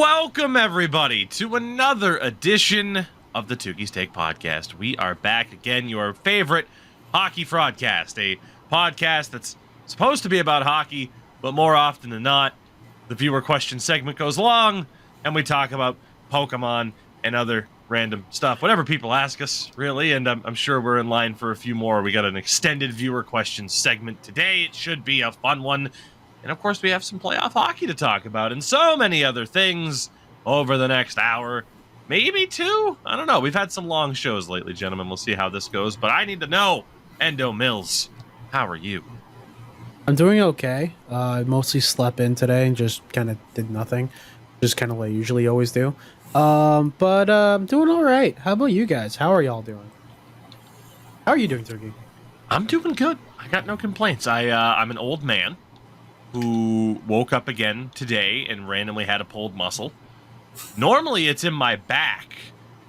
Welcome, everybody, to another edition of the Tougies Take Podcast. We are back again, your favorite hockey fraudcast, a podcast that's supposed to be about hockey, but more often than not, the viewer question segment goes long, and we talk about Pokemon and other random stuff, whatever people ask us, really, and I'm sure we're in line for a few more. We got an extended viewer question segment today. It should be a fun one. And, of course, we have some playoff hockey to talk about and so many other things over the next hour, maybe two. I don't know. We've had some long shows lately, gentlemen. We'll see how this goes. But I need to know, Endo Mills, how are you? I'm doing okay. I mostly slept in today and just kind of did nothing. Just kind of what I usually always do. But I'm doing all right. How about you guys? How are y'all doing? How are you doing, Tougie? I'm doing good. I got no complaints. I'm an old man who woke up again today and randomly had a pulled muscle. Normally, it's in my back.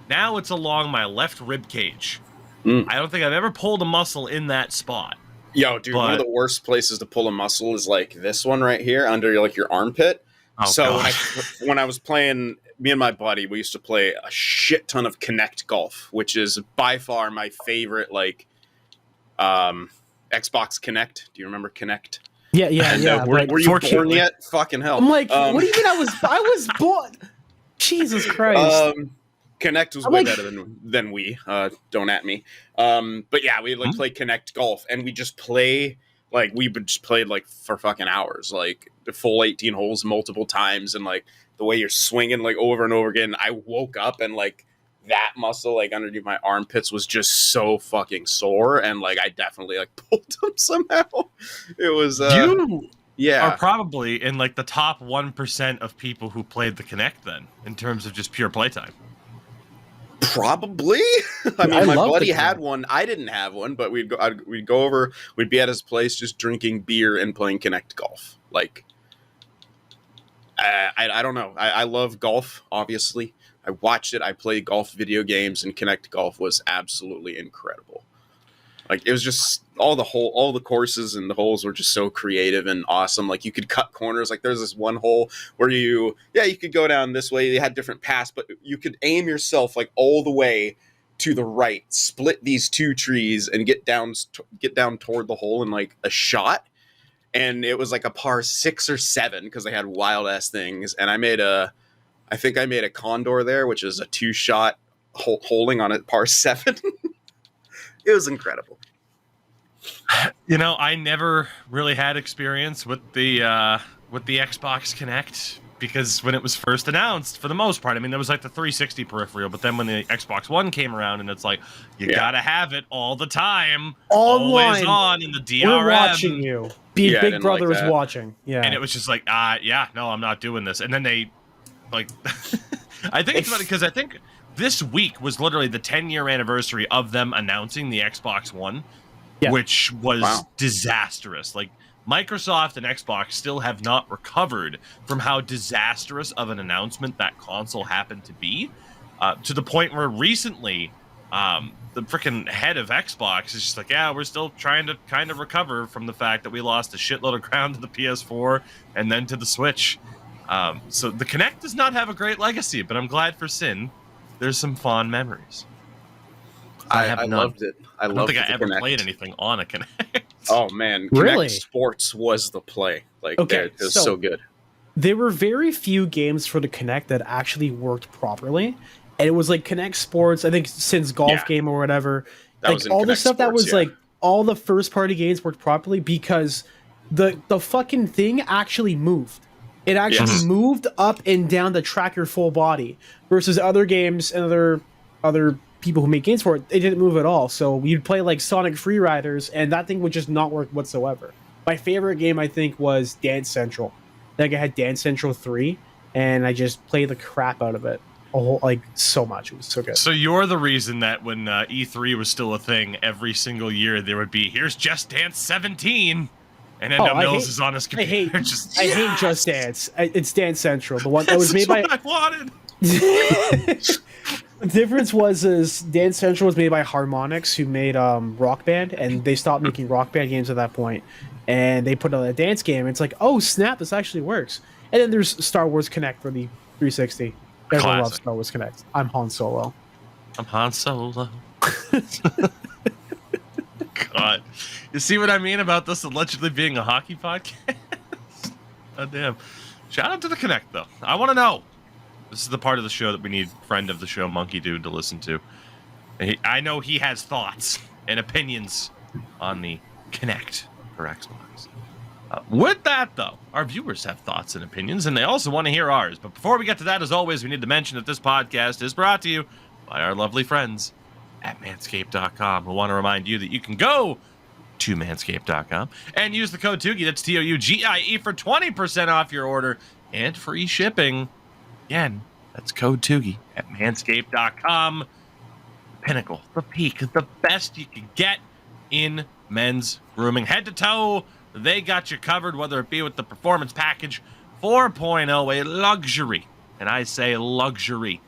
Now it's along my left rib cage. I don't think I've ever pulled a muscle in that spot. Yo, dude, one of the worst places to pull a muscle is like this one right here under like your armpit. Oh, so when I was playing, me and my buddy, we used to play a shit ton of Connect golf, which is by far my favorite, like, Xbox Connect. Do you remember Connect? Yeah. Were you born yet? Fucking hell. I'm like, what do you mean I was born? Jesus Christ. Connect was way better than we. Don't at me. But yeah, we play Connect golf, and we just play we would just play for fucking hours, like the full 18 holes multiple times, and like the way you're swinging like over and over again. I woke up and that muscle underneath my armpits was just so fucking sore, and I definitely pulled them somehow. It was you yeah are probably in the top 1% of people who played the Kinect then, in terms of just pure playtime. Probably. I mean, my buddy had one. I didn't have one, but we'd go over. We'd be at his place just drinking beer and playing Connect golf. I don't know. I love golf, obviously. I watched it. I played golf video games, and Connect golf was absolutely incredible. It was just all the courses and the holes were just so creative and awesome. You could cut corners. There's this one hole where you could go down this way. They had different paths, but you could aim yourself all the way to the right, split these two trees, and get down toward the hole in a shot. And it was a par 6 or 7 because they had wild ass things. And I think I made a condor there, which is a 2-shot holding on a par 7. It was incredible. I never really had experience with the Xbox Kinect, because when it was first announced, for the most part, I mean, there was the 360 peripheral, but then when the Xbox One came around, and it's you gotta have it all the time, always on in the DRM. We're watching you. Big Brother is watching. Yeah, and it was just no, I'm not doing this. And then they I think it's funny because I think this week was literally the 10-year anniversary of them announcing the Xbox One, which was disastrous. Microsoft and Xbox still have not recovered from how disastrous of an announcement that console happened to be, to the point where recently the freaking head of Xbox is just we're still trying to kind of recover from the fact that we lost a shitload of ground to the PS4 and then to the Switch. So the Kinect does not have a great legacy, but I'm glad for Sin. There's some fond memories. I loved it. I don't think I ever played anything on a Kinect. Oh man, really? Kinect Sports was the play. It was so good. There were very few games for the Kinect that actually worked properly, and it was Kinect Sports. I think since golf game or whatever, all the stuff that was all the first party games worked properly because the fucking thing actually moved. It actually moved up and down to track your full body, versus other games and other people who make games for it, it didn't move at all. So you'd play Sonic Free Riders, and that thing would just not work whatsoever. My favorite game, I think, was Dance Central. I had Dance Central 3, and I just played the crap out of it. So much. It was so good. So you're the reason that when E3 was still a thing, every single year there would be, here's Just Dance 17. And Endo Mills is on his computer. I hate Just Dance. It's Dance Central. The one that was made by. I wanted. The difference was Dance Central was made by Harmonix, who made Rock Band, and they stopped making Rock Band games at that point. And they put out a dance game. It's oh snap! This actually works. And then there's Star Wars Connect for the 360. Everyone loves Classic. Star Wars Connect. I'm Han Solo. I'm Han Solo. God. You see what I mean about this allegedly being a hockey podcast? Oh, damn. Shout out to the Connect, though. I want to know. This is the part of the show that we need friend of the show, Monkey Dude, to listen to. I know he has thoughts and opinions on the Connect for Xbox. With that, though, our viewers have thoughts and opinions, and they also want to hear ours. But before we get to that, as always, we need to mention that this podcast is brought to you by our lovely friends at Manscaped.com, who want to remind you that you can go to Manscaped.com and use the code Tougie, that's TOUGIE, for 20% off your order and free shipping. Again, that's code Tougie at Manscaped.com. Pinnacle, the peak, the best you can get in men's grooming. Head to toe, they got you covered, whether it be with the Performance Package 4.0, a luxury, and I say luxury,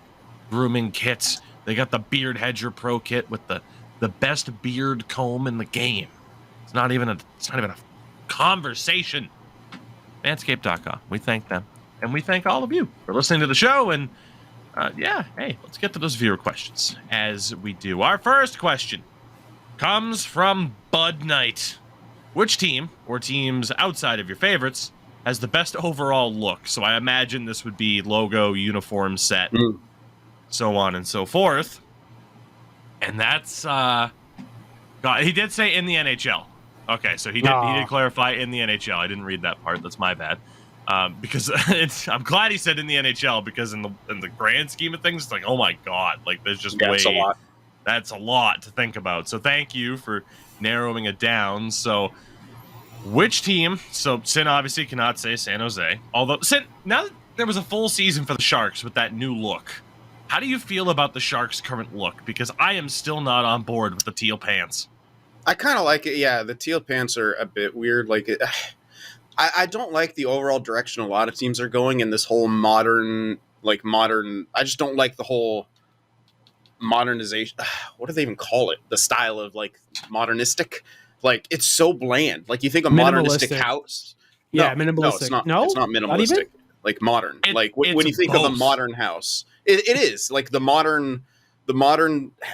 grooming kits. They got the Beard Hedger Pro Kit with the best beard comb in the game. It's not even a conversation. Manscaped.com. We thank them. And we thank all of you for listening to the show. And hey, let's get to those viewer questions as we do. Our first question comes from Bud Knight. Which team, or teams outside of your favorites, has the best overall look? So I imagine this would be logo, uniform set, so on and so forth. And that's God, he did say in the NHL. Okay, so he did clarify in the NHL. I didn't read that part. That's my bad. Because I'm glad he said in the NHL, because in the grand scheme of things, it's like, oh my God, like there's just That's a lot. That's a lot to think about. So thank you for narrowing it down. So which team? So Sin obviously cannot say San Jose. Although Sin, now that there was a full season for the Sharks with that new look, how do you feel about the Sharks' current look? Because I am still not on board with the teal pants. I kind of like it. Yeah, the teal pants are a bit weird. Like, I don't like the overall direction a lot of teams are going in this whole modern. I just don't like the whole modernization. What do they even call it? The style of like modernistic. Like, it's so bland. Like, you think a modernistic house. Yeah, minimalistic. No, it's not minimalistic. Not even? Like modern. When you think of a modern house, it is like the modern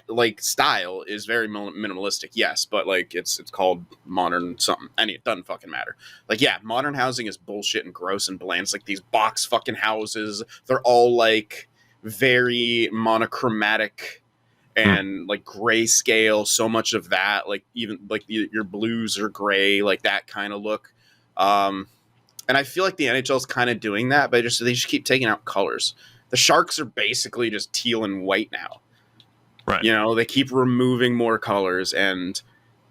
like style is very minimalistic. Yes, but like it's called modern something. It doesn't fucking matter. Like, yeah, modern housing is bullshit and gross and bland. It's like these box fucking houses. They're all like very monochromatic and like grayscale. So much of that, like even like your blues are gray, like that kind of look. And I feel like the NHL is kind of doing that, but they just keep taking out colors. The Sharks are basically just teal and white now. Right. You know, they keep removing more colors, and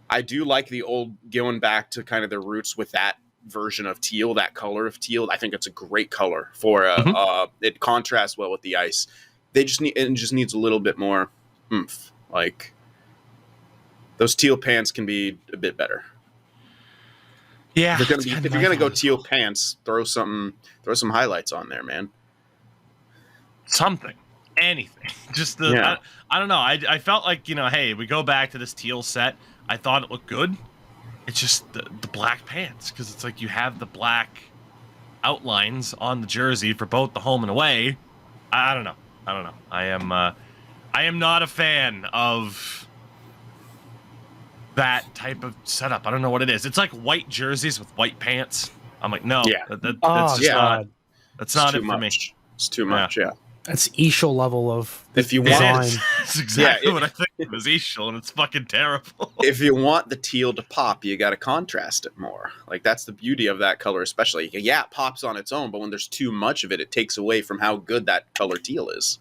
I do like the old, going back to kind of their roots with that version of teal, that color of teal. I think it's a great color for it contrasts well with the ice. It just needs a little bit more oomph. Like, those teal pants can be a bit better. Yeah, if you're gonna go teal pants, throw some highlights on there, man. Something, anything. Just I don't know. I felt like, hey, we go back to this teal set. I thought it looked good. It's just the black pants, because it's like you have the black outlines on the jersey for both the home and away. I don't know. I am not a fan of that type of setup. I don't know what it is. It's like white jerseys with white pants. I'm like, no, that's just not. That's not it for me. It's too much. Yeah. That's Eishel level of if you design. want. That's exactly what I think it was Eishel, and it's fucking terrible. If you want the teal to pop, you got to contrast it more. Like, that's the beauty of that color, especially. Yeah, it pops on its own, but when there's too much of it, it takes away from how good that color teal is.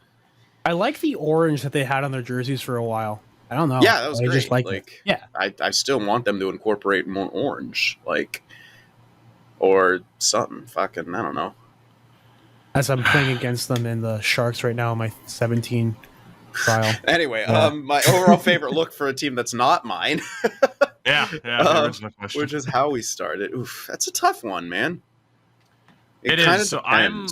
I like the orange that they had on their jerseys for a while. I don't know. Yeah, that was great. Just like it. Yeah, I still want them to incorporate more orange, like, or something. Fucking, I don't know. As I'm playing against them in the Sharks right now in my 17 trial. Anyway, my overall favorite look for a team that's not mine. The original question. Which is how we started. Oof, that's a tough one, man. It is. So I'm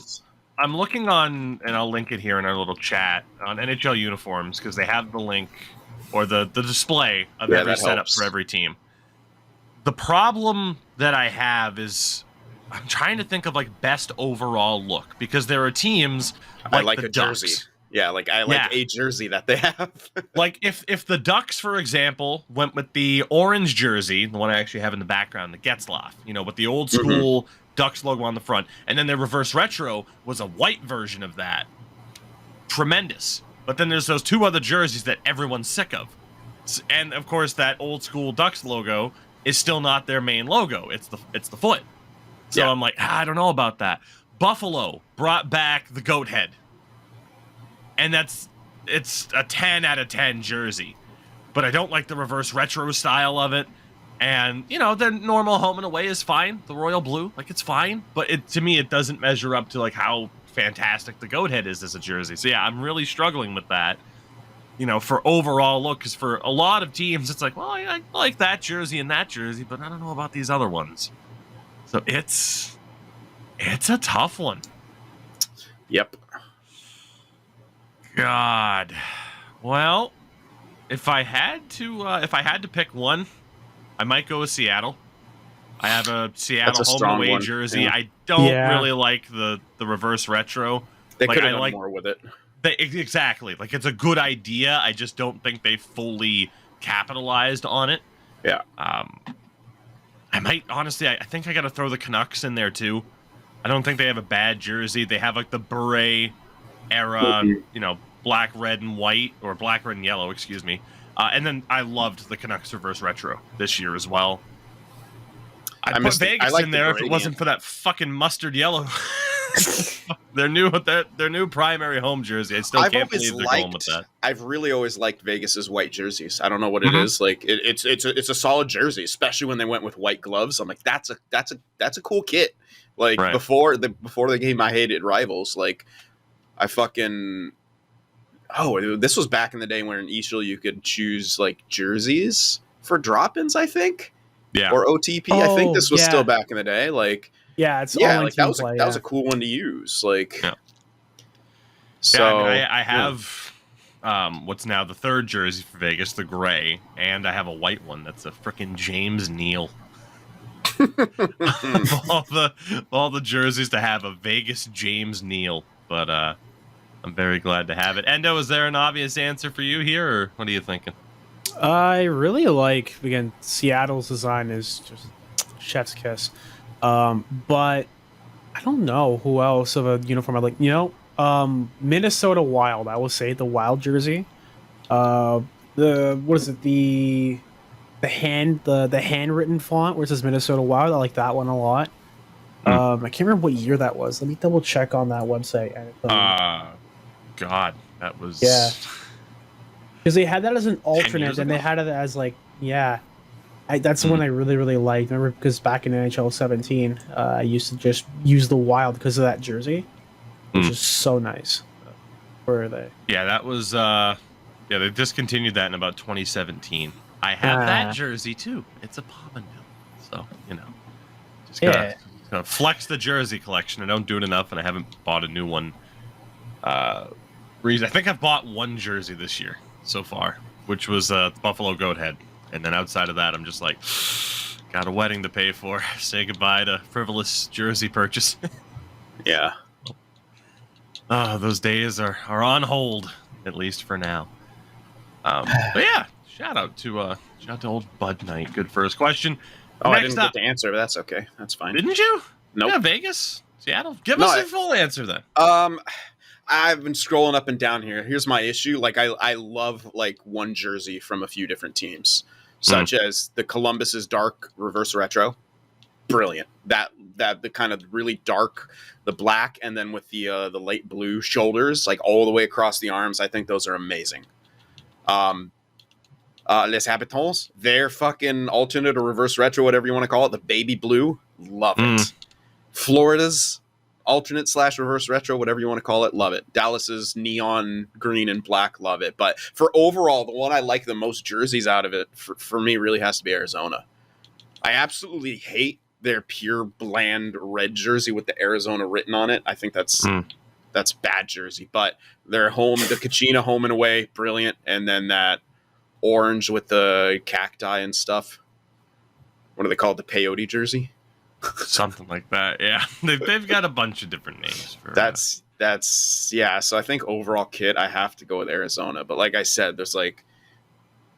looking on, and I'll link it here in our little chat, on NHL uniforms, because they have the link or the display of every setup for every team. The problem that I have is I'm trying to think of like best overall look, because there are teams like I like the a Ducks. jersey. Yeah, like I like a jersey that they have. Like if the Ducks, for example, went with the orange jersey, the one I actually have in the background, the Getzlaff, with the old school Ducks logo on the front, and then their reverse retro was a white version of that. Tremendous. But then there's those two other jerseys that everyone's sick of. And of course that old school Ducks logo is still not their main logo. It's the foot. So I'm like, I don't know about that. Buffalo brought back the goat head. And it's a 10 out of 10 jersey. But I don't like the reverse retro style of it. And, the normal home and away is fine. The royal blue, like, it's fine. But to me, it doesn't measure up to, like, how fantastic the goat head is as a jersey. So, yeah, I'm really struggling with that, for overall look. Because for a lot of teams, it's like, well, I like that jersey and that jersey, but I don't know about these other ones. So it's a tough one. Yep. God. Well, if I had to pick one, I might go with Seattle. I have a Seattle home and away jersey. Yeah. I don't really like the reverse retro. They could have done more with it. Exactly. Like, it's a good idea. I just don't think they fully capitalized on it. Yeah. I might, honestly, I think I got to throw the Canucks in there too. I don't think they have a bad jersey. They have like the beret era, black, red, and white, or black, red, and yellow, excuse me. And then I loved the Canucks reverse retro this year as well. I'd put Vegas in there if it wasn't for that fucking mustard yellow. their new primary home jersey. I still can't believe they're going with that. I've really always liked Vegas's white jerseys. I don't know what it is. Like it's a solid jersey, especially when they went with white gloves. I'm like, that's a cool kit. Like before the game, I hated Rivals. Like I fucking this was back in the day when in Eagle you could choose like jerseys for drop-ins, I think. Yeah. Or OTP. I think this was still back in the day. Like like that was a cool one to use. Like so I have what's now the third jersey for Vegas, the gray, and I have a white one that's a freaking James Neal. all the jerseys to have a Vegas James Neal, but I'm very glad to have it. Endo, is there an obvious answer for you here, or what are you thinking? I really like, again, Seattle's design is just chef's kiss. But I don't know who else of a uniform I like. Minnesota Wild, I will say the Wild jersey. The handwritten font where it says Minnesota Wild. I like that one a lot. I can't remember what year that was. Let me double check on that website. God, that was because they had that as an alternate, and they had it as like that's the one I really really liked. Remember, because back in NHL 17, I used to just use the Wild because of that jersey, which is so nice. Where are they? Yeah, that was they discontinued that in about 2017. I have that jersey too. It's a Pominville, so just gotta flex the jersey collection. I don't do it enough, and I haven't bought a new one. I think I've bought one jersey this year so far, which was the Buffalo Goat Head, and then outside of that, I'm just like, got a wedding to pay for. Say goodbye to frivolous jersey purchase. Yeah. Those days are on hold, at least for now. But yeah. Shout out to old Bud Knight. Good first question. Oh, I didn't get to answer, but that's okay. That's fine. Didn't you? Nope. Yeah, Vegas, Seattle. Give us a full answer then. I've been scrolling up and down here. Here's my issue. Like I love like one jersey from a few different teams, such as the Columbus's dark reverse retro. Brilliant. That the kind of really dark, the black, and then with the light blue shoulders, like all the way across the arms. I think those are amazing. Les Habitants, their fucking alternate or reverse retro, whatever you want to call it, the baby blue, love it. Florida's alternate / reverse retro, whatever you want to call it, love it. Dallas's neon green and black, love it. But for overall, the one I like the most jerseys out of it, for me, really has to be Arizona. I absolutely hate their pure bland red jersey with the Arizona written on it. I think that's bad jersey. But their home, the Kachina home and away, brilliant. And then that orange with the cacti and stuff. What do they call it? The peyote jersey? Something like that. Yeah, they've got a bunch of different names for that's yeah. So I think overall kit, I have to go with Arizona. But like I said, there's like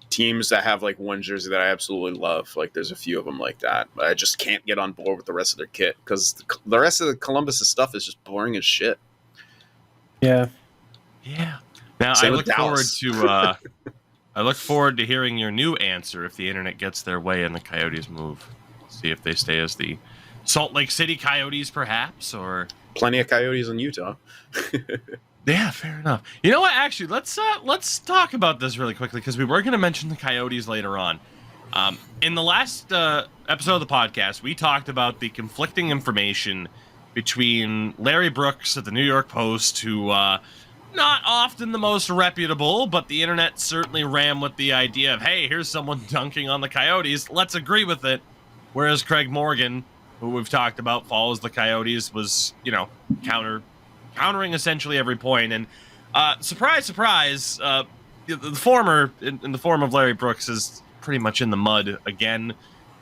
teams that have like one jersey that I absolutely love. Like there's a few of them like that, but I just can't get on board with the rest of their kit because the rest of the Columbus stuff is just boring as shit. Yeah. Now Same I with look forward Dallas. to I look forward to hearing your new answer if the internet gets their way and the Coyotes move. See if they stay as the Salt Lake City Coyotes, perhaps, or Plenty of Coyotes in Utah. yeah, fair enough. You know what? Actually, let's talk about this really quickly because we were going to mention the Coyotes later on. In the last episode of the podcast, we talked about the conflicting information between Larry Brooks at the New York Post, who not often the most reputable, but the internet certainly ran with the idea of, hey, here's someone dunking on the Coyotes. Let's agree with it. Whereas Craig Morgan, who we've talked about, follows the Coyotes, was, countering essentially every point. And surprise, surprise, the former, in the form of Larry Brooks, is pretty much in the mud again.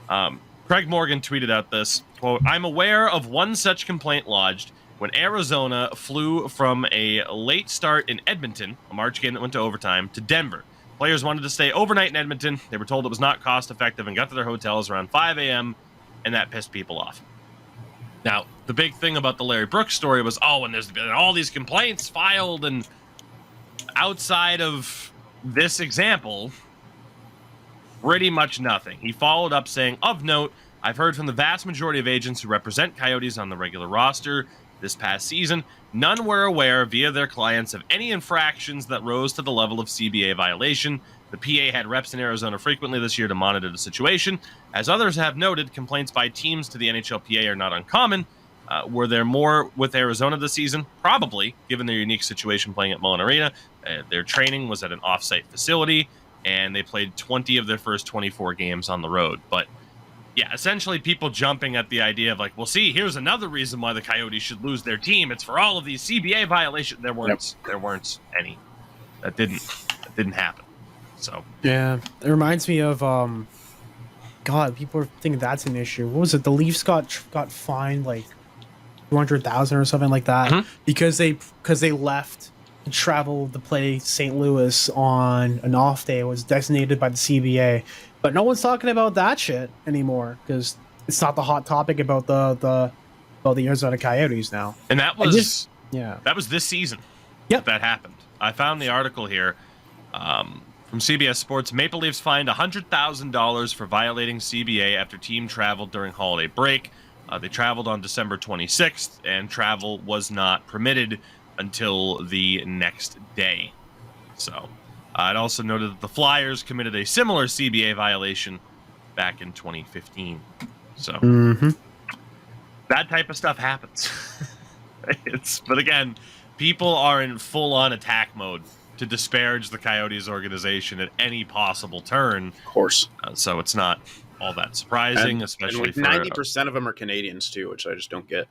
Craig Morgan tweeted out this, quote, "I'm aware of one such complaint lodged when Arizona flew from a late start in Edmonton, a March game that went to overtime, to Denver. Players wanted to stay overnight in Edmonton. They were told it was not cost effective and got to their hotels around 5 a.m., and that pissed people off." Now, the big thing about the Larry Brooks story was, and there's been all these complaints filed, and outside of this example, pretty much nothing. He followed up saying, "Of note, I've heard from the vast majority of agents who represent Coyotes on the regular roster this past season. None were aware via their clients of any infractions that rose to the level of CBA violation. The PA had reps in Arizona frequently this year to monitor the situation. As others have noted, complaints by teams to the NHLPA are not uncommon. Were there more with Arizona this season? Probably, given their unique situation playing at Mullen Arena. Their training was at an off-site facility, and they played 20 of their first 24 games on the road. But yeah, essentially people jumping at the idea of like, well, see, here's another reason why the Coyotes should lose their team. It's for all of these CBA violations. There weren't any. That didn't happen. So yeah, it reminds me of God. People are thinking that's an issue. What was it? The Leafs got fined like 200,000 or something like that because they left and traveled to play St. Louis on an off day. It was designated by the CBA, but no one's talking about that shit anymore because it's not the hot topic about the Arizona Coyotes now. And that was that was this season. Yep, that happened. I found the article here from CBS Sports. Maple Leafs fined $100,000 for violating CBA after team traveled during holiday break. They traveled on December 26th, and travel was not permitted until the next day. So, it also noted that the Flyers committed a similar CBA violation back in 2015. So, that type of stuff happens. But again, people are in full-on attack mode to disparage the Coyotes organization at any possible turn. Of course. So it's not all that surprising, especially for 90% of them are Canadians too, which I just don't get.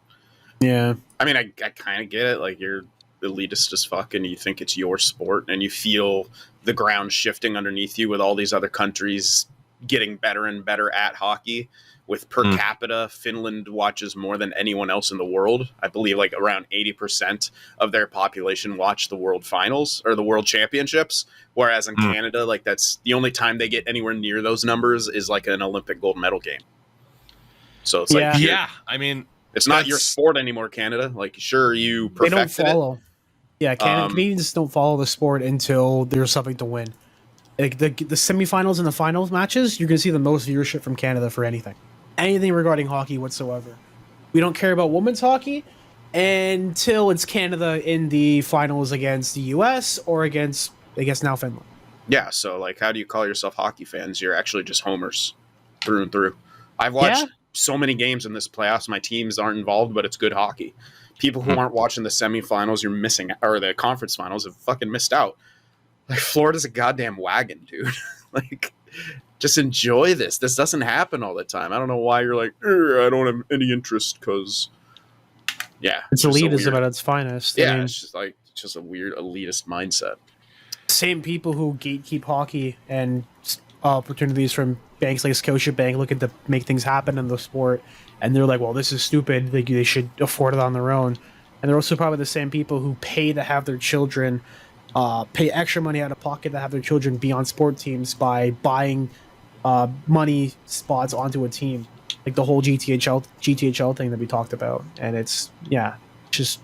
Yeah. I mean, I kind of get it. Like, you're elitist as fuck and you think it's your sport and you feel the ground shifting underneath you with all these other countries getting better and better at hockey. With per capita, Finland watches more than anyone else in the world. I believe like around 80% of their population watch the World Finals or the World Championships. Whereas in Canada, like that's the only time they get anywhere near those numbers is like an Olympic gold medal game. So it's I mean, it's not your sport anymore, Canada. Like, sure, you perfected they don't follow. Yeah, Canadians don't follow the sport until there's something to win. Like the semifinals and the finals matches, you're going to see the most viewership from Canada for anything regarding hockey whatsoever. We don't care about women's hockey until it's Canada in the finals against the US or against, I guess, now Finland. Yeah, so like, how do you call yourself hockey fans? You're actually just homers through and through. I've watched so many games in this playoffs. My teams aren't involved, but it's good hockey. People who aren't watching the semifinals, you're missing, or the conference finals, have fucking missed out. Like, Florida's a goddamn wagon, dude. Like, just enjoy this. This doesn't happen all the time. I don't know why you're like, I don't have any interest because, it's elitism at its finest. Yeah, I mean, it's just a weird elitist mindset. Same people who gatekeep hockey and opportunities from banks like Scotiabank looking to make things happen in the sport and they're like, well, this is stupid. They should afford it on their own. And they're also probably the same people who pay to have their children pay extra money out of pocket to have their children be on sport teams by buying money spots onto a team, like the whole GTHL thing that we talked about. And it's just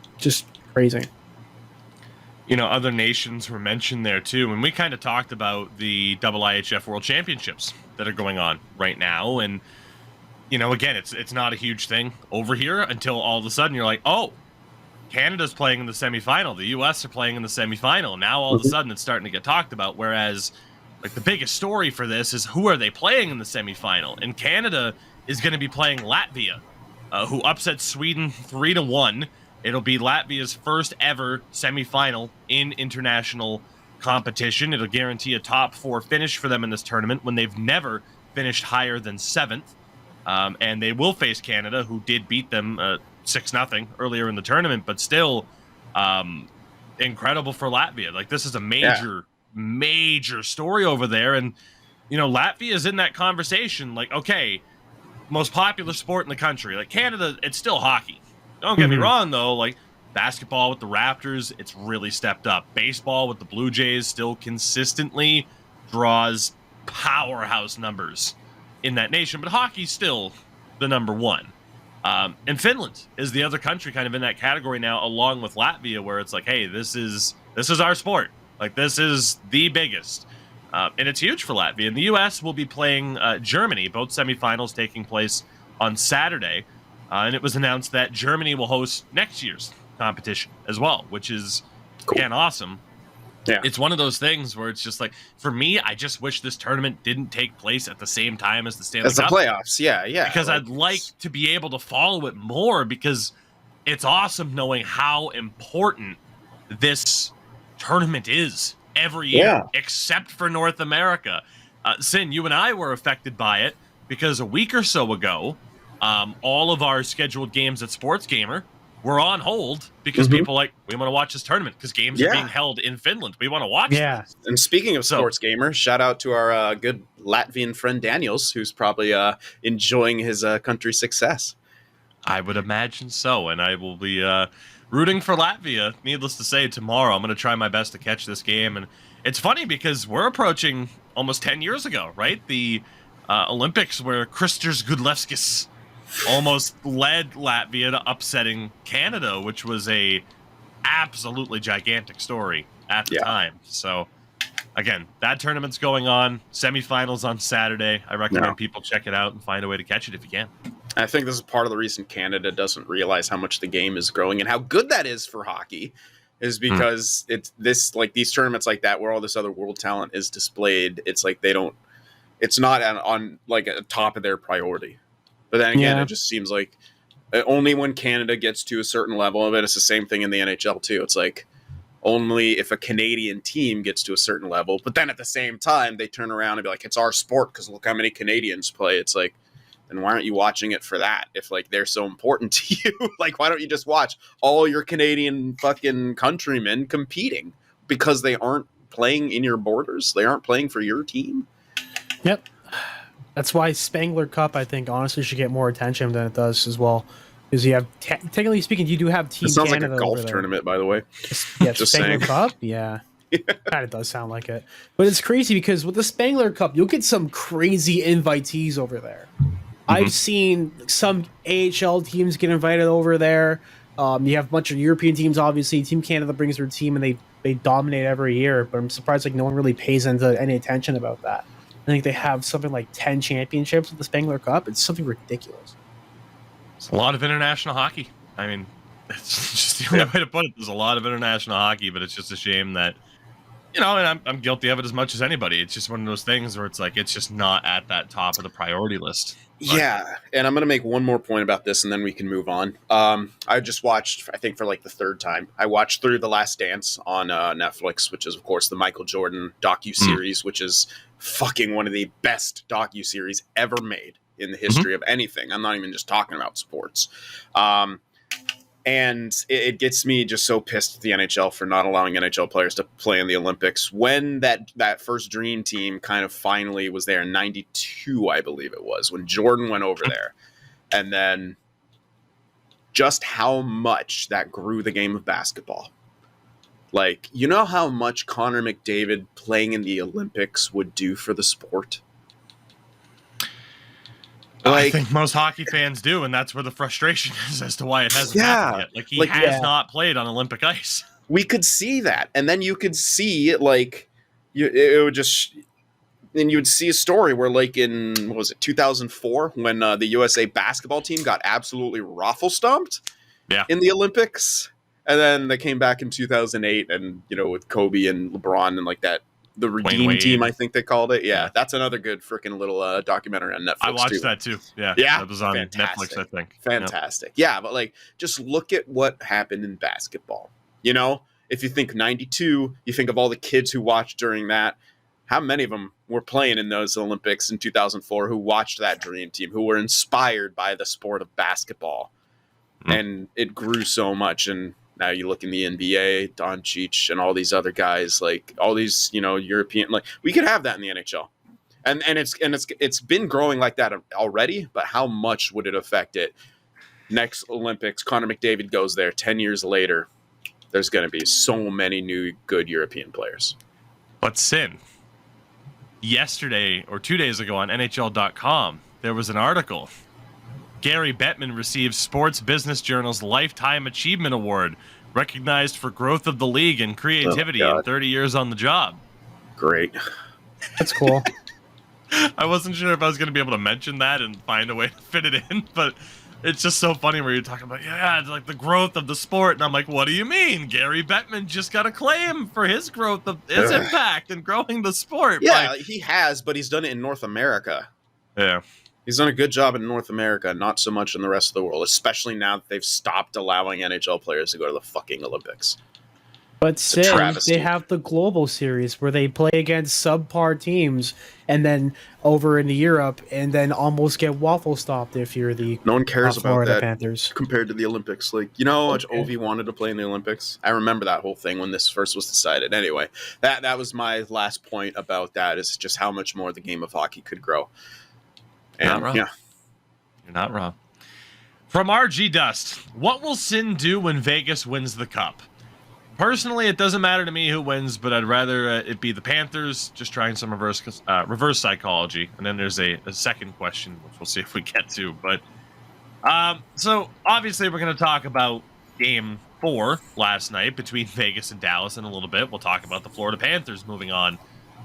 crazy. You know, other nations were mentioned there too, and we kind of talked about the IIHF World Championships that are going on right now. And you know, again, it's not a huge thing over here until all of a sudden you're like, oh, Canada's playing in the semifinal, the US are playing in the semifinal. Now all of a sudden it's starting to get talked about. Whereas, like, the biggest story for this is who are they playing in the semifinal? And Canada is going to be playing Latvia, who upset Sweden 3-1. It'll be Latvia's first ever semifinal in international competition. It'll guarantee a top 4 finish for them in this tournament when they've never finished higher than 7th. And they will face Canada, who did beat them 6-0 earlier in the tournament, but still incredible for Latvia. Like, this is a major story over there. And, you know, Latvia is in that conversation. Like, okay, most popular sport in the country. Like, Canada, it's still hockey. Don't get me wrong, though. Like, basketball with the Raptors, it's really stepped up. Baseball with the Blue Jays still consistently draws powerhouse numbers in that nation. But hockey's still the number one. And Finland is the other country kind of in that category now, along with Latvia, where it's like, hey, this is our sport. Like, this is the biggest. And it's huge for Latvia. And the U.S. will be playing Germany, both semifinals taking place on Saturday. And it was announced that Germany will host next year's competition as well, which is, cool. Again, awesome. Yeah. It's one of those things where it's just like, for me, I just wish this tournament didn't take place at the same time as the Stanley Cup. As the playoffs, yeah. Because I'd like to be able to follow it more, because it's awesome knowing how important this tournament is every year, except for North America. Sin, you and I were affected by it because a week or so ago, all of our scheduled games at Sports Gamer were on hold because people we want to watch this tournament because games are being held in Finland. We want to watch this. And speaking of Sports Gamer, shout out to our good Latvian friend Daniels, who's probably enjoying his country's success. I would imagine so, and I will be rooting for Latvia. Needless to say, tomorrow I'm going to try my best to catch this game. And it's funny because we're approaching almost 10 years ago, right? The Olympics where Kristers Gudlevskis almost led Latvia to upsetting Canada, which was a absolutely gigantic story at the time. So, again, that tournament's going on. Semifinals on Saturday. I recommend people check it out and find a way to catch it if you can. I think this is part of the reason Canada doesn't realize how much the game is growing and how good that is for hockey, is because it's this, like, these tournaments like that where all this other world talent is displayed. It's like it's not on like a top of their priority. But then again, it just seems like only when Canada gets to a certain level of it, it's the same thing in the NHL too. It's like only if a Canadian team gets to a certain level, but then at the same time, they turn around and be like, it's our sport because look how many Canadians play. It's like, then why aren't you watching it for that? If like they're so important to you, like why don't you just watch all your Canadian fucking countrymen competing because they aren't playing in your borders? They aren't playing for your team. Yep. That's why Spangler Cup, I think, honestly, should get more attention than it does as well. Because you have, technically speaking, you do have Team Canada. It sounds like a golf tournament, by the way. Yeah, just Spangler Cup? Yeah. Kind of does sound like it. But it's crazy because with the Spangler Cup, you'll get some crazy invitees over there. I've seen some AHL teams get invited over there. You have a bunch of European teams, obviously. Team Canada brings their team, and they dominate every year. But I'm surprised no one really pays any attention about that. I think they have something like 10 championships with the Spangler Cup. It's something ridiculous. It's a lot of international hockey. I mean, it's just the only way to put it. There's a lot of international hockey, but it's just a shame that, you know, and I'm guilty of it as much as anybody. It's just one of those things where it's like, it's just not at that top of the priority list. But, yeah, and I'm going to make one more point about this, and then we can move on. I just watched, I think for like the third time, I watched through The Last Dance on Netflix, which is, of course, the Michael Jordan docuseries, which is fucking one of the best docuseries ever made in the history of anything. I'm not even just talking about sports. And it gets me just so pissed at the NHL for not allowing NHL players to play in the Olympics. When that first dream team kind of finally was there in 92, I believe it was, when Jordan went over there. And then just how much that grew the game of basketball. Like, you know how much Connor McDavid playing in the Olympics would do for the sport? I think most hockey fans do, and that's where the frustration is as to why it hasn't happened yet. Like, he has not played on Olympic ice. We could see that, and then you could see, like, it would just... And you would see a story where, like, in, 2004, when the USA basketball team got absolutely raffle-stomped in the Olympics, and then they came back in 2008, and, with Kobe and LeBron and, like, that, the Redeem Team, I think they called it. Yeah, that's another good freaking little documentary on Netflix. I watched that too. Yeah, that was on Netflix, I think. Fantastic. Yeah, but like, just look at what happened in basketball. If you think 92, you think of all the kids who watched during that. How many of them were playing in those Olympics in 2004 who watched that Dream Team, who were inspired by the sport of basketball? And it grew so much, and now you look in the NBA, Doncic, and all these other guys, like all these, European, like we could have that in the NHL, and it's been growing like that already. But how much would it affect it? Next Olympics, Connor McDavid goes there. 10 years later, there's going to be so many new good European players. But Sin, yesterday or 2 days ago on NHL.com, there was an article. Gary Bettman receives Sports Business Journal's Lifetime Achievement Award, recognized for growth of the league and creativity in 30 years on the job. Great. That's cool. I wasn't sure if I was going to be able to mention that and find a way to fit it in, but it's just so funny where you're talking about, it's like the growth of the sport. And I'm like, what do you mean? Gary Bettman just got a claim for his growth of his impact in growing the sport. Yeah, he has, but he's done it in North America. Yeah. He's done a good job in North America, not so much in the rest of the world, especially now that they've stopped allowing NHL players to go to the fucking Olympics. But Sid, they have the Global Series where they play against subpar teams and then over in Europe and then almost get waffle stopped if you're the no one cares about Florida that Panthers compared to the Olympics. Like, you know how much Ovi wanted to play in the Olympics? I remember that whole thing when this first was decided. Anyway, that was my last point about that, is just how much more the game of hockey could grow. And, not wrong. Yeah. You're not wrong. From RG Dust, what will Sin do when Vegas wins the Cup? Personally, it doesn't matter to me who wins, but I'd rather it be the Panthers, just trying some reverse psychology. And then there's a second question, which we'll see if we get to. But so obviously we're going to talk about Game 4 last night between Vegas and Dallas in a little bit. We'll talk about the Florida Panthers moving on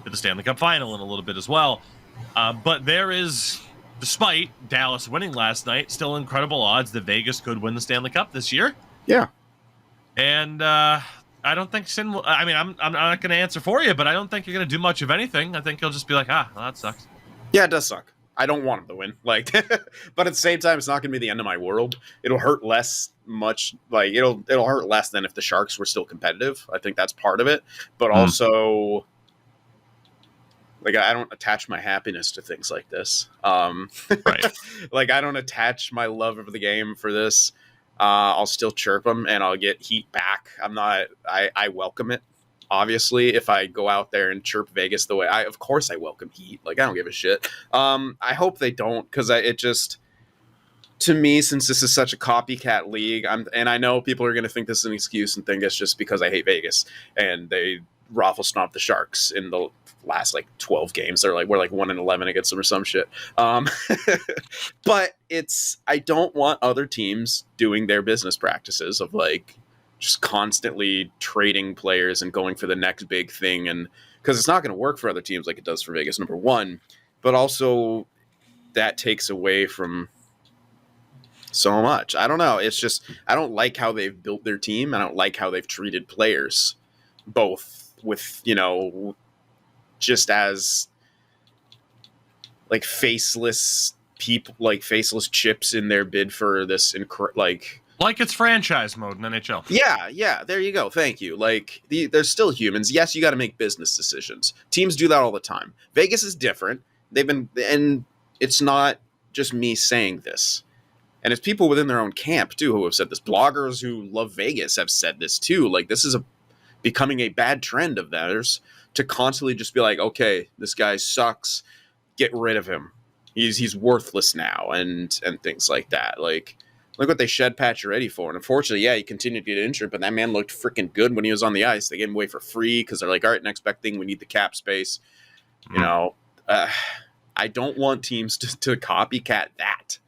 to the Stanley Cup Final in a little bit as well. But there is, despite Dallas winning last night, still incredible odds that Vegas could win the Stanley Cup this year. Yeah. And I don't think Sin will. I mean, I'm not going to answer for you, but I don't think you're going to do much of anything. I think he'll just be like, well, that sucks. Yeah, it does suck. I don't want him to win. Like, but at the same time, it's not going to be the end of my world. It'll hurt Like, it'll hurt less than if the Sharks were still competitive. I think that's part of it. But also, like, I don't attach my happiness to things like this. Right. Like, I don't attach my love of the game for this. I'll still chirp them and I'll get heat back. I welcome it. Obviously, if I go out there and chirp Vegas the way of course I welcome heat. Like, I don't give a shit. I hope they don't, because it just, to me, since this is such a copycat league, and I know people are going to think this is an excuse and think it's just because I hate Vegas and they raffle stomp the Sharks in the last 12 games. We're 1-11 against them or some shit. But I don't want other teams doing their business practices of just constantly trading players and going for the next big thing, and because it's not going to work for other teams like it does for Vegas, number one, but also that takes away from so much. I don't know. It's just, I don't like how they've built their team. I don't like how they've treated players, both with, just as faceless people, faceless chips in their bid for this, like it's franchise mode in NHL. Yeah, there you go. Thank you. They're still humans. Yes, you got to make business decisions. Teams do that all the time. Vegas is different. And it's not just me saying this. And it's people within their own camp too who have said this. Bloggers who love Vegas have said this too. This is becoming a bad trend of theirs to constantly just be like, okay, this guy sucks, get rid of him. he's worthless now, and things like that. Like, look what they shed Pacioretty for. And unfortunately, yeah, he continued to get injured, but that man looked freaking good when he was on the ice. They gave him away for free because they're like, all right, next best thing, we need the cap space. You know, I don't want teams to copycat that.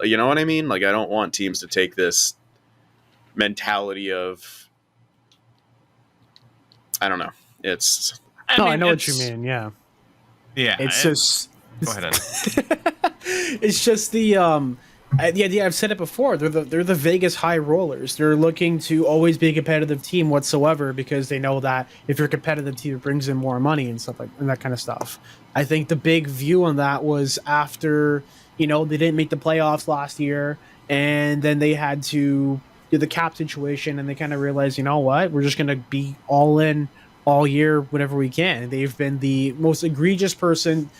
You know what I mean? Like, I don't want teams to take this mentality of, I don't know. I know what you mean. Yeah. Yeah. It's just. Go ahead. It's just the idea. I've said it before. They're the Vegas high rollers. They're looking to always be a competitive team whatsoever because they know that if you're a competitive team, it brings in more money and stuff and that kind of stuff. I think the big view on that was after they didn't make the playoffs last year, and then they had to do the cap situation, and they kind of realized, you know what, we're just going to be all in all year whenever we can. They've been the most egregious team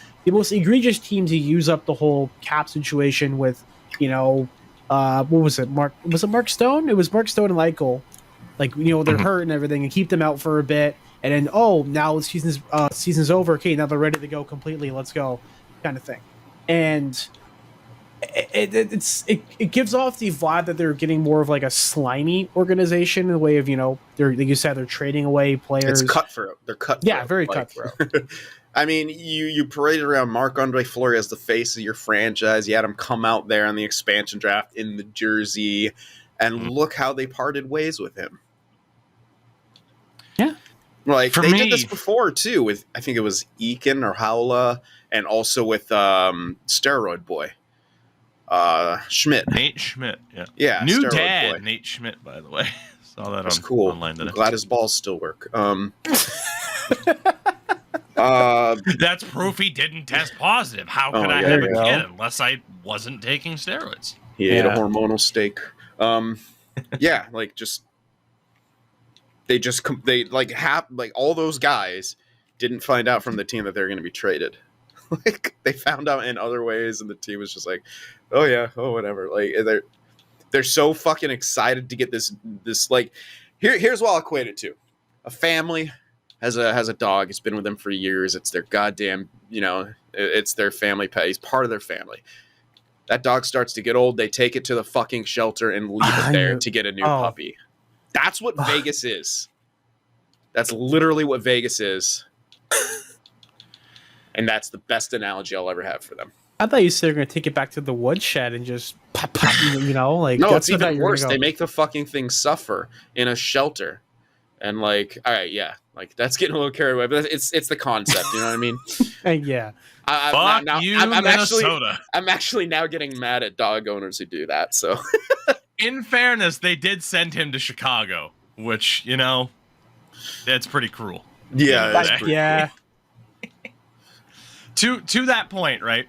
to use up the whole cap situation with, what was it? Was it Mark Stone? It was Mark Stone and Eichel. Like, they're hurt and everything, and keep them out for a bit, and then now the season's over. Okay, now they're ready to go completely. Let's go, kind of thing. And it gives off the vibe that they're getting more of like a slimy organization in the way of they're, like you said, they're trading away players. It's cutthroat. They're cutthroat. Yeah, very cutthroat. I mean, you paraded around Marc-Andre Fleury as the face of your franchise. You had him come out there on the expansion draft in the jersey, and look how they parted ways with him. Yeah. Like, they did this before, too, with, I think it was Eakin or Howla, and also with Steroid Boy. Schmidt. Nate Schmidt, yeah. Yeah. New dad, boy. Nate Schmidt, by the way. Saw that cool. online today. I'm glad his balls still work. That's proof he didn't test positive. How could I have a kid unless I wasn't taking steroids? He ate a hormonal steak. Yeah, like they all those guys didn't find out from the team that they're going to be traded. Like, they found out in other ways, and the team was just like, oh yeah, oh whatever. Like, they're so fucking excited to get this like, here's what I'll equate it to. A family has a dog. It's been with them for years. It's their goddamn, it's their family pet. He's part of their family. That dog starts to get old. They take it to the fucking shelter and leave it there to get a new puppy. That's what Vegas is. That's literally what Vegas is. And that's the best analogy I'll ever have for them. I thought you said you were going to take it back to the woodshed and just pop, like. No, it's even worse. They make the fucking thing suffer in a shelter. And like, all right, yeah, like, that's getting a little carried away, but it's the concept, you know what I mean? Yeah. Minnesota. I'm actually now getting mad at dog owners who do that. So, in fairness, they did send him to Chicago, which that's pretty cruel. Yeah, that's pretty cool. To that point, right?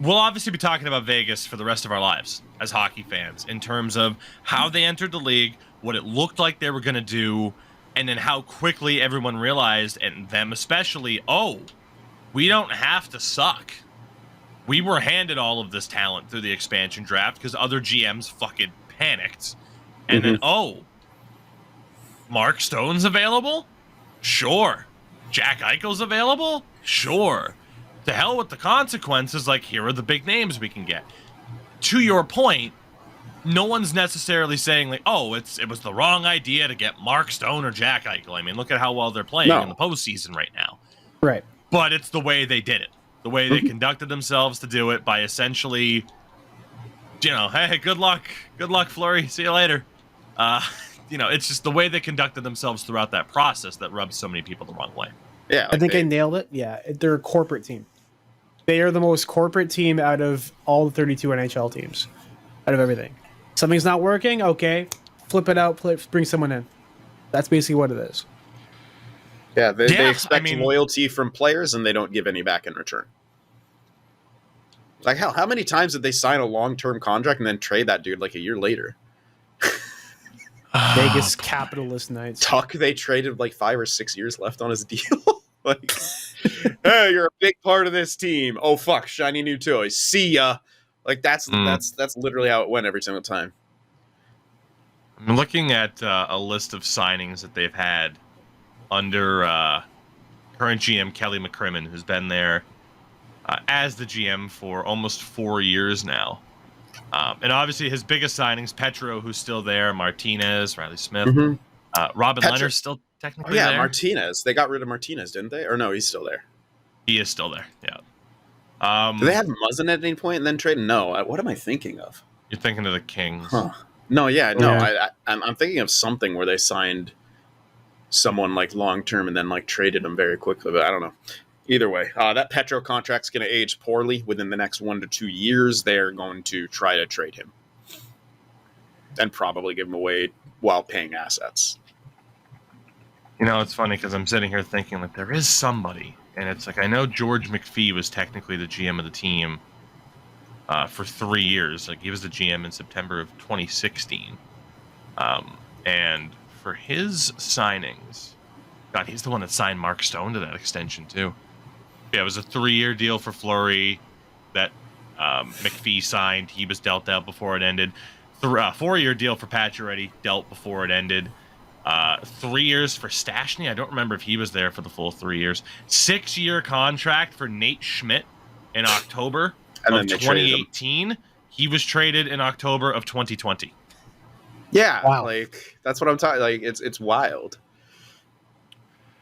We'll obviously be talking about Vegas for the rest of our lives as hockey fans in terms of how they entered the league, what it looked like they were going to do, and then how quickly everyone realized, and them especially, we don't have to suck. We were handed all of this talent through the expansion draft because other GMs fucking panicked. And then, Mark Stone's available? Sure. Jack Eichel's available? Sure. To hell with the consequences, like, here are the big names we can get. To your point, no one's necessarily saying, like, it was the wrong idea to get Mark Stone or Jack Eichel. I mean, look at how well they're playing in the postseason right now. Right. But it's the way they did it. The way they conducted themselves to do it by essentially, hey, good luck. Good luck, Fleury. See you later. It's just the way they conducted themselves throughout that process that rubs so many people the wrong way. Yeah. I think I nailed it. Yeah. They're a corporate team. They are the most corporate team out of all the 32 NHL teams, out of everything. Something's not working. Okay. Flip it out. Bring someone in. That's basically what it is. Yeah, they expect loyalty from players, and they don't give any back in return. Like, hell, how many times did they sign a long-term contract and then trade that dude like a year later? Vegas capitalist nights. Tuck, they traded like 5 or 6 years left on his deal. Like, hey, you're a big part of this team. Oh, fuck, shiny new toys. See ya. Like, that's literally how it went every single time. I'm looking at a list of signings that they've had under current GM Kelly McCrimmon, who's been there as the GM for almost 4 years now. And obviously his biggest signings, Petro, who's still there, Martinez, Riley Smith, Robin Leonard's still technically there. Martinez. They got rid of Martinez, didn't they? Or no, he's still there. He is still there, yeah. Did they have Muzzin at any point and then trade? No. What am I thinking of? You're thinking of the Kings. Huh. No, yeah, no. Yeah. I'm thinking of something where they signed someone like long term and then like traded him very quickly, but I don't know. Either way, that Petro contract's going to age poorly. Within the next 1 to 2 years, they're going to try to trade him and probably give him away while paying assets. You know, it's funny because I'm sitting here thinking that there is somebody, and it's like I know George McPhee was technically the GM of the team for 3 years. Like he was the GM in September of 2016, and for his signings, God, he's the one that signed Mark Stone to that extension too. Yeah, it was a 3-year deal for Fleury that McPhee signed. He was dealt out before it ended. 4-year deal for Pacioretty, dealt before it ended. 3 years for Stastny. I don't remember if he was there for the full 3 years. 6-year contract for Nate Schmidt in October of 2018. He was traded in October of 2020. Yeah, wow. Like that's what I'm talking. Like it's wild.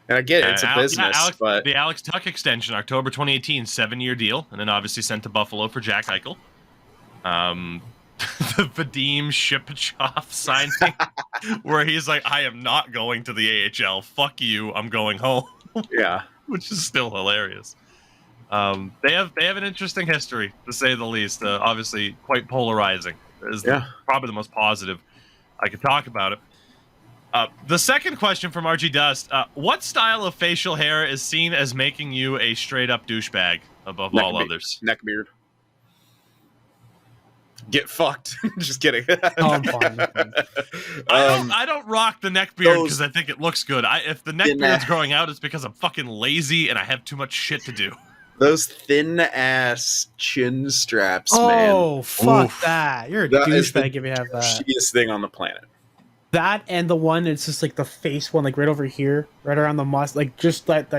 And I get it, it's a business, but the Alex Tuck extension, October 2018, 7-year deal, and then obviously sent to Buffalo for Jack Eichel. The Vadim Shipachyov signing, where he's like, "I am not going to the AHL. Fuck you. I'm going home." Yeah, which is still hilarious. They have an interesting history, to say the least. Obviously, quite polarizing. Is probably the most positive I could talk about it. The second question from RG Dust: what style of facial hair is seen as making you a straight-up douchebag above all others? Neckbeard. Get fucked. Just kidding. I'm fine. I don't rock the neckbeard because I think it looks good. If the neckbeard's growing out, it's because I'm fucking lazy and I have too much shit to do. Those thin-ass chin straps, man. Oh, fuck that. You're a douchebag if you have that. Shittiest thing on the planet. That and the one, it's just like the face one, like right over here, right around the must, like just that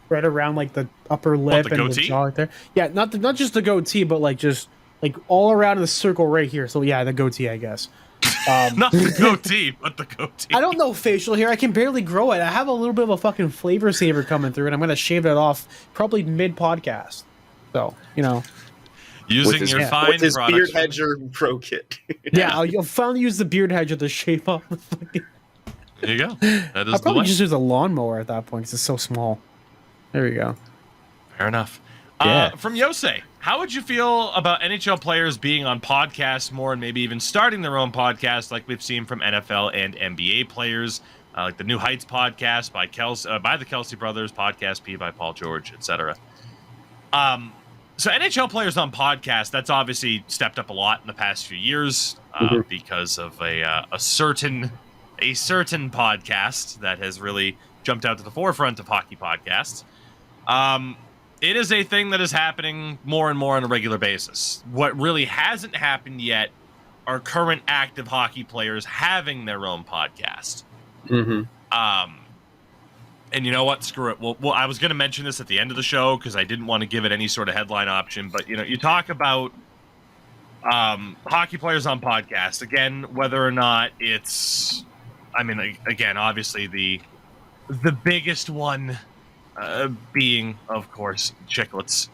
right around like the upper lip and the jaw right there. Yeah, not just the goatee, but like just like all around the circle right here. So yeah, the goatee, I guess. Not the goatee, but the goatee. I don't know facial hair. I can barely grow it. I have a little bit of a fucking flavor saver coming through, and I'm gonna shave that off probably mid podcast. So using your fine with his beard hedger pro kit. Yeah, I'll finally use the beard hedger to shave off the fucking. There you go. That is I'll probably just use a lawnmower at that point because it's so small. There we go. Fair enough. From Yosei, how would you feel about NHL players being on podcasts more and maybe even starting their own podcast like we've seen from NFL and NBA players, like the New Heights podcast by the Kelsey Brothers, Podcast P by Paul George, etc. So NHL players on podcasts, that's obviously stepped up a lot in the past few years because of a certain podcast that has really jumped out to the forefront of hockey podcasts. It is a thing that is happening more and more on a regular basis. What really hasn't happened yet are current active hockey players having their own podcast. And you know what? Screw it. Well, I was going to mention this at the end of the show because I didn't want to give it any sort of headline option. But, you talk about hockey players on podcasts. Again, whether or not it's... I mean, again, obviously the biggest one being, of course, Chicklets.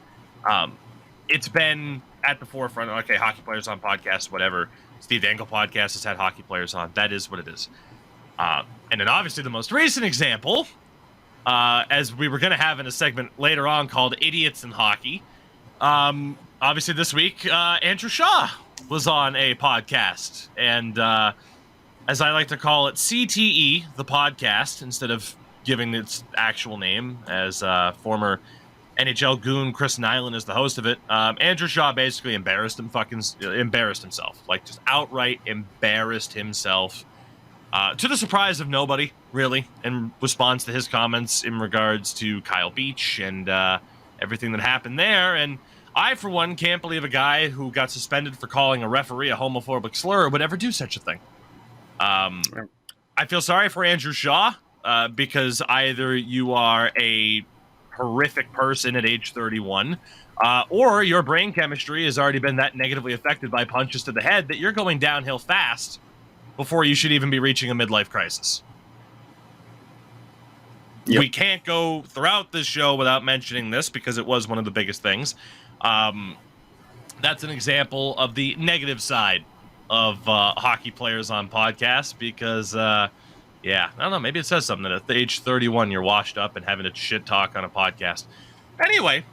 It's been at the forefront. Okay, hockey players on podcasts, whatever. Steve Dangle podcast has had hockey players on. That is what it is. And then obviously the most recent example... as we were going to have in a segment later on called Idiots in Hockey. Obviously this week, Andrew Shaw was on a podcast. And as I like to call it, CTE, the podcast, instead of giving its actual name, as former NHL goon Chris Nyland is the host of it. Andrew Shaw basically embarrassed himself. Like, just outright embarrassed himself. To the surprise of nobody, really, in response to his comments in regards to Kyle Beach and everything that happened there. And I, for one, can't believe a guy who got suspended for calling a referee a homophobic slur would ever do such a thing. I feel sorry for Andrew Shaw because either you are a horrific person at age 31, or your brain chemistry has already been that negatively affected by punches to the head that you're going downhill fast before you should even be reaching a midlife crisis. Yep. We can't go throughout this show without mentioning this because it was one of the biggest things. That's an example of the negative side of hockey players on podcasts because, I don't know, maybe it says something that at the age 31 you're washed up and having a shit talk on a podcast. Anyway,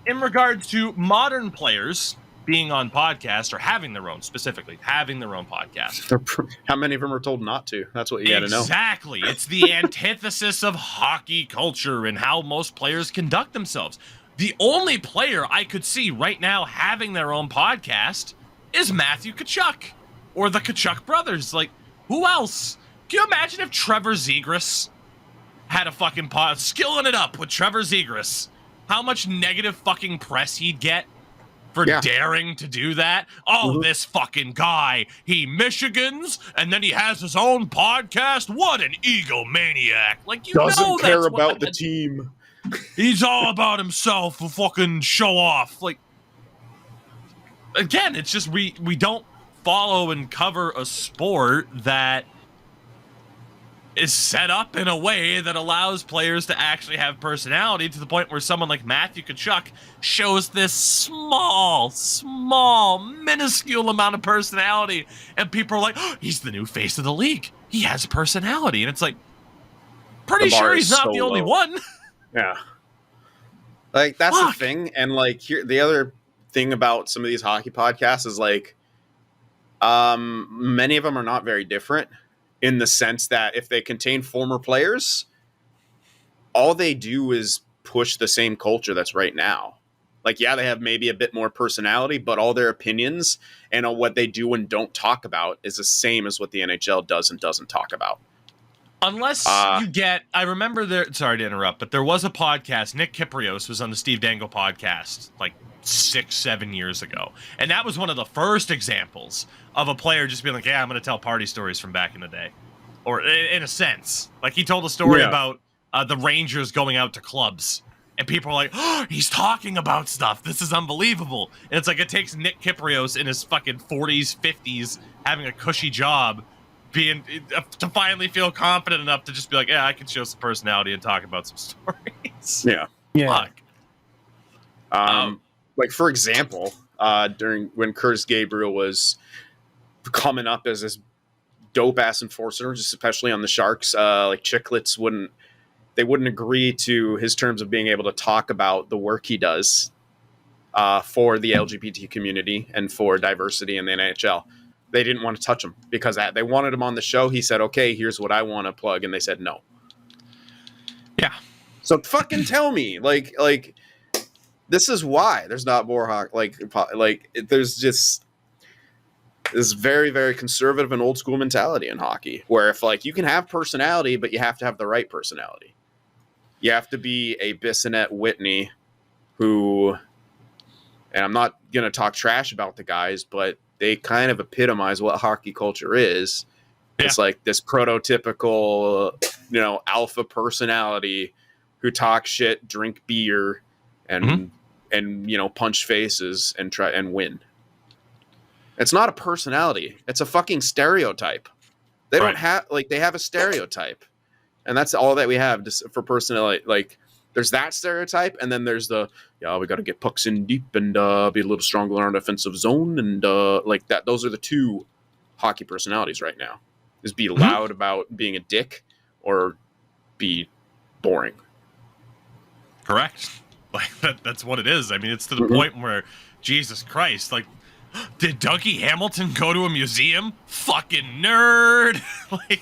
in regards to modern players being on podcasts or having their own podcast. How many of them are told not to? That's what you got to know. Exactly. It's the antithesis of hockey culture and how most players conduct themselves. The only player I could see right now having their own podcast is Matthew Tkachuk or the Tkachuk brothers. Like, who else? Can you imagine if Trevor Zegras had a fucking pod, skilling it up with Trevor Zegras? How much negative fucking press he'd get for daring to do that? Oh, this fucking guy, he Michigans, and then he has his own podcast. What an egomaniac. Like, you doesn't care about the team. He's all about himself, a fucking show off. Like, again, it's just we don't follow and cover a sport that is set up in a way that allows players to actually have personality to the point where someone like Matthew Tkachuk shows this small, minuscule amount of personality, and people are like, oh, he's the new face of the league. He has personality. And it's like, pretty sure he's not the only one. Yeah. Like, that's the thing. And, like, here, the other thing about some of these hockey podcasts is, like, many of them are not very different in the sense that if they contain former players, all they do is push the same culture that's right now. Like, yeah, they have maybe a bit more personality, but all their opinions and what they do and don't talk about is the same as what the NHL does and doesn't talk about. Unless you get, I remember sorry to interrupt, but there was a podcast, Nick Kyprios was on the Steve Dangle podcast like 6-7 years ago. And that was one of the first examples of a player just being like, yeah, I'm going to tell party stories from back in the day. Or in a sense, like he told a story about the Rangers going out to clubs. And people are like, oh, he's talking about stuff. This is unbelievable. And it's like, it takes Nick Kyprios in his fucking 40s, 50s, having a cushy job, to finally feel confident enough to just be like, yeah, I can show some personality and talk about some stories. Yeah. Fuck. Like, for example, during when Curtis Gabriel was coming up as this dope ass enforcer, just especially on the Sharks, like Chicklets wouldn't agree to his terms of being able to talk about the work he does for the LGBT community and for diversity in the NHL. They didn't want to touch him because they wanted him on the show. He said, okay, here's what I want to plug. And they said, no. Yeah. So fucking tell me, like, this is why there's not more there's just this very, very conservative and old school mentality in hockey where if like you can have personality, but you have to have the right personality. You have to be a Bissonnette Whitney who, and I'm not going to talk trash about the guys, but they kind of epitomize what hockey culture is. Yeah. It's like this prototypical, alpha personality who talk shit, drink beer, and punch faces and try and win. It's not a personality. It's a fucking stereotype. They don't have they have a stereotype, and that's all that we have for personality. Like, there's that stereotype, and then there's we got to get pucks in deep and be a little stronger in our defensive zone, and like that. Those are the two hockey personalities right now: is be loud about being a dick, or be boring. Correct. Like that's what it is. I mean, it's to the point where, Jesus Christ, like, did Dougie Hamilton go to a museum? Fucking nerd. Like,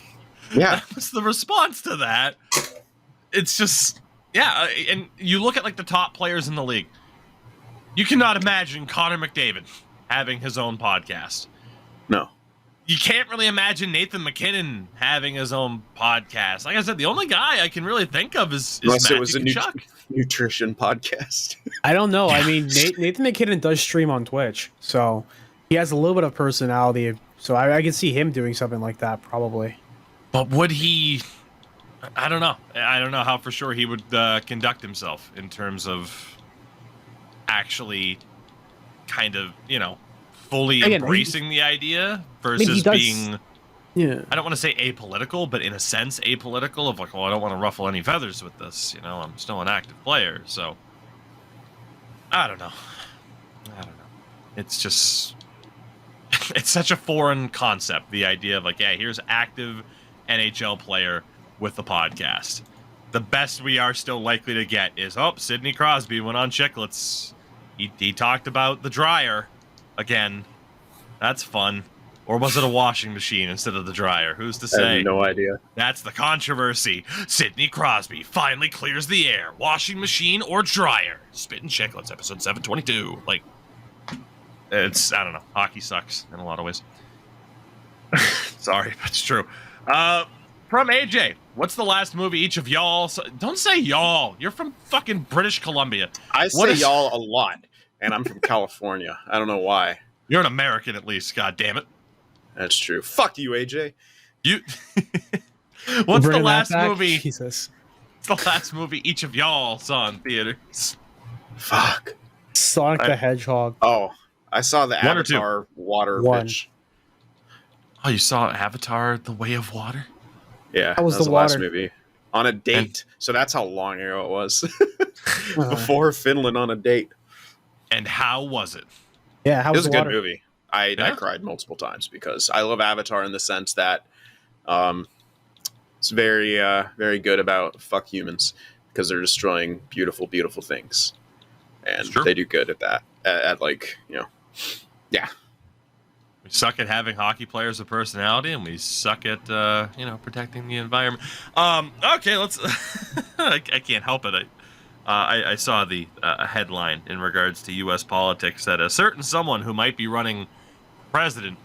that was the response to that. It's just, and you look at like the top players in the league. You cannot imagine Connor McDavid having his own podcast. No. You can't really imagine Nathan McKinnon having his own podcast. Like I said, the only guy I can really think of is Matthew Tkachuk. Nutrition podcast. I don't know. I mean, Nathan McKinnon does stream on Twitch, so he has a little bit of personality. So I can see him doing something like that, probably. But would he I don't know. I don't know how for sure he would conduct himself in terms of actually kind of, fully embracing the idea versus being, I don't want to say apolitical, but in a sense apolitical of like, well, I don't want to ruffle any feathers with this. I'm still an active player. So I don't know. It's just, it's such a foreign concept. The idea of like, yeah, here's active NHL player with the podcast. The best we are still likely to get is, Sidney Crosby went on Chicklets. He talked about the dryer again. That's fun. Or was it a washing machine instead of the dryer? Who's to say? I have no idea. That's the controversy. Sidney Crosby finally clears the air. Washing machine or dryer? Spittin' Chicklets, episode 722. Like, I don't know. Hockey sucks in a lot of ways. Sorry, but it's true. From AJ, what's the last movie each of y'all... Don't say y'all. You're from fucking British Columbia. I say y'all a lot, and I'm from California. I don't know why. You're an American at least, god damn it. That's true. Fuck you, AJ. What's the last movie... Jesus. What's the last movie each of y'all saw in theaters? Fuck. Sonic the Hedgehog. Oh, I saw the Avatar water bitch. Oh, you saw Avatar The Way of Water? Yeah, that was the last movie. On a date. So that's how long ago it was. Before Finland on a date. And how was it? Yeah, how was it? It was a good movie. I cried multiple times because I love Avatar in the sense that it's very, very good about fuck humans because they're destroying beautiful, beautiful things. And they do good at that. Yeah. We suck at having hockey players with personality, and we suck at protecting the environment. Okay, let's. I can't help it. I saw the headline in regards to U.S. politics that a certain someone who might be running president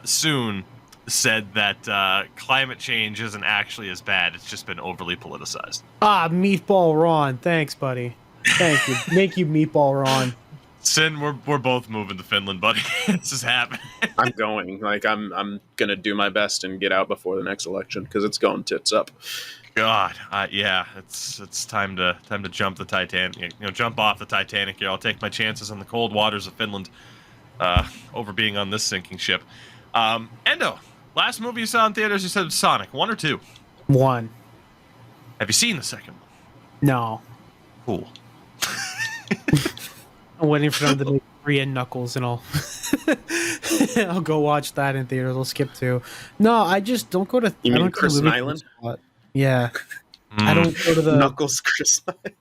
soon said that climate change isn't actually as bad. It's just been overly politicized. Meatball Ron. Thanks, buddy. Thank you. Thank you, Meatball Ron. Sin, we're both moving to Finland, buddy. This is happening. I'm going. I'm gonna do my best and get out before the next election because it's going tits up. God, yeah, it's time to jump the Titanic. Jump off the Titanic here. I'll take my chances in the cold waters of Finland over being on this sinking ship. Endo, last movie you saw in theaters, you said Sonic. 1 or 2? 1. Have you seen the second one? No. Cool. I'm waiting for them to make 3 and Knuckles and all. I'll go watch that in theaters. I'll skip 2. No, I just don't go to. You mean Chris Island? Yeah. I don't go to the Knuckles Chris Island.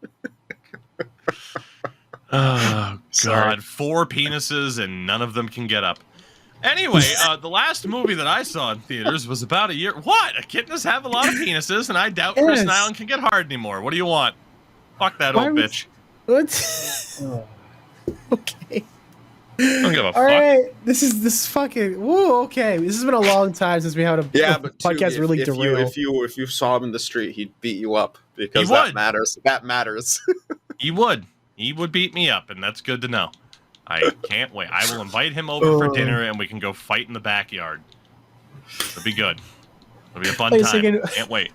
Oh God! 4 penises and none of them can get up. Anyway, the last movie that I saw in theaters was about a year. What? Echidnas have a lot of penises, and I doubt Chris Island can get hard anymore. What do you want? Fuck that old bitch. What? Okay. I don't give a fuck. All right, this is fucking. Whoa, okay. This has been a long time since we had a podcast really derailed. If you saw him in the street, he'd beat you up because that matters. That matters. He would. He would beat me up, and that's good to know. I can't wait. I will invite him over for dinner, and we can go fight in the backyard. It'll be good. It'll be a fun time. Can't wait.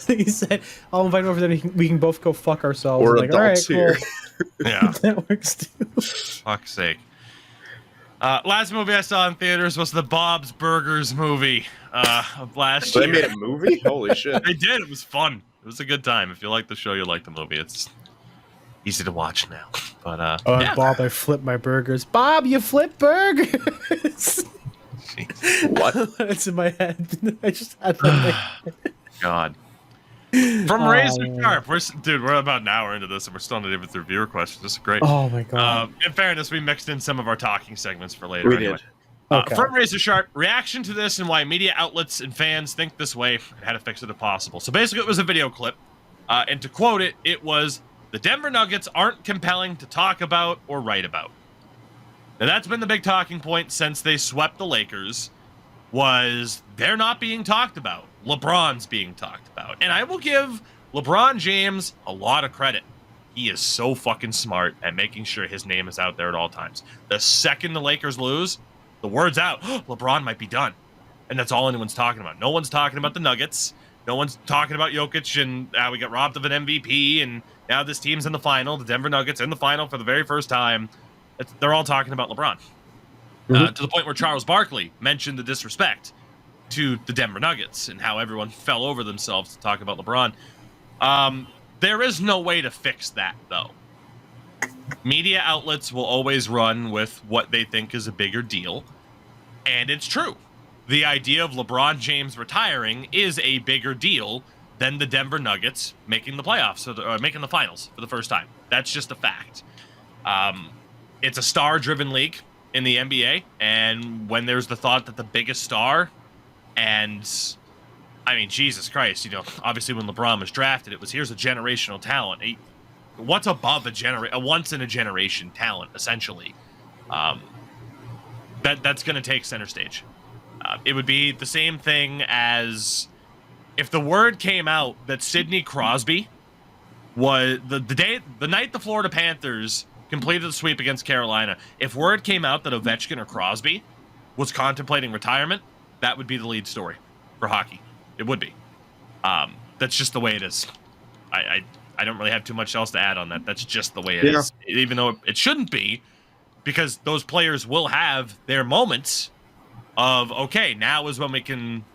He said, "I'll invite him over, then we can both go fuck ourselves." We're like, adults all right, here. Cool. Yeah, that works too. Fuck's sake. Last movie I saw in theaters was the Bob's Burgers movie of last year. They made a movie? Holy shit. They did. It was fun. It was a good time. If you like the show, you like the movie. It's easy to watch now. But yeah. Bob, I flip my burgers. Bob, you flip burgers. What? It's in my head. I just had that. God. From Razor Sharp. We're about an hour into this, and we're still not even through viewer questions. This is great. Oh my God. In fairness, we mixed in some of our talking segments for later. We anyway. did. Okay. From Razor Sharp, reaction to this and why media outlets and fans think this way and how to fix it if possible. So basically, it was a video clip. And to quote it, it was, "The Denver Nuggets aren't compelling to talk about or write about." Now, that's been the big talking point since they swept the Lakers, was they're not being talked about. LeBron's being talked about. And I will give LeBron James a lot of credit. He is so fucking smart at making sure his name is out there at all times. The second the Lakers lose, the word's out. LeBron might be done. And that's all anyone's talking about. No one's talking about the Nuggets. No one's talking about Jokic and we got robbed of an MVP, and now this team's in the final. The Denver Nuggets in the final for the very first time. They're all talking about LeBron. To the point where Charles Barkley mentioned the disrespect to the Denver Nuggets and how everyone fell over themselves to talk about LeBron. There is no way to fix that, though. Media outlets will always run with what they think is a bigger deal, and it's true. The idea of LeBron James retiring is a bigger deal than the Denver Nuggets making the playoffs or making the finals for the first time. That's just a fact. It's a star-driven league in the NBA, and when there's the thought that the biggest star, and I mean, Jesus Christ, obviously when LeBron was drafted, it was here's a generational talent. What's above a once-in-a-generation talent, essentially? That's going to take center stage. It would be the same thing as if the word came out that Sidney Crosby was the night the Florida Panthers completed the sweep against Carolina. If word came out that Ovechkin or Crosby was contemplating retirement, that would be the lead story for hockey. It would be. That's just the way it is. I don't really have too much else to add on that. That's just the way it is. Even though it shouldn't be, because those players will have their moments of, okay, now is when we can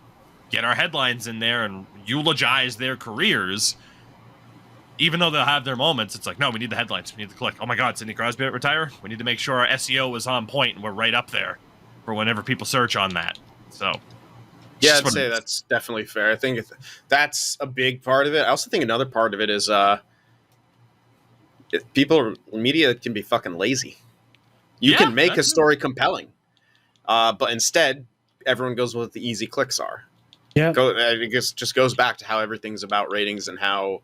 get our headlines in there and eulogize their careers. Even though they'll have their moments, it's like, no, we need the headlines. We need the click. Oh my God, Sidney Crosby retire? We need to make sure our SEO is on point and we're right up there for whenever people search on that. So, yeah, I'd say that's definitely fair. I think that's a big part of it. I also think another part of it is media can be fucking lazy. You can make a story compelling, but instead, everyone goes with what the easy clicks are. Yeah, I guess just goes back to how everything's about ratings and how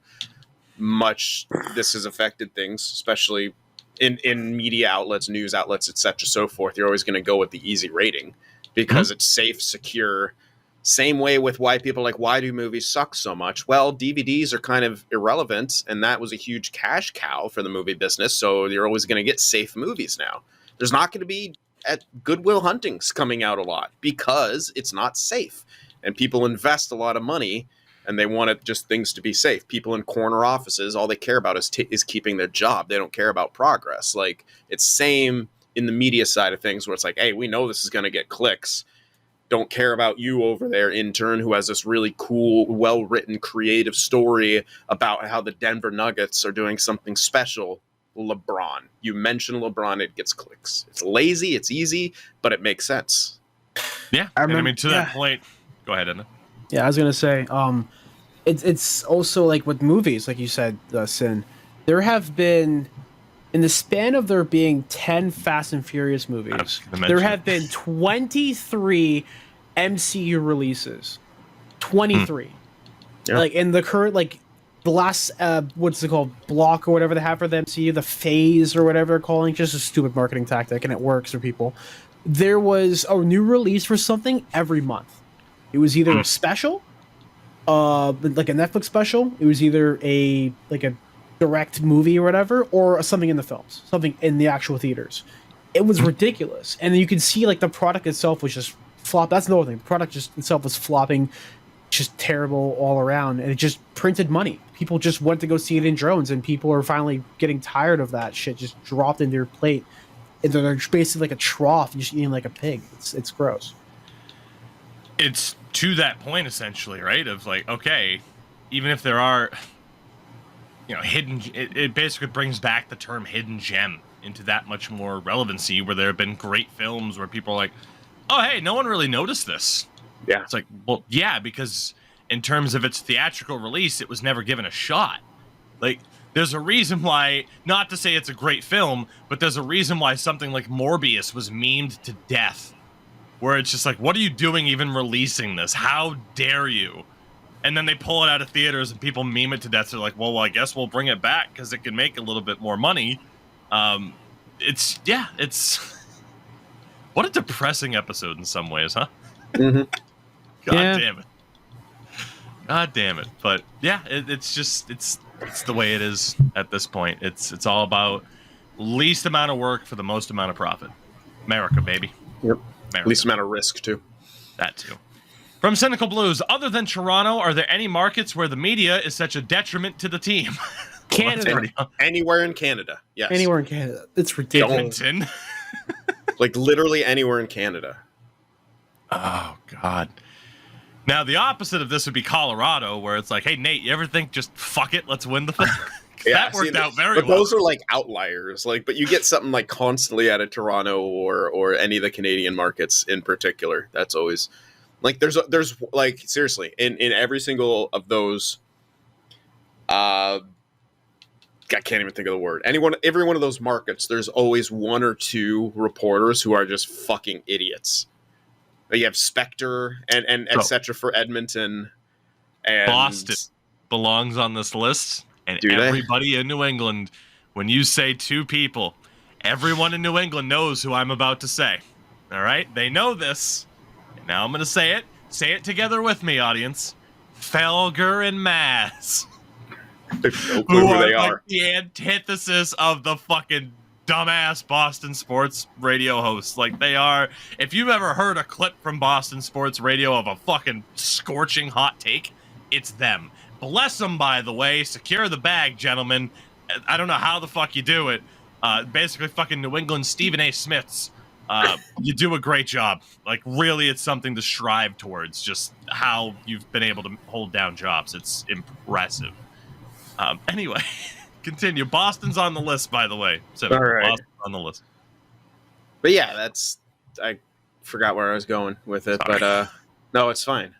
much this has affected things, especially in media outlets, news outlets, etc., so forth. You're always going to go with the easy rating because it's safe, secure. Same way with why people are like, why do movies suck so much? Well, DVDs are kind of irrelevant, and that was a huge cash cow for the movie business, so you're always going to get safe movies now. There's not going to be at Goodwill Huntings coming out a lot because it's not safe, and people invest a lot of money, and they want just things to be safe. People in corner offices, all they care about is keeping their job. They don't care about progress. Like, it's same in the media side of things where it's like, hey, we know this is going to get clicks. Don't care about you over there, intern, who has this really cool, well-written, creative story about how the Denver Nuggets are doing something special. LeBron. You mention LeBron, it gets clicks. It's lazy, it's easy, but it makes sense. Yeah, I mean, to that point, go ahead, Edna. Yeah, I was gonna say, it's also like with movies, like you said, Sin. There have been, in the span of there being 10 Fast and Furious movies, there have been 23 MCU releases. 23. Yeah. Like in the current, like the last, what's it called, block or whatever they have for the MCU, the phase or whatever they're calling, just a stupid marketing tactic, and it works for people. There was a new release for something every month. It was either a special, like a Netflix special. It was either a direct movie or whatever, or something in the films, something in the actual theaters. It was ridiculous, and you could see like the product itself was just flop. That's another thing. The product just itself was flopping, just terrible all around, and it just printed money. People just went to go see it in drones, and people are finally getting tired of that shit just dropped into your plate. And they're basically like a trough, just eating like a pig. It's gross. It's to that point essentially, right? Of like, okay, even if there are, hidden, it basically brings back the term hidden gem into that much more relevancy, where there have been great films where people are like, oh, hey, no one really noticed this. Yeah. It's like, well, yeah, because in terms of its theatrical release, it was never given a shot. Like, there's a reason why, not to say it's a great film, but there's a reason why something like Morbius was memed to death, where it's just like, what are you doing even releasing this? How dare you? And then they pull it out of theaters and people meme it to death. They're like, well, I guess we'll bring it back because it can make a little bit more money. It's what a depressing episode in some ways, huh? Mm-hmm. Damn it. God damn it. But yeah, it's the way it is at this point. It's all about least amount of work for the most amount of profit. America, baby. Yep. America. Least amount of risk too. That too. From Cynical Blues, other than Toronto, are there any markets where the media is such a detriment to the team? Canada. Anywhere in Canada. Yes. Anywhere in Canada. It's ridiculous. Edmonton. Like literally anywhere in Canada. Oh, God. Now, the opposite of this would be Colorado, where it's like, hey, Nate, you ever think just fuck it, let's win the thing? That worked out very well. But those are like outliers. Like, but you get something like constantly out of Toronto or any of the Canadian markets in particular. That's always like there's like seriously in every single of those. I can't even think of the word. Every one of those markets, there's always one or two reporters who are just fucking idiots. You have Spectre and etc. for Edmonton. And Boston belongs on this list. And everybody in New England, when you say two people, everyone in New England knows who I'm about to say. All right? They know this. And now I'm going to say it. Say it together with me, audience. Felger and Maz. No clue who they are. Like the antithesis of the fucking dumbass Boston sports radio hosts. Like they are. If you've ever heard a clip from Boston sports radio of a fucking scorching hot take, it's them. Bless them, by the way. Secure the bag, gentlemen. I don't know how the fuck you do it. Basically, fucking New England Stephen A. Smiths. You do a great job. Like, really, it's something to strive towards. Just how you've been able to hold down jobs. It's impressive. Anyway, continue. Boston's on the list, by the way. So, all right. Boston's on the list. But yeah, I forgot where I was going with it. Sorry. But no, it's fine.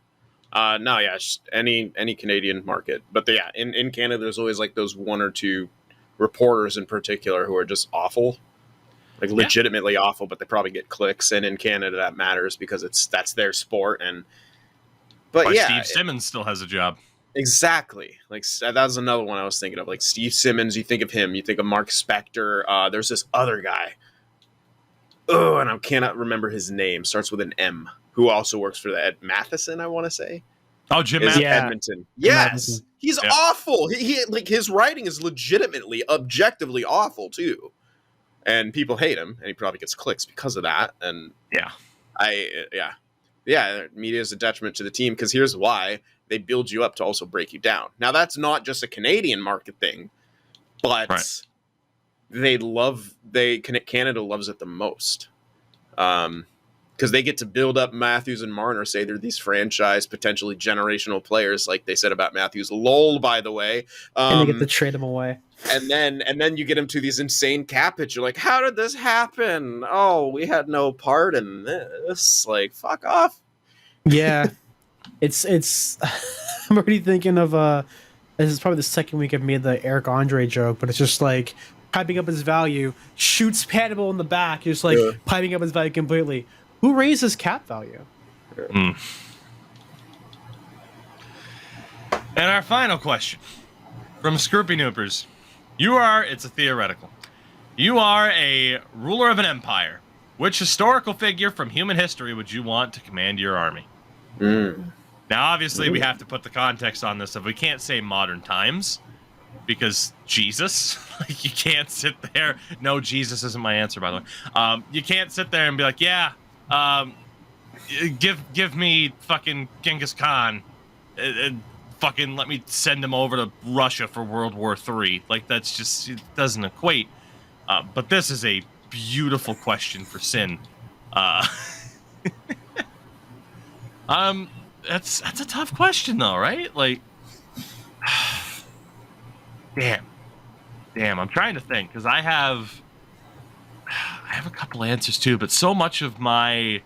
No, yeah, just any Canadian market. But yeah, in Canada, there's always like those one or two reporters in particular who are just awful, like legitimately awful. But they probably get clicks, and in Canada that matters because that's their sport. But yeah, Steve Simmons still has a job. Exactly. Like that was another one I was thinking of. Like Steve Simmons, you think of him. You think of Mark Spector. There's this other guy. Oh, and I cannot remember his name. Starts with an M. Who also works for the Ed Matheson, I want to say. Oh, Jim Matheson. Edmonton. Yes. He's awful. He like his writing is legitimately, objectively awful too. And people hate him, and he probably gets clicks because of that. And media is a detriment to the team because here's why. They build you up to also break you down. Now, that's not just a Canadian market thing, but Canada loves it the most. Because they get to build up Matthews and Marner, say they're these franchise, potentially generational players, like they said about Matthews. Lol, by the way. And they get to trade him away. And then you get him to these insane cap hits. You're like, how did this happen? Oh, we had no part in this. Like, fuck off. Yeah. It's I'm already thinking of this is probably the second week I've made the Eric Andre joke, but it's just like piping up his value, shoots Patable in the back, just like piping up his value completely. Who raised his cap value? And our final question from Scroopy Noopers. It's a theoretical. You are a ruler of an empire. Which historical figure from human history would you want to command your army? Now, obviously, we have to put the context on this. If we can't say modern times, because Jesus, like you can't sit there. No, Jesus isn't my answer, by the way. You can't sit there and be like, give me fucking Genghis Khan, and fucking let me send him over to Russia for World War III. Like that's just it doesn't equate. But this is a beautiful question for Sin. That's a tough question though, right? Like, damn. I'm trying to think because I have a couple answers too, but so much of my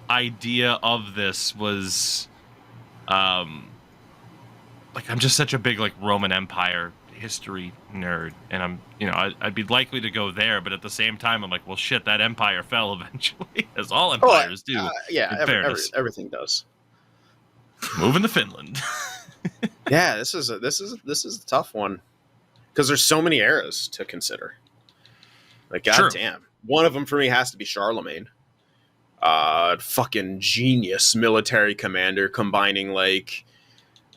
idea of this was, like I'm just such a big like Roman Empire history nerd, and I'd be likely to go there, but at the same time I'm like, well, shit, that empire fell eventually, as all empires do. Everything does. Moving to Finland. Yeah, this is a tough one because there's so many eras to consider. Like, goddamn, one of them for me has to be Charlemagne. Fucking genius military commander, combining like.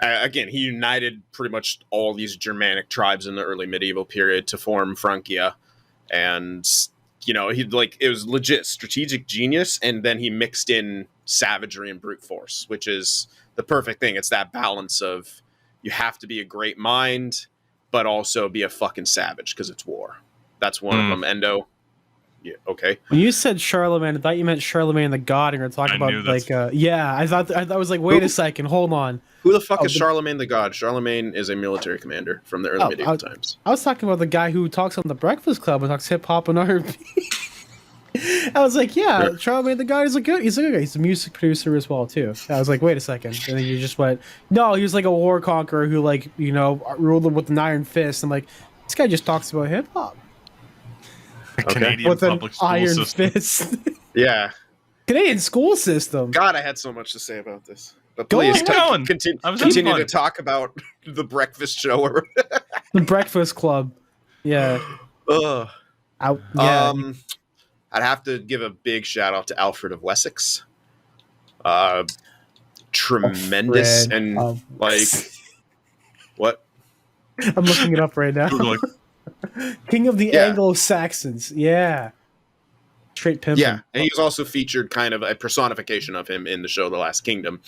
Again, he united pretty much all these Germanic tribes in the early medieval period to form Francia, and it was legit strategic genius. And then he mixed in savagery and brute force, which is the perfect thing. It's that balance of you have to be a great mind, but also be a fucking savage because it's war. That's one of them. Endo. Yeah. Okay. When you said Charlemagne, I thought you meant Charlemagne the God, and you're talking about like, I thought I was like, wait a second, hold on. Who the fuck is Charlemagne the God? Charlemagne is a military commander from the early medieval times. I was talking about the guy who talks on the Breakfast Club and talks hip hop and R&B. I was like, yeah, sure. Charlemagne the God is he's a good guy. He's a music producer as well too. I was like, wait a second, and then you just went, no, he was like a war conqueror who like ruled with an iron fist. I'm like, this guy just talks about hip hop. Canadian with public an school iron system. fist. Yeah. Canadian school system. God, I had so much to say about this. But please continue to talk about the breakfast show or the Breakfast Club. Yeah. Ugh. Yeah. I'd have to give a big shout out to Alfred of Wessex. Tremendous and like what? I'm looking it up right now. King of the Anglo-Saxons. Yeah. Straight pimpin'. Yeah, and he was also featured kind of a personification of him in the show The Last Kingdom,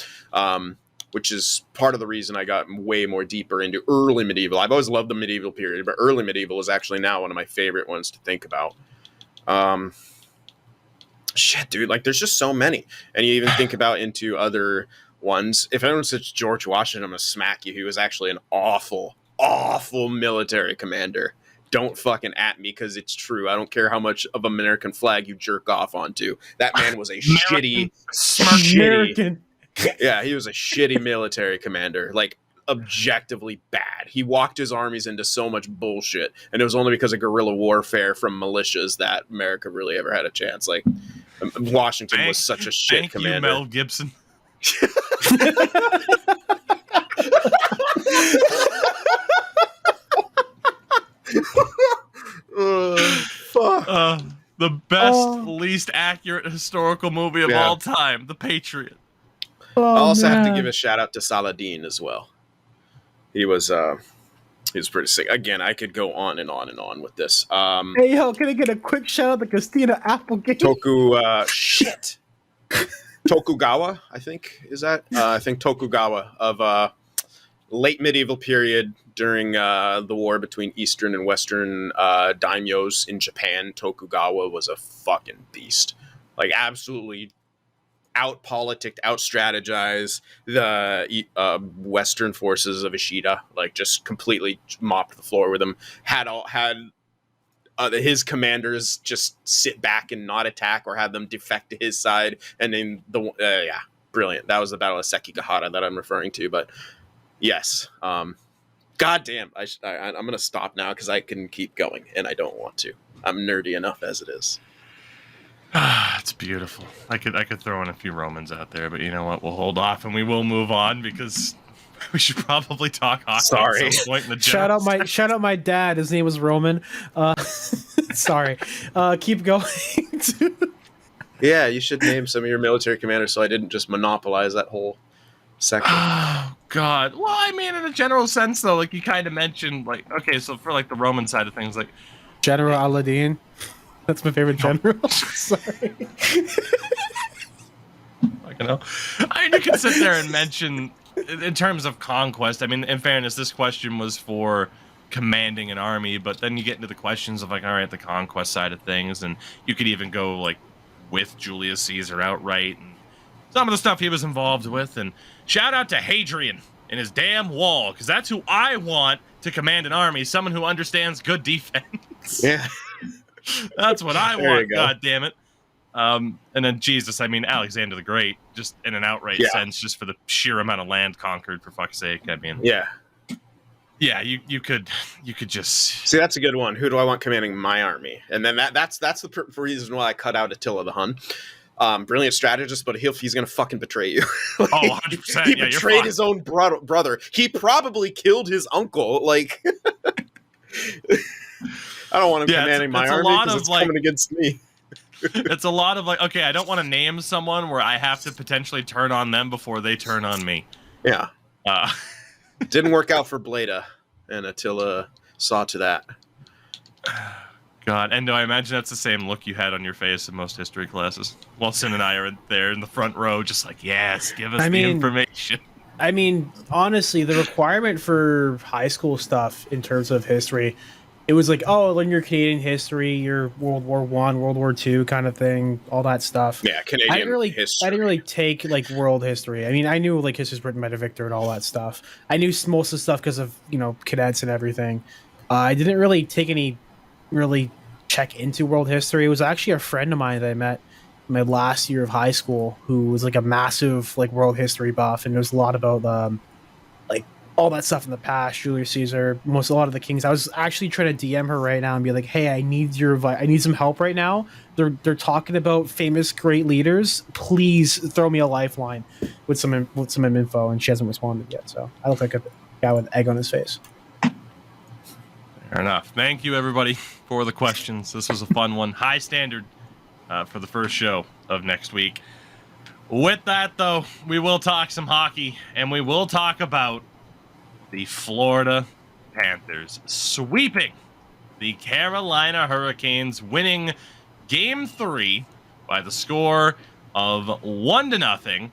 which is part of the reason I got way more deeper into early medieval. I've always loved the medieval period, but early medieval is actually now one of my favorite ones to think about. Shit, dude, like there's just so many. And you even think about into other ones. If anyone says George Washington, I'm going to smack you. He was actually an awful military commander. Don't fucking at me because it's true. I don't care how much of American flag you jerk off onto. That man was a shitty. Yeah, he was a shitty military commander. Like, objectively bad. He walked his armies into so much bullshit, and it was only because of guerrilla warfare from militias that America really ever had a chance. Like, Washington was such a shit commander. You, Mel Gibson. Fuck. The best, least accurate historical movie of all time, The Patriot. I also have to give a shout out to Saladin as well. He was pretty sick. Again, I could go on and on and on with this. Hey, yo, can I get a quick shout out to Christina Applegate? Tokugawa, I think, is that? I think Tokugawa of late medieval period during the war between Eastern and Western daimyos in Japan. Tokugawa was a fucking beast. Like, absolutely out-politicked, out-strategized the Western forces of Ishida. Like, just completely mopped the floor with them. Had his commanders just sit back and not attack or have them defect to his side. And then brilliant. That was the Battle of Sekigahara that I'm referring to. But yes, God damn, I'm going to stop now because I can keep going and I don't want to. I'm nerdy enough as it is. It's beautiful. I could throw in a few Romans out there, but you know what? We'll hold off and we will move on because we should probably talk hockey at some point in the shout out my dad. His name was Roman. Sorry. Keep going. Yeah, you should name some of your military commanders so I didn't just monopolize that whole section. Oh God. Well, I mean, in a general sense, though, like you kind of mentioned, like okay, so for like the Roman side of things, like General Aladdin. That's my favorite general. Sorry. I mean, you can sit there and mention, in terms of conquest, I mean, in fairness, this question was for commanding an army, but then you get into the questions of, like, all right, the conquest side of things, and you could even go, like, with Julius Caesar outright, and some of the stuff he was involved with, and shout out to Hadrian and his damn wall, because that's who I want to command an army, someone who understands good defense. Yeah. That's what I want, God damn it. And then Jesus, I mean Alexander the Great, just in an outright sense, just for the sheer amount of land conquered, for fuck's sake. I mean, you could just see. That's a good one. Who do I want commanding my army? And then that's the reason why I cut out Attila the Hun. Brilliant strategist, but he's gonna fucking betray you. Like, 100%. He betrayed his own brother. He probably killed his uncle. Like, I don't want him commanding my army because it's coming against me. It's a lot of like, okay, I don't want to name someone where I have to potentially turn on them before they turn on me. Yeah. Didn't work out for Bleda, and Attila saw to that. God, and do I imagine that's the same look you had on your face in most history classes? Wilson and I are there in the front row, just like, yes, give us the information. I mean, honestly, the requirement for high school stuff in terms of history, it was like, oh, learn your Canadian history, your World War I, World War II kind of thing, all that stuff. Yeah, Canadian history. I didn't really take like world history. I mean, I knew like history was written by Victor and all that stuff. I knew most of the stuff because of, cadets and everything. I didn't really take any really check into world history. It was actually a friend of mine that I met my last year of high school who was like a massive like world history buff, and there's a lot about like all that stuff in the past, Julius Caesar, a lot of the kings. I was actually trying to DM her right now and be like, hey, I need some help right now. They're talking about famous great leaders. Please throw me a lifeline with some info, and she hasn't responded yet. So I look like a guy with egg on his face. Fair enough. Thank you, everybody, for the questions. This was a fun one. High standard for the first show of next week. With that, though, we will talk some hockey, and we will talk about the Florida Panthers sweeping the Carolina Hurricanes, winning Game 3 by the score of 1-0.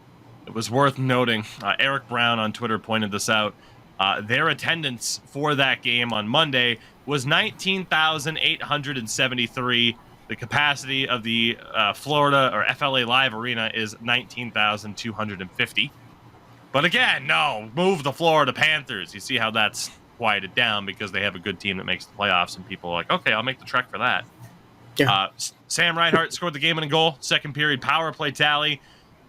It was worth noting, Eric Brown on Twitter pointed this out, their attendance for that game on Monday was 19,873. The capacity of the Florida or FLA Live Arena is 19,250. But again, no, move the Florida Panthers. You see how that's quieted down because they have a good team that makes the playoffs, and people are like, okay, I'll make the trek for that. Yeah. Sam Reinhart scored the game-winning goal, second period power play tally.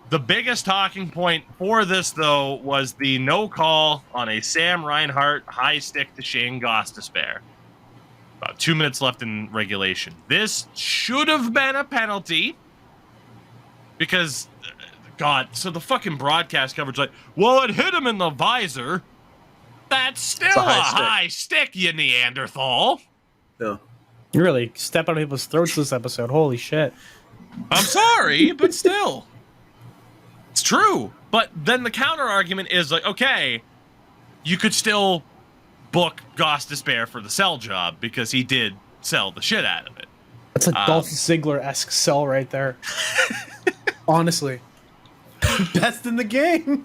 The biggest talking point for this, though, was the no call on a Sam Reinhart high stick to Shane Gostisbehere. About 2 minutes left in regulation. This should have been a penalty because, God, so the fucking broadcast coverage like, well, it hit him in the visor. That's still a high stick, you Neanderthal. Yeah. You really step on people's throats this episode. Holy shit. I'm sorry, but still. It's true. But then the counter argument is like, okay, you could still book Gostisbehere for the sell job because he did sell the shit out of it. That's a Dolph Ziggler-esque sell right there. Honestly. Best in the game.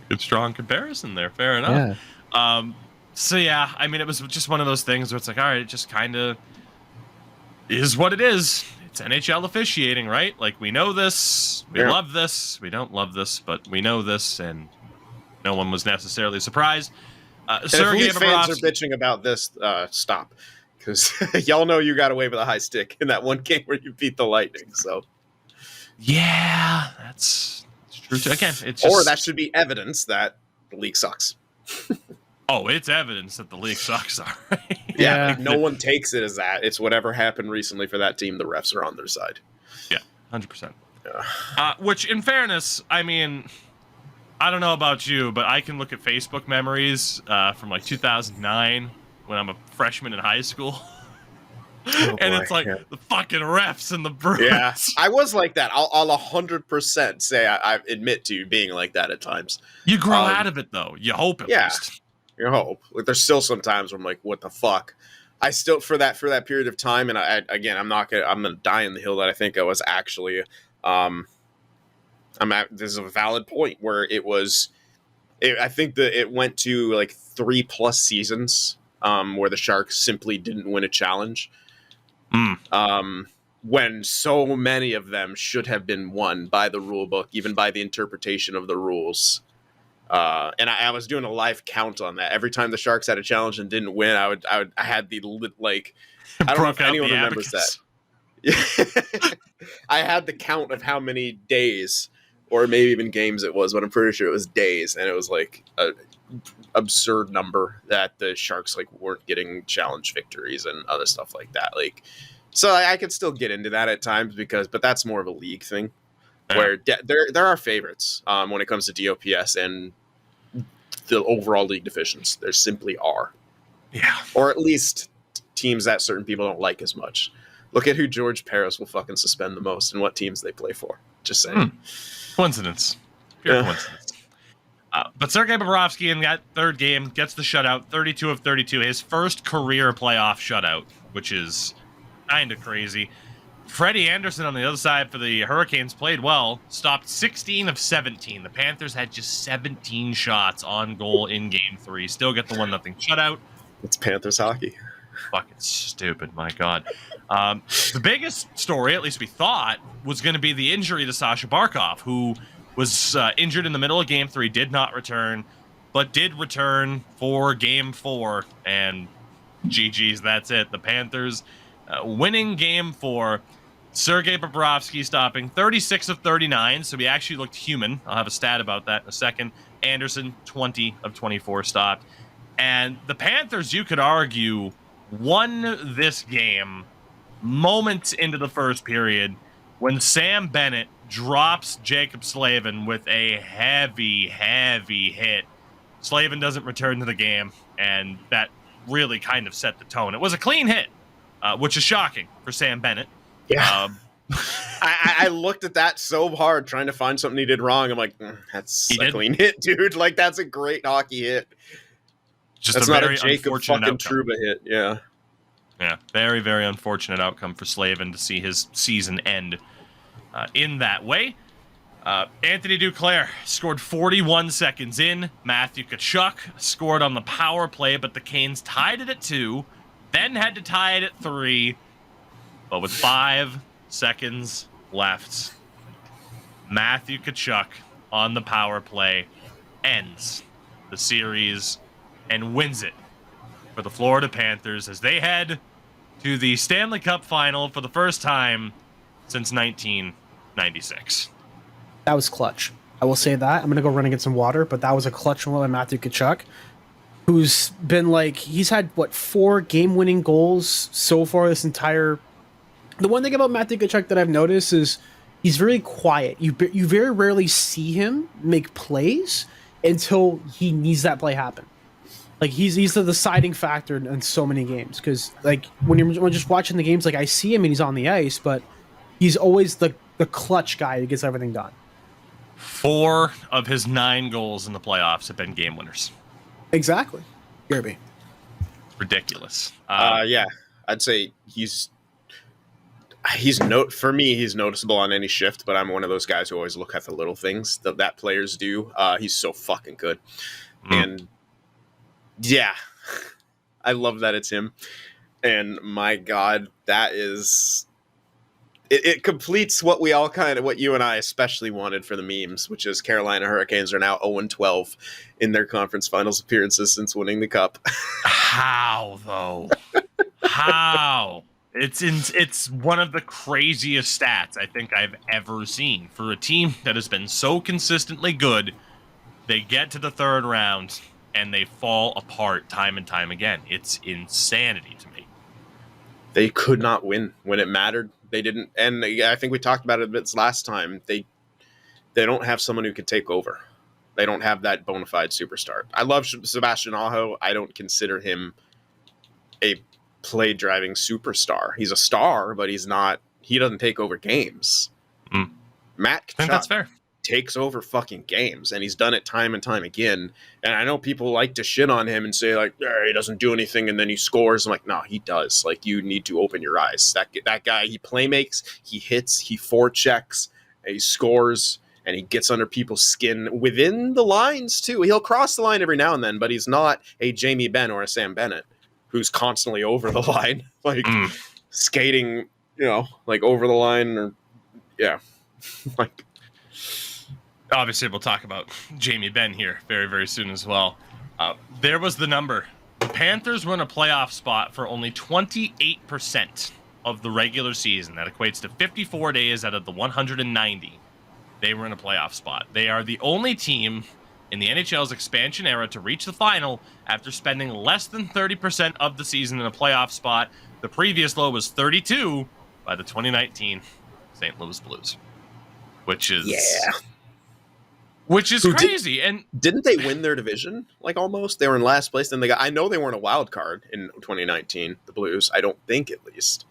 Good strong comparison there. Fair enough. Yeah. So yeah, I mean, it was just one of those things where it's like, all right, it just kind of is what it is. It's NHL officiating, right? Like, we know this, we love this, we don't love this, but we know this, and no one was necessarily surprised. Sergei fans are bitching about this. Stop, because y'all know you got away with a high stick in that one game where you beat the Lightning. So, yeah, that's true too. Again, it's just, or that should be evidence that the league sucks. Oh, it's evidence that the league sucks. All right. Yeah, like no one takes it as that. It's whatever happened recently for that team. The refs are on their side. Yeah, 100%. Which, in fairness, I mean, I don't know about you, but I can look at Facebook memories from like 2009 when I'm a freshman in high school. And it's like the fucking refs and the Bruins. Yeah, I was like that. I'll 100% say I admit to being like that at times. You grow out of it, though. You hope at least. You hope. Like, there's still some times where I'm like, what the fuck? I still, for that period of time, and I'm gonna die in the hill that I think I was actually, there's a valid point where I think that it went to like 3+ seasons, where the Sharks simply didn't win a challenge. When so many of them should have been won by the rule book, even by the interpretation of the rules. And I was doing a live count on that. Every time the Sharks had a challenge and didn't win, I had the like. I don't know if anyone remembers that. I had the count of how many days, or maybe even games it was, but I'm pretty sure it was days, and it was like a absurd number that the Sharks like weren't getting challenge victories and other stuff like that. Like, so I could still get into that at times but that's more of a league thing, where there are favorites when it comes to DOPS and the overall league divisions. There simply are. Yeah. Or at least teams that certain people don't like as much. Look at who George Paris will fucking suspend the most and what teams they play for. Just saying. Coincidence. Pure coincidence. But Sergei Bobrovsky in that third game gets the shutout, 32 of 32, his first career playoff shutout, which is kind of crazy. Freddie Anderson on the other side for the Hurricanes played well, stopped 16 of 17. The Panthers had just 17 shots on goal in Game 3. Still get the 1-0 shutout. It's Panthers hockey. Fucking stupid, my God. The biggest story, at least we thought, was going to be the injury to Sasha Barkov, who was injured in the middle of Game 3, did not return, but did return for Game 4. And GG's, that's it. The Panthers winning Game 4. Sergei Bobrovsky stopping 36 of 39, so he actually looked human. I'll have a stat about that in a second. Anderson, 20 of 24 stopped. And the Panthers, you could argue, won this game moments into the first period when Sam Bennett drops Jacob Slavin with a heavy, heavy hit. Slavin doesn't return to the game, and that really kind of set the tone. It was a clean hit, which is shocking for Sam Bennett. Yeah. I looked at that so hard trying to find something he did wrong. I'm like, that's a clean hit, dude. Like, that's a great hockey hit. Just that's a not very a Jacob fucking outcome. Trouba hit. Yeah. Yeah. Very, very unfortunate outcome for Slavin to see his season end in that way. Anthony Duclair scored 41 seconds in. Matthew Tkachuk scored on the power play, but the Canes tied it at 2, then had to tie it at 3. But with 5 seconds left, Matthew Tkachuk on the power play ends the series and wins it for the Florida Panthers as they head to the Stanley Cup final for the first time since 1996. That was clutch. I will say that. I'm going to go run and get some water, but that was a clutch one by Matthew Tkachuk, who's been he's had, 4 game-winning goals so far this entire... The one thing about Matthew Tkachuk that I've noticed is he's very quiet. You very rarely see him make plays until he needs that play happen. He's the deciding factor in so many games, because when you're just watching the games, I see him and he's on the ice, but he's always the clutch guy who gets everything done. 4 of his 9 goals in the playoffs have been game winners. Exactly. Kirby. Ridiculous. Yeah, I'd say for me, he's noticeable on any shift, but I'm one of those guys who always look at the little things that players do. He's so fucking good. And yeah, I love that it's him. And my God, that is... It completes what we all what you and I especially wanted for the memes, which is Carolina Hurricanes are now 0-12 in their conference finals appearances since winning the cup. How, though? How? It's one of the craziest stats I think I've ever seen for a team that has been so consistently good. They get to the third round and they fall apart time and time again. It's insanity to me. They could not win when it mattered. They didn't, and I think we talked about it a bit last time. They don't have someone who can take over. They don't have that bona fide superstar. I love Sebastian Aho. I don't consider him a play driving superstar. He's a star, but he's not. He doesn't take over games. Matt Tkachuk, I think that's fair. Takes over fucking games, and he's done it time and time again. And I know people like to shit on him and say he doesn't do anything, and then he scores. I'm like, no, he does. You need to open your eyes. That guy, he playmakes, he hits, he forechecks, and he scores, and he gets under people's skin within the lines too. He'll cross the line every now and then, but he's not a Jamie Benn or a Sam Bennett who's constantly over the line, skating, over the line, or Obviously, we'll talk about Jamie Benn here very, very soon as well. There was the number. The Panthers were in a playoff spot for only 28% of the regular season. That equates to 54 days out of the 190. They were in a playoff spot. They are the only team in the NHL's expansion era to reach the final after spending less than 30% of the season in a playoff spot. The previous low was 32 by the 2019 St. Louis Blues, which is... Yeah. Which is crazy. And didn't they win their division? Almost. They were in last place. Then I know they weren't a wild card in 2019. The Blues. I don't think, at least.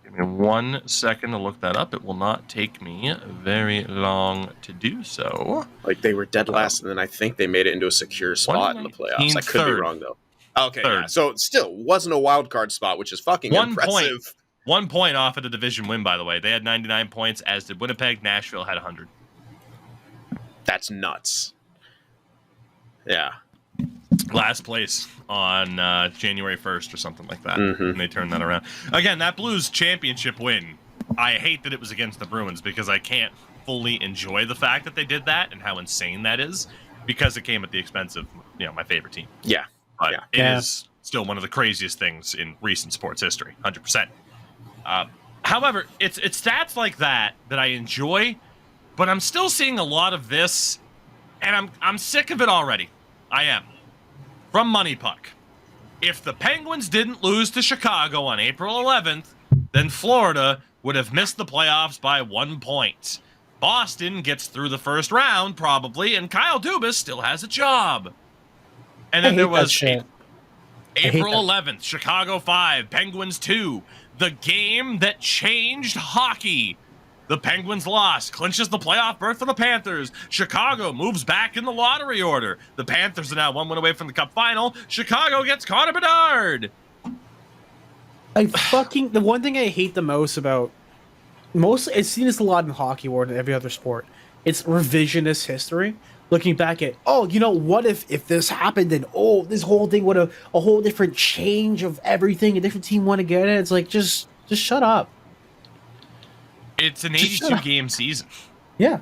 Give me 1 second to look that up. It will not take me very long to do so. They were dead last, and then I think they made it into a secure spot in the playoffs. I could be wrong though. Okay, yeah. So it still wasn't a wild card spot, which is fucking impressive. 1 point off of the division win, by the way. They had 99 points, as did Winnipeg. Nashville had 100. That's nuts. Yeah. Last place on January 1st or something like that. And they turned that around. Again, that Blues championship win, I hate that it was against the Bruins because I can't fully enjoy the fact that they did that and how insane that is because it came at the expense of, my favorite team. Yeah. But it is still one of the craziest things in recent sports history, 100%. However, it's stats like that I enjoy, but I'm still seeing a lot of this, and I'm sick of it already. I am. From Money Puck. If the Penguins didn't lose to Chicago on April 11th, then Florida would have missed the playoffs by 1 point. Boston gets through the first round, probably, and Kyle Dubas still has a job. And then there was April 11th, Chicago 5, Penguins 2. The game that changed hockey. The Penguins lost, clinches the playoff berth for the Panthers. Chicago moves back in the lottery order. The Panthers are now 1 win away from the Cup final. Chicago gets Connor Bedard. The one thing I hate the most about it's seen this a lot in hockey or in every other sport. It's revisionist history. Looking back at, what if this happened and this whole thing would have a whole different change of everything, a different team want to get it. It's like just shut up. It's an 82 game season. Yeah.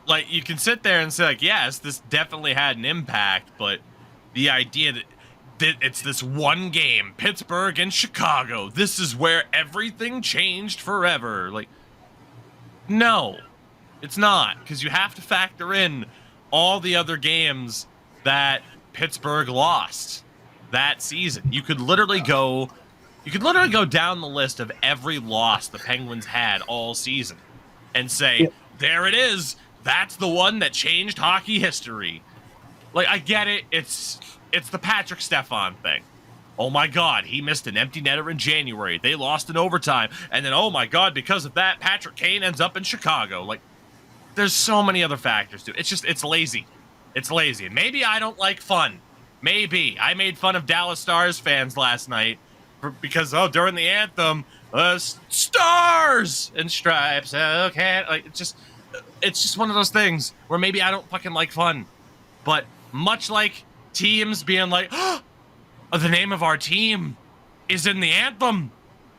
Like, you can sit there and say, like, yes, this definitely had an impact, but the idea that it's this one game, Pittsburgh and Chicago, this is where everything changed forever. Like, no, it's not, because you have to factor in all the other games that Pittsburgh lost that season. You could literally go down the list of every loss the Penguins had all season and say, there it is. That's the one that changed hockey history. Like, I get it. It's the Patrick Stefan thing. Oh my God, he missed an empty netter in January. They lost in overtime. And then, oh my God, because of that, Patrick Kane ends up in Chicago. Like, there's so many other factors to it. It's lazy. It's lazy. Maybe I don't like fun. Maybe. I made fun of Dallas Stars fans last night because during the anthem, stars and stripes. Okay, like it's just one of those things where maybe I don't fucking like fun, but much like teams being like, the name of our team is in the anthem,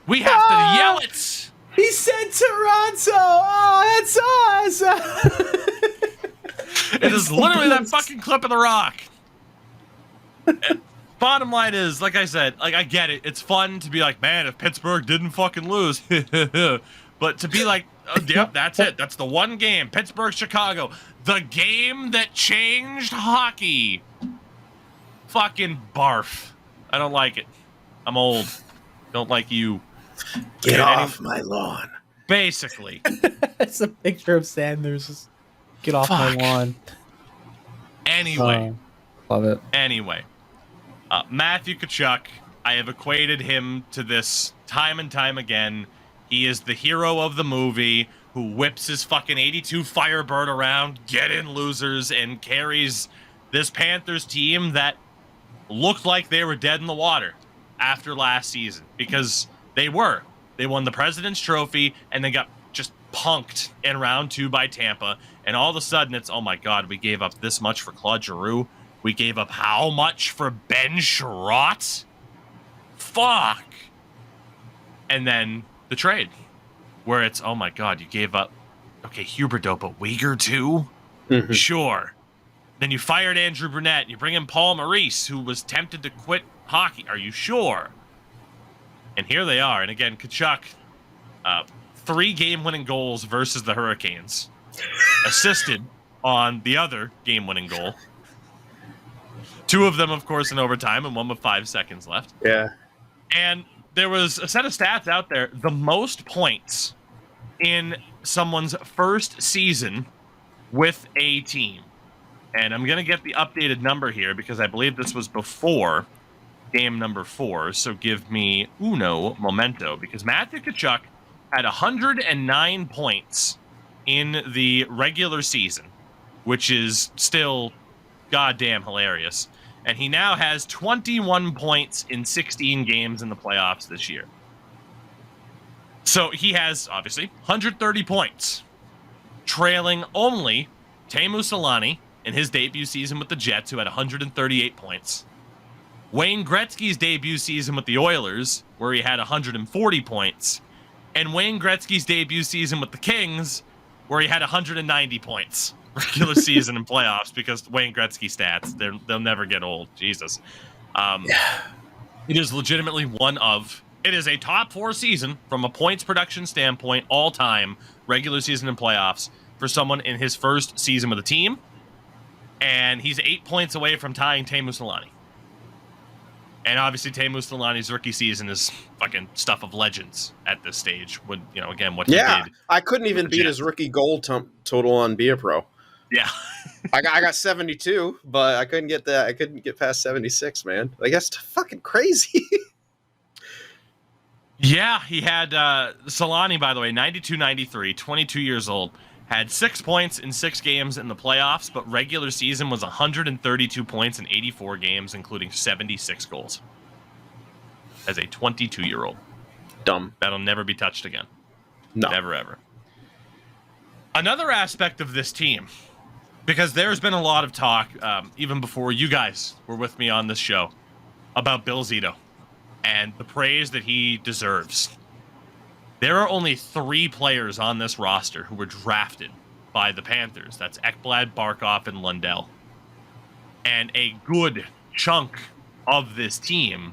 we have to yell it. He said Toronto. Oh, that's awesome. It is literally that fucking clip of The Rock. Bottom line is, like I said, like I get it. It's fun to be like, man, if Pittsburgh didn't fucking lose. But to be like, yep, that's it. That's the one game. Pittsburgh, Chicago. The game that changed hockey. Fucking barf. I don't like it. I'm old. Don't like you. Get off my lawn. Basically. It's a picture of Sanders. Just get off my lawn. Anyway. Love it. Anyway. Matthew Tkachuk, I have equated him to this time and time again. He is the hero of the movie who whips his fucking 82 Firebird around, get in losers, and carries this Panthers team that looked like they were dead in the water after last season, because they were. They won the President's Trophy, and they got just punked in round 2 by Tampa, and all of a sudden it's, oh my God, we gave up this much for Claude Giroux. We gave up how much for Ben Sherratt? Fuck. And then the trade, where it's, oh my God, you gave up, okay, Huberdeau, but Weegar too? Mm-hmm. Sure. Then you fired Andrew Brunette. You bring in Paul Maurice, who was tempted to quit hockey. Are you sure? And here they are. And again, Tkachuk, 3 game-winning goals versus the Hurricanes. Assisted on the other game-winning goal. 2 of them, of course, in overtime, and 1 with 5 seconds left. Yeah. And there was a set of stats out there. The most points in someone's first season with a team. And I'm going to get the updated number here because I believe this was before game number 4. So give me uno momento, because Matthew Tkachuk had 109 points in the regular season, which is still goddamn hilarious. And he now has 21 points in 16 games in the playoffs this year. So he has, obviously, 130 points, trailing only Teemu Selanne in his debut season with the Jets, who had 138 points. Wayne Gretzky's debut season with the Oilers, where he had 140 points. And Wayne Gretzky's debut season with the Kings, where he had 190 points. Regular season and playoffs, because Wayne Gretzky stats, they'll never get old. Jesus. It is legitimately it is a top 4 season from a points production standpoint, all time, regular season and playoffs, for someone in his first season with a team. And he's 8 points away from tying Teemu Selanne. And obviously, Teemu Selanne's rookie season is fucking stuff of legends at this stage. When, again, what he did. I couldn't even beat his rookie goal total on Be A Pro. Yeah. I got 72, but I couldn't get that. I couldn't get past 76, man. Like, that's fucking crazy. Yeah, he had Selanne, by the way, 92-93, 22 years old. Had 6 points in 6 games in the playoffs, but regular season was 132 points in 84 games, including 76 goals. As a 22-year-old. Dumb. That'll never be touched again. No. Never, ever. Another aspect of this team, because there's been a lot of talk, even before you guys were with me on this show, about Bill Zito and the praise that he deserves. There are only 3 players on this roster who were drafted by the Panthers. That's Ekblad, Barkov, and Lundell. And a good chunk of this team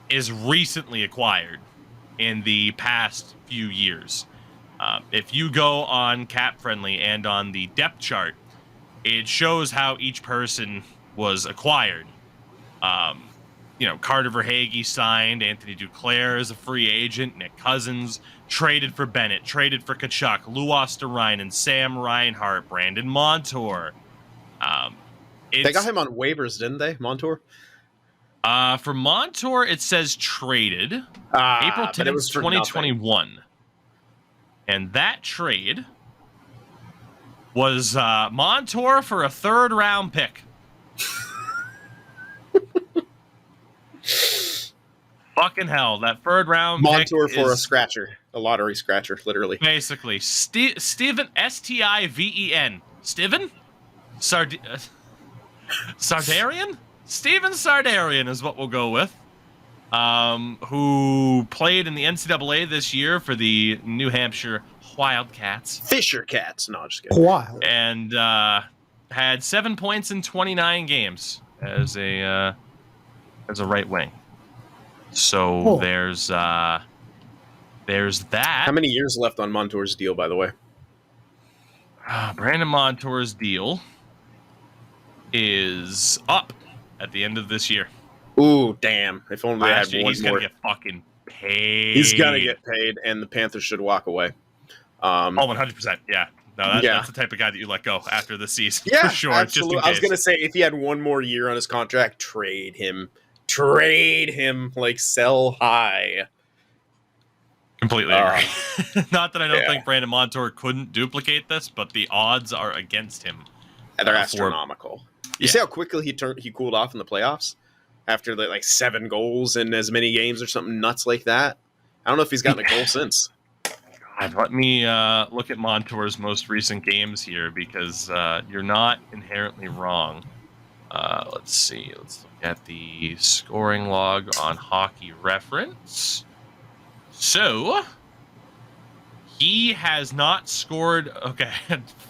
is recently acquired in the past few years. If you go on Cap Friendly and on the depth chart, it shows how each person was acquired. Carter Verhaeghe signed, Anthony Duclair is a free agent, Nick Cousins traded for Bennett, traded for Kachuk, Lou Osterreinen, Sam Reinhart, Brandon Montour. They got him on waivers, didn't they, Montour? For Montour, it says traded April 10th, 2021. And that trade was Montour for a 3rd round pick. Fucking hell, that 3rd round Montour pick for a scratcher, a lottery scratcher, literally. Basically, Steven Stiven, Steven Sardarian. Steven Sardarian is what we'll go with. Who played in the NCAA this year for the New Hampshire Wildcats. Fisher Cats, no, just kidding. Wild. And had 7 points in 29 games as a right wing. So there's that. How many years left on Montour's deal, by the way? Brandon Montour's deal is up at the end of this year. Ooh, damn. If only they had one more. He's going to get fucking paid. He's going to get paid, and the Panthers should walk away. 100%. Yeah. No, that's the type of guy that you let go after the season. Yeah, for sure. absolutely. Just in case. I was going to say, if he had one more year on his contract, trade him. Trade him, like, sell high. Completely agree. Not that I don't think Brandon Montour couldn't duplicate this, but the odds are against him. And they're astronomical. You see how quickly he cooled off in the playoffs? After like 7 goals in as many games or something nuts like that. I don't know if he's gotten a goal since. God, let me look at Montour's most recent games here, because you're not inherently wrong. Let's see. Let's look at the scoring log on Hockey Reference. So, he has not scored... Okay,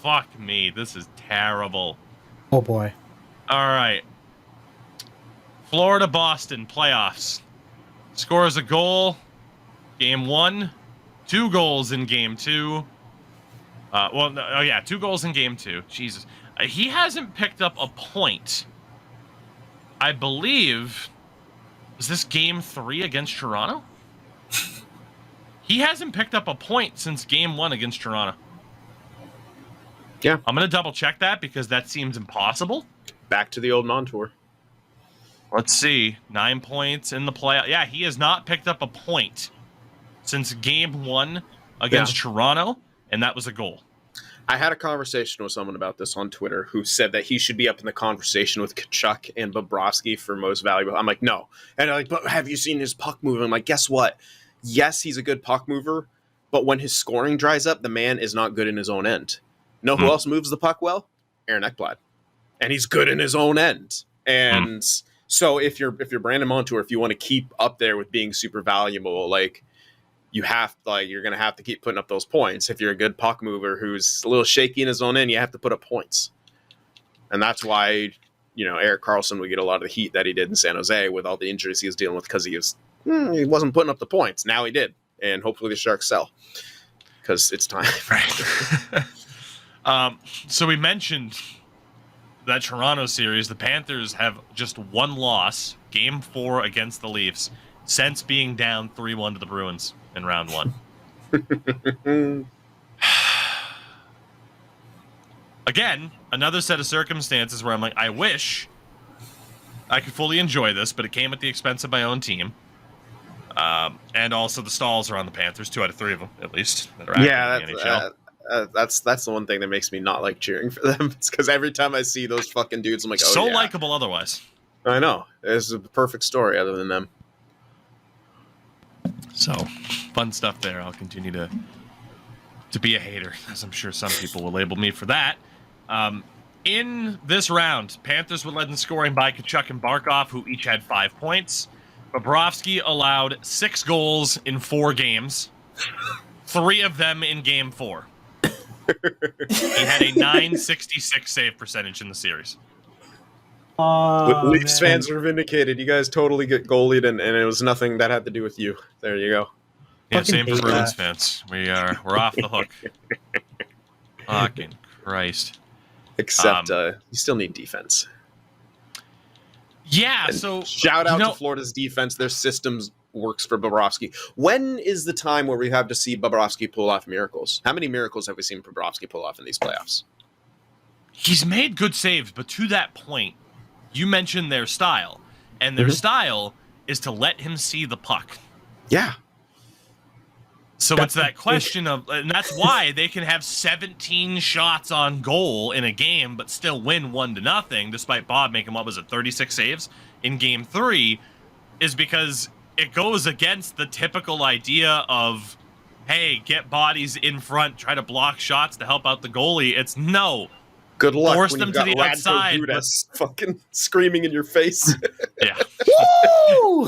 fuck me. This is terrible. Oh, boy. All right. Florida-Boston playoffs. Scores a goal. Game 1. 2 goals in game 2. 2 goals in game 2. Jesus. He hasn't picked up a point. I believe... Was this game 3 against Toronto? He hasn't picked up a point since game 1 against Toronto. Yeah. I'm going to double check that, because that seems impossible. Back to the old Montour. Let's see. 9 points in the play. Yeah, he has not picked up a point since game 1 against Toronto, and that was a goal. I had a conversation with someone about this on Twitter who said that he should be up in the conversation with Kachuk and Bobrovsky for most valuable. I'm like, no. And they're like, but have you seen his puck movement? I'm like, guess what? yes, he's a good puck mover, but when his scoring dries up, the man is not good in his own end. Know who else moves the puck well? Aaron Ekblad. And he's good in his own end. And so if you're Brandon Montour, if you want to keep up there with being super valuable, like you're going to have to keep putting up those points. If you're a good puck mover who's a little shaky in his own end, you have to put up points. And that's why, Erik Karlsson would get a lot of the heat that he did in San Jose with all the injuries he was dealing with because he wasn't putting up the points. Now he did. And hopefully the Sharks sell because it's time. Right. So we mentioned that Toronto series. The Panthers have just one loss, Game 4 against the Leafs, since being down 3-1 to the Bruins in round 1. Again, another set of circumstances where I'm like, I wish I could fully enjoy this, but it came at the expense of my own team. And also the stalls are on the Panthers, 2 out of 3 of them, at least, that are active in the NHL. That's the one thing that makes me not like cheering for them. It's because every time I see those fucking dudes, I'm like, oh, so yeah. likable otherwise. I know. It's a perfect story other than them. So, fun stuff there. I'll continue to be a hater, as I'm sure some people will label me for that. In this round, Panthers were led in scoring by Tkachuk and Barkov, who each had 5 points. Bobrovsky allowed 6 goals in 4 games, 3 of them in Game 4. He had a .966 save percentage in the series. Leafs fans were vindicated. You guys totally get goalied, and it was nothing that had to do with you. There you go. Yeah, same for Bruins fans. We're off the hook. Fucking Christ. Except you still need defense. Yeah, and so shout out to Florida's defense. Their systems works for Bobrovsky. When is the time where we have to see Bobrovsky pull off miracles? How many miracles have we seen Bobrovsky pull off in these playoffs? He's made good saves, but to that point, you mentioned their style, and their style is to let him see the puck. Yeah. So it's that question of, and that's why they can have 17 shots on goal in a game, but still win 1-0, despite Bob making, 36 saves in Game 3, is because it goes against the typical idea of, hey, get bodies in front, try to block shots to help out the goallie. It's no. Good luck. Force when them you've to got the outside. But fucking screaming in your face. Yeah. Woo!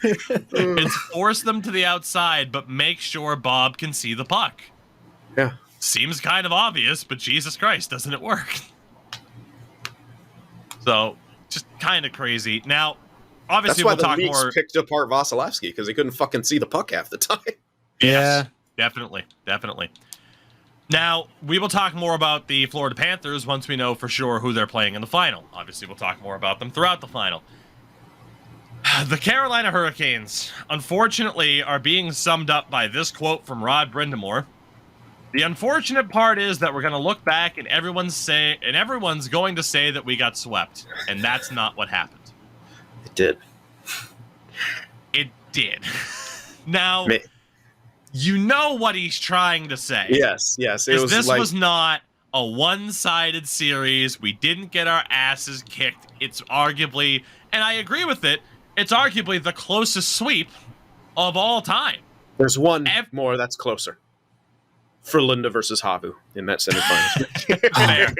It's force them to the outside, but make sure Bob can see the puck. Yeah. Seems kind of obvious, but Jesus Christ, doesn't it work? So, just kind of crazy. Now, obviously, we'll talk more. That's why the Leafs picked apart Vasilevsky, because they couldn't fucking see the puck half the time. Yes, definitely. Now, we will talk more about the Florida Panthers once we know for sure who they're playing in the final. Obviously, we'll talk more about them throughout the final. The Carolina Hurricanes, unfortunately, are being summed up by this quote from Rod Brindamore. The unfortunate part is that we're going to look back and everyone's going to say that we got swept, and that's not what happened. It did. It did. Now, you know what he's trying to say. Yes. This was not a one-sided series. We didn't get our asses kicked. It's arguably, and I agree with it, it's arguably the closest sweep of all time. There's one more that's closer. Frölunda versus Havu in that semifinal. Fair.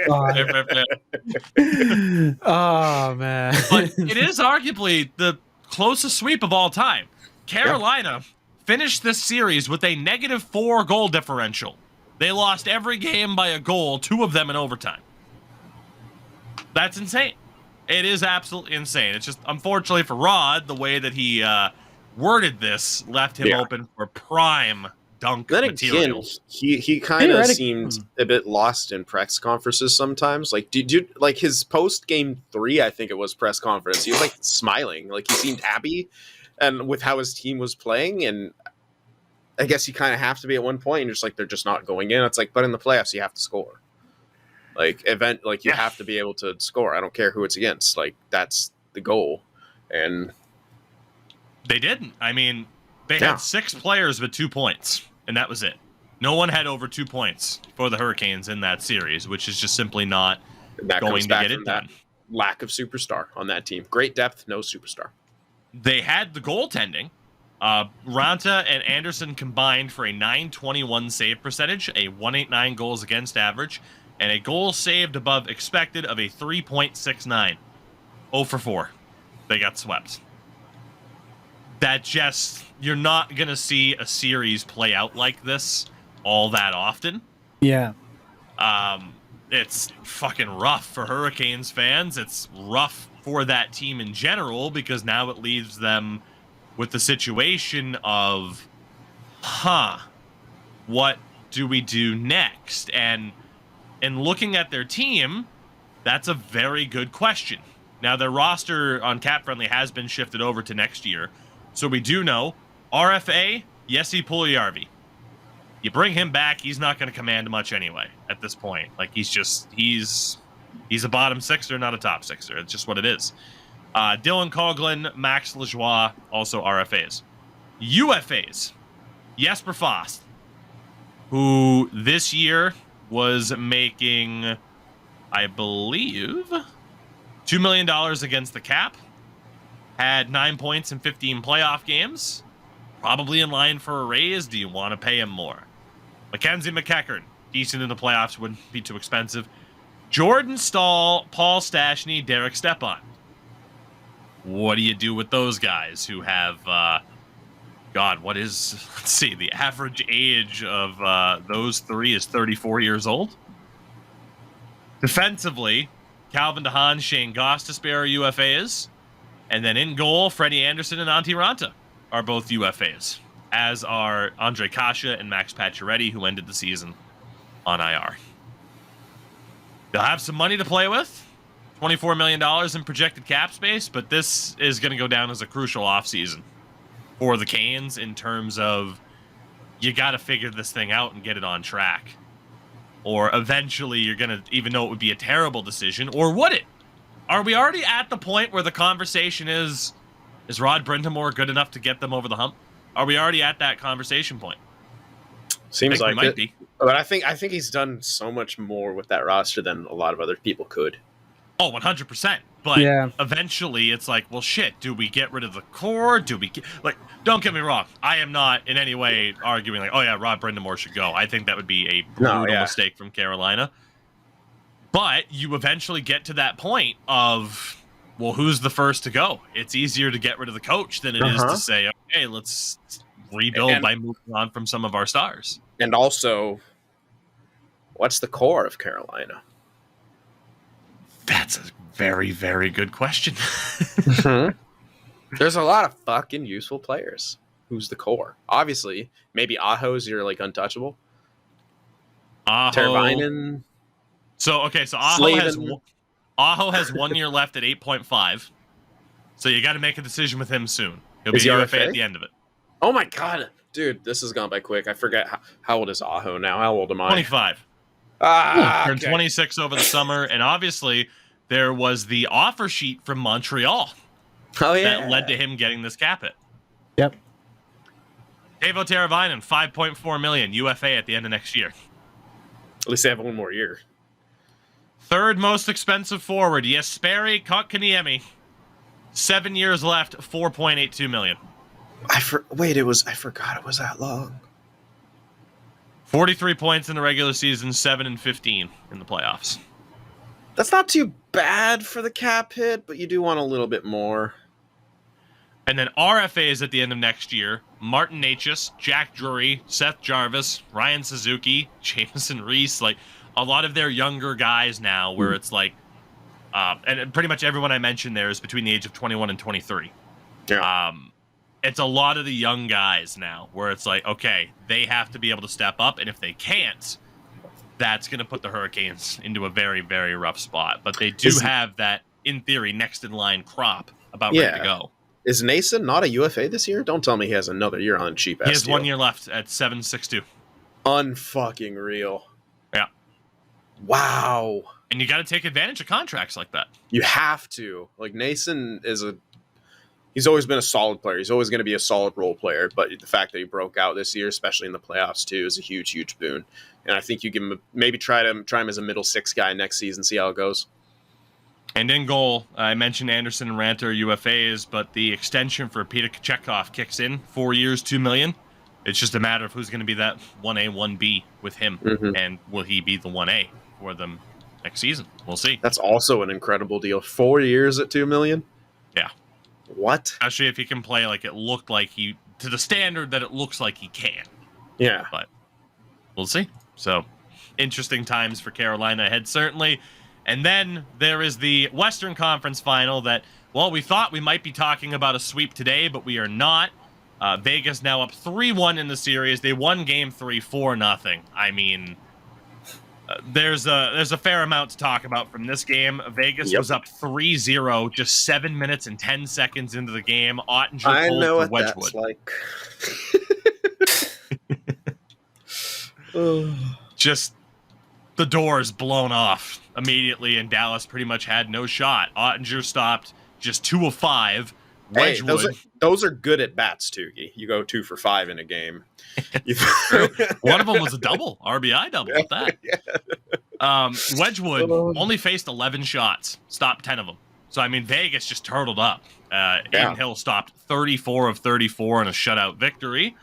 Oh, man. But it is arguably the closest sweep of all time. Carolina finished this series with a -4 goal differential. They lost every game by a goal, 2 of them in overtime. That's insane. It is absolutely insane. It's just, unfortunately for Rod, the way that he worded this left him open for prime dunk material. Again, he kind of seemed a bit lost in press conferences sometimes. Like, did you like his post Game 3? I think it was press conference. He was like smiling, like he seemed happy, and with how his team was playing. And I guess you kind of have to be at one point. And just like they're just not going in. It's like, but in the playoffs, you have to score. You have to be able to score. I don't care who it's against. Like, that's the goal. And they didn't. I mean, they had 6 players with 2 points, and that was it. No one had over 2 points for the Hurricanes in that series, which is just simply not going to get it done. Lack of superstar on that team. Great depth, no superstar. They had the goaltending. Ranta and Anderson combined for a 921 save percentage, a 189 goals against average, and a goal saved above expected of a 3.69. 0 for 4. They got swept. That just, you're not going to see a series play out like this all that often. Yeah. It's fucking rough for Hurricanes fans. It's rough for that team in general because now it leaves them with the situation of, what do we do next? And in looking at their team, that's a very good question. Now, their roster on Cap Friendly has been shifted over to next year. So we do know RFA, Jesse Puljujärvi. You bring him back, he's not going to command much anyway at this point. Like, he's a bottom sixer, not a top sixer. It's just what it is. Dylan Coughlin, Max Lajoie, also RFAs. UFAs, Jesper Fast, who this year was making, I believe, $2 million against the cap, had 9 points in 15 playoff games, probably in line for a raise. Do you want to pay him more? Mackenzie McEachern, decent in the playoffs, wouldn't be too expensive. Jordan Staal, Paul Stastny, Derek Stepan. What do you do with those guys who have, let's see, the average age of those three is 34 years old? Defensively, Calvin DeHaan, Shane Gostisbehere are UFAs. And then in goal, Freddie Anderson and Antti Ranta are both UFAs, as are Andre Kasha and Max Pacioretty, who ended the season on IR. They'll have some money to play with, $24 million in projected cap space, but this is going to go down as a crucial offseason for the Canes in terms of you got to figure this thing out and get it on track. Or eventually you're going to, even though it would be a terrible decision, or would it? Are we already at the point where the conversation is Rod Brind'Amour good enough to get them over the hump? Are we already at that conversation point? Seems like might it. Be. But I think he's done so much more with that roster than a lot of other people could. Oh, 100%. But eventually it's like, well, shit, do we get rid of the core? Don't get me wrong. I am not in any way arguing like, oh yeah, Rod Brind'Amour should go. I think that would be a brutal mistake from Carolina. But you eventually get to that point of, well, who's the first to go? It's easier to get rid of the coach than it is to say, okay, let's rebuild by moving on from some of our stars. And also, what's the core of Carolina? That's a very, very good question. There's a lot of fucking useful players. Who's the core? Obviously, maybe Aho's your untouchable. Teravainen. So Aho has 1 year left at 8.5. So you got to make a decision with him soon. He'll be UFA at the end of it. Oh my god, dude, this has gone by quick. I forget how old is Aho now. How old am I? 25. Turned 26 over the summer, and obviously there was the offer sheet from Montreal. That led to him getting this cap hit. Yep. Teuvo Teravainen, $5.4 million UFA at the end of next year. At least they have one more year. Third most expensive forward, Jesperi Kotkaniemi. 7 years left, $4.82 million. I forgot it was that long. 43 points in the regular season, 7 and 15 in the playoffs. That's not too bad for the cap hit, but you do want a little bit more. And then RFAs at the end of next year, Martin Necas, Jack Drury, Seth Jarvis, Ryan Suzuki, Jameson Reese, a lot of their younger guys now where it's and pretty much everyone I mentioned there is between the age of 21 and 23. Yeah. It's a lot of the young guys now where it's okay, they have to be able to step up, and if they can't, that's going to put the Hurricanes into a very, very rough spot. But they do have that, in theory, next in line crop about ready to go. Is Nason not a UFA this year? Don't tell me he has another year on cheap ass. He has 1 year left at 7.62. Unfucking real. Yeah. Wow. And you got to take advantage of contracts like that. You have to. Nason he's always been a solid player. He's always going to be a solid role player. But the fact that he broke out this year, especially in the playoffs too, is a huge, huge boon. And I think you can maybe try him as a middle six guy next season, see how it goes. And in goal, I mentioned Anderson and Ranter UFAs, but the extension for Peter Kochetkov kicks in. 4 years, $2 million. It's just a matter of who's going to be that 1A, 1B with him, and will he be the 1A for them next season? We'll see. That's also an incredible deal. 4 years at $2 million. Yeah. What? Especially if he can play like it looked like he, to the standard that it looks like he can. Yeah. But we'll see. So interesting times for Carolina ahead, certainly. And then there is the Western Conference Final that, well, we thought we might be talking about a sweep today, but we are not. Vegas now up 3-1 in the series. They won Game 3 4-0. I mean, there's a fair amount to talk about from this game. Vegas was up 3-0 just 7 minutes and 10 seconds into the game. Ottinger I pulled know for what Wedgwood. that's like. Just the doors blown off immediately, and Dallas pretty much had no shot. Ottinger stopped just 2 of 5. Wedgwood. Hey, those are good at bats, Tougie. You go 2 for 5 in a game. One of them was a double, RBI double at that. Wedgwood only faced 11 shots, stopped 10 of them. So, I mean, Vegas just turtled up. Aiden Hill stopped 34 of 34 in a shutout victory.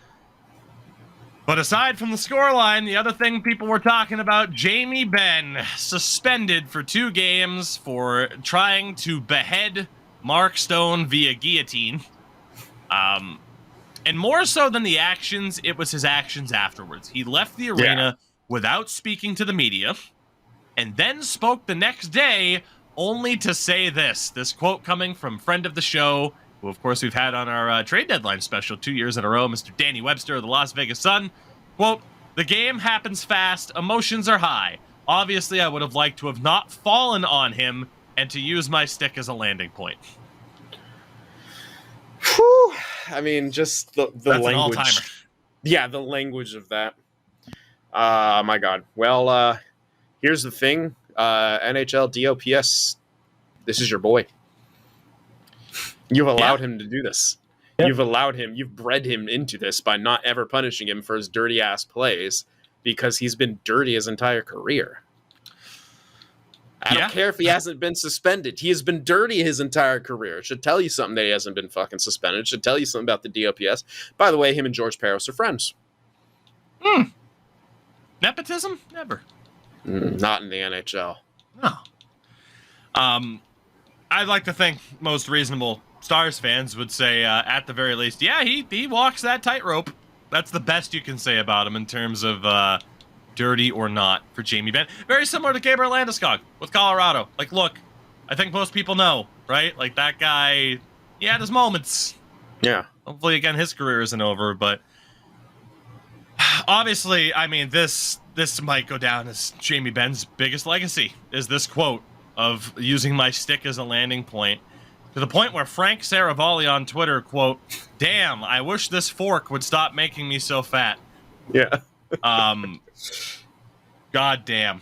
But aside from the scoreline, the other thing people were talking about, Jamie Benn suspended for 2 games for trying to behead Mark Stone via guillotine. And more so than the actions, it was his actions afterwards. He left the arena without speaking to the media, and then spoke the next day only to say this quote coming from friend of the show, who of course we've had on our trade deadline special 2 years in a row, Mr. Danny Webster of the Las Vegas Sun. Quote, "The game happens fast, emotions are high. Obviously, I would have liked to have not fallen on him and to use my stick as a landing point." Whew. I mean, just the That's language. an all-timer. Yeah, the language of that. My God. Well, here's the thing. NHL DOPS, this is your boy. You've allowed him to do this. Yep. You've bred him into this by not ever punishing him for his dirty ass plays, because he's been dirty his entire career. I don't care if he hasn't been suspended. He has been dirty his entire career. It should tell you something that he hasn't been fucking suspended. It should tell you something about the DOPS. By the way, him and George Peros are friends. Nepotism? Never. Not in the NHL. No. I'd like to think most reasonable Stars fans would say, at the very least, yeah, he walks that tightrope. That's the best you can say about him in terms of dirty or not for Jamie Benn. Very similar to Gabriel Landeskog with Colorado. Like, look, I think most people know, right? Like, that guy, he had his moments. Yeah. Hopefully, again, his career isn't over, but obviously, I mean, this might go down as Jamie Benn's biggest legacy, is this quote of using my stick as a landing point, to the point where Frank Saravalli on Twitter, quote, "Damn, I wish this fork would stop making me so fat." Yeah. God damn.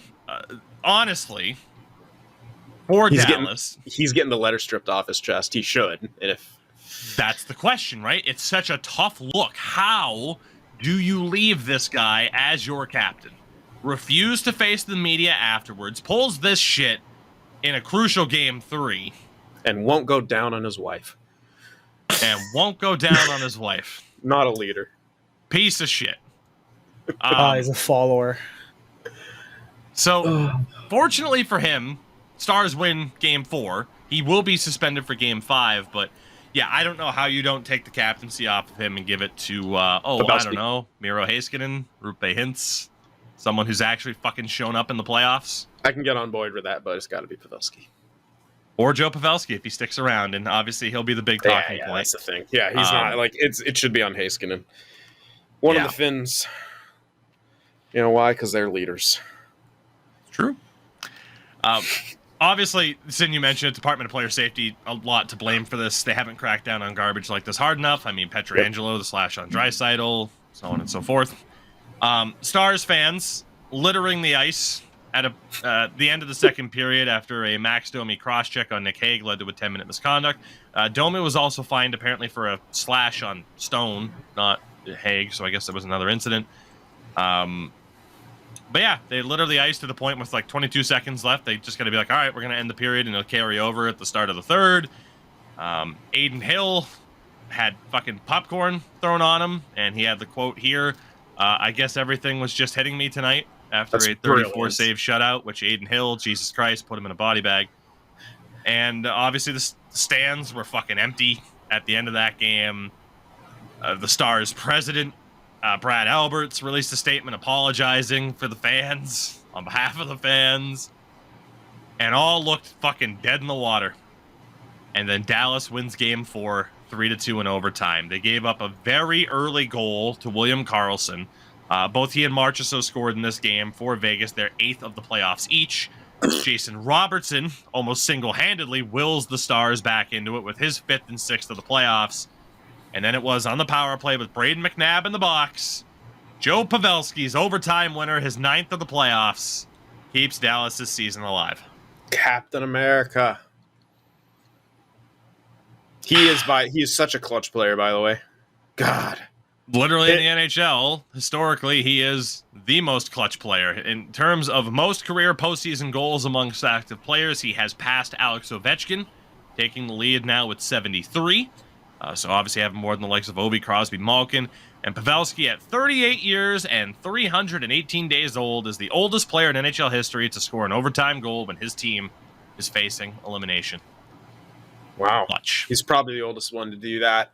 Honestly, for Dallas, he's getting the letter stripped off his chest. He should. And if that's the question, right? It's such a tough look. How do you leave this guy as your captain? Refuse to face the media afterwards, pulls this shit in a crucial Game 3. And won't go down on his wife. Not a leader. Piece of shit. He's a follower. So, fortunately for him, Stars win Game 4. He will be suspended for Game 5, but yeah, I don't know how you don't take the captaincy off of him and give it to, I don't know, Miro Heiskanen, Rupe Hintz, someone who's actually fucking shown up in the playoffs. I can get on board with that, but it's got to be Pavelski. Or Joe Pavelski if he sticks around, and obviously he'll be the big talking point. That's the thing. Yeah, he's not like it should be on Heiskanen. One of the Finns. You know why? Because they're leaders. True. Obviously, Sin, you mentioned Department of Player Safety, a lot to blame for this. They haven't cracked down on garbage like this hard enough. I mean, Pietrangelo, the slash on Draisaitl, so on and so forth. Stars fans littering the ice at the end of the second period after a Max Domi cross-check on Nick Hague led to a 10-minute misconduct. Domi was also fined, apparently, for a slash on Stone, not Hague, so I guess there was another incident. But yeah, they literally iced to the point with like 22 seconds left. They just got to be like, all right, we're going to end the period, and it'll carry over at the start of the third. Aiden Hill had fucking popcorn thrown on him, and he had the quote here, I guess everything was just hitting me tonight after a 34 save shutout, which Aiden Hill, Jesus Christ, put him in a body bag. And obviously the stands were fucking empty at the end of that game. The Stars president, Brad Alberts, released a statement apologizing for the fans, on behalf of the fans. And all looked fucking dead in the water. And then Dallas wins game 4, 3-2 in overtime. They gave up a very early goal to William Karlsson. Both he and Marchessault scored in this game for Vegas, their 8th of the playoffs each. Jason Robertson almost single-handedly wills the Stars back into it with his 5th and 6th of the playoffs. And then it was on the power play with Braden McNabb in the box. Joe Pavelski's overtime winner, his 9th of the playoffs, keeps Dallas' season alive. Captain America. He is such a clutch player, by the way. God. Literally in the NHL, historically, he is the most clutch player. In terms of most career postseason goals amongst active players, he has passed Alex Ovechkin, taking the lead now with 73. So obviously having more than the likes of Ovi, Crosby, Malkin. And Pavelski, at 38 years and 318 days old, is the oldest player in NHL history to score an overtime goal when his team is facing elimination. Wow. Clutch. He's probably the oldest one to do that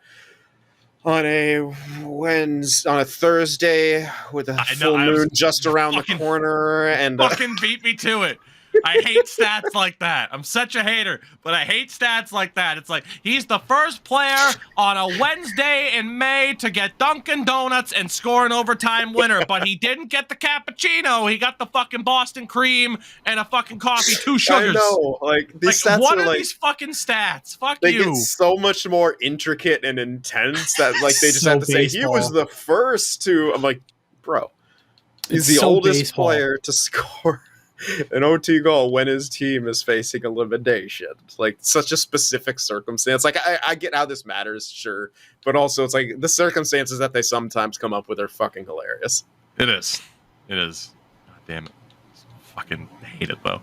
on a Thursday with a full moon just around the corner. And fucking beat me to it. I hate stats like that. I'm such a hater, but I hate stats like that. It's like, he's the first player on a Wednesday in May to get Dunkin' Donuts and score an overtime winner, but he didn't get the cappuccino. He got the fucking Boston cream and a fucking coffee, 2 sugars. I know. Like, these stats what are these fucking stats? Fuck they you. Get so much more intricate and intense that, like, they just have to say, he was the first to... I'm like, bro, he's the oldest player to score an OT goal when his team is facing elimination. Like, such a specific circumstance. Like, I get how this matters, sure, but also it's like the circumstances that they sometimes come up with are fucking hilarious. It is. God damn it. Fucking hate it though.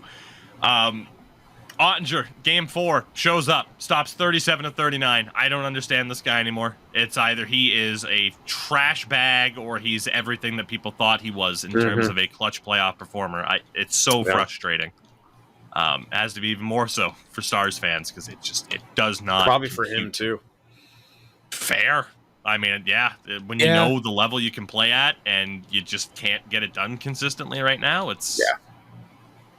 Ottinger, game 4, shows up, stops 37-39. I don't understand this guy anymore. It's either he is a trash bag or he's everything that people thought he was in terms of a clutch playoff performer. It's so frustrating. It has to be even more so for Stars fans because it does not. Probably for him too. Fair. I mean, yeah, when you know the level you can play at and you just can't get it done consistently right now, it's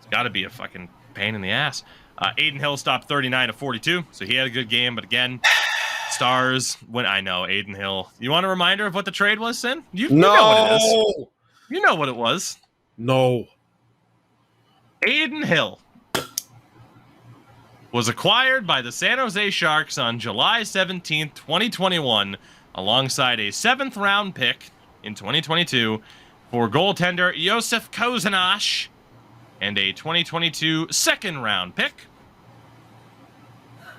got to be a fucking pain in the ass. Aiden Hill stopped 39-42, so he had a good game. But again, Stars when I know Aiden Hill. You want a reminder of what the trade was, Sin? You know what it is. You know what it was. No. Aiden Hill was acquired by the San Jose Sharks on July 17th, 2021, alongside a 7th-round pick in 2022 for goaltender Josef Kozanash and a 2022 second-round pick.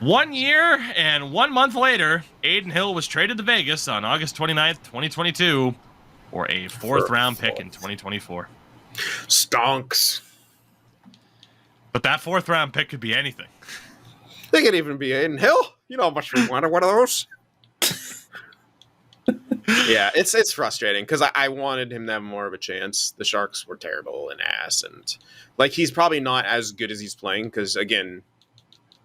1 year and 1 month later, Aiden Hill was traded to Vegas on August 29th, 2022 for a 4th-round pick in 2024. Stonks. But that 4th-round pick could be anything. They could even be Aiden Hill. You know how much we wanted one of those. Yeah, it's frustrating because I wanted him to have more of a chance. The Sharks were terrible and ass, and like he's probably not as good as he's playing because again,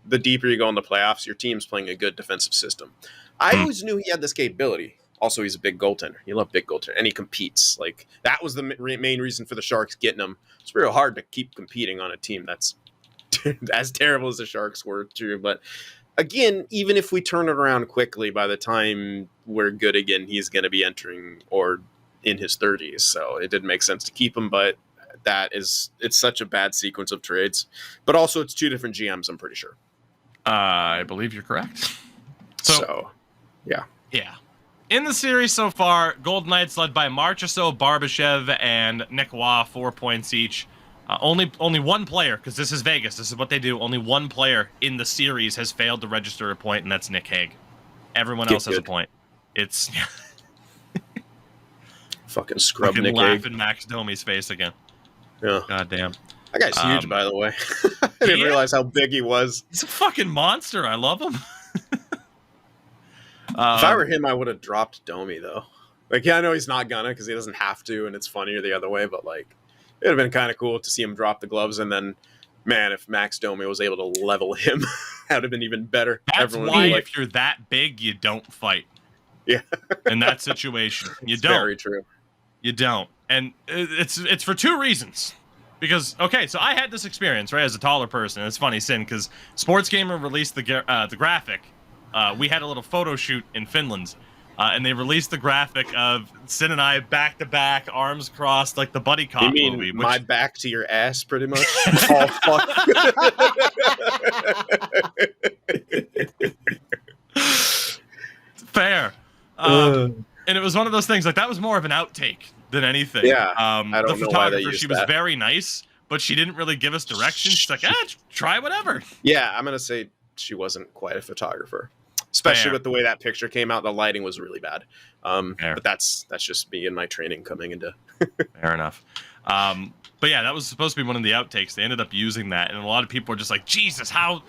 the deeper you go in the playoffs, your team's playing a good defensive system. I always knew he had this capability. Also, he's a big goaltender. You love big goaltender, and he competes. Like that was the main reason for the Sharks getting him. It's real hard to keep competing on a team that's as terrible as the Sharks were, too. But again, even if we turn it around quickly, by the time we're good again, he's going to be entering or in his 30s. So it didn't make sense to keep him, but it's such a bad sequence of trades. But also, it's 2 different GMs, I'm pretty sure. I believe you're correct. So yeah. In the series so far, Golden Knights led by Marchessault, Barbashev, and Nick Waugh, 4 points each. Only one player, because this is Vegas, this is what they do, only one player in the series has failed to register a point, and that's Nick Hague. Everyone else has a point. It's... Fucking scrub Nick laugh Hague. in Max Domi's face again. Yeah. Goddamn. That guy's huge, by the way. I didn't realize how big he was. He's a fucking monster. I love him. If I were him, I would have dropped Domi, though. Like, yeah, I know he's not gonna because he doesn't have to, and it's funnier the other way, but, like, it would have been kind of cool to see him drop the gloves, and then, man, if Max Domi was able to level him, that would have been even better. That's why if you're that big, you don't fight. Yeah. In that situation. You It's don't. very true. You don't. And it's for two reasons. Because, okay, so I had this experience, right, as a taller person. It's funny, Sin, because Sports Gamer released the graphic. We had a little photo shoot in Finland, and they released the graphic of Sin and I back-to-back, arms crossed, like the buddy cop movie. You mean my back to your ass, pretty much? Oh, fuck. Fair. And it was one of those things, like, that was more of an outtake than anything. Yeah, I don't the know why they photographer, used she was that. very nice, but she didn't really give us directions. She's like, try whatever. Yeah, I'm going to say she wasn't quite a photographer. Especially Fair. with the way that picture came out, the lighting was really bad. Fair. But that's just me and my training coming into. Fair enough. But yeah, that was supposed to be one of the outtakes. They ended up using that, and a lot of people were just like, "Jesus, how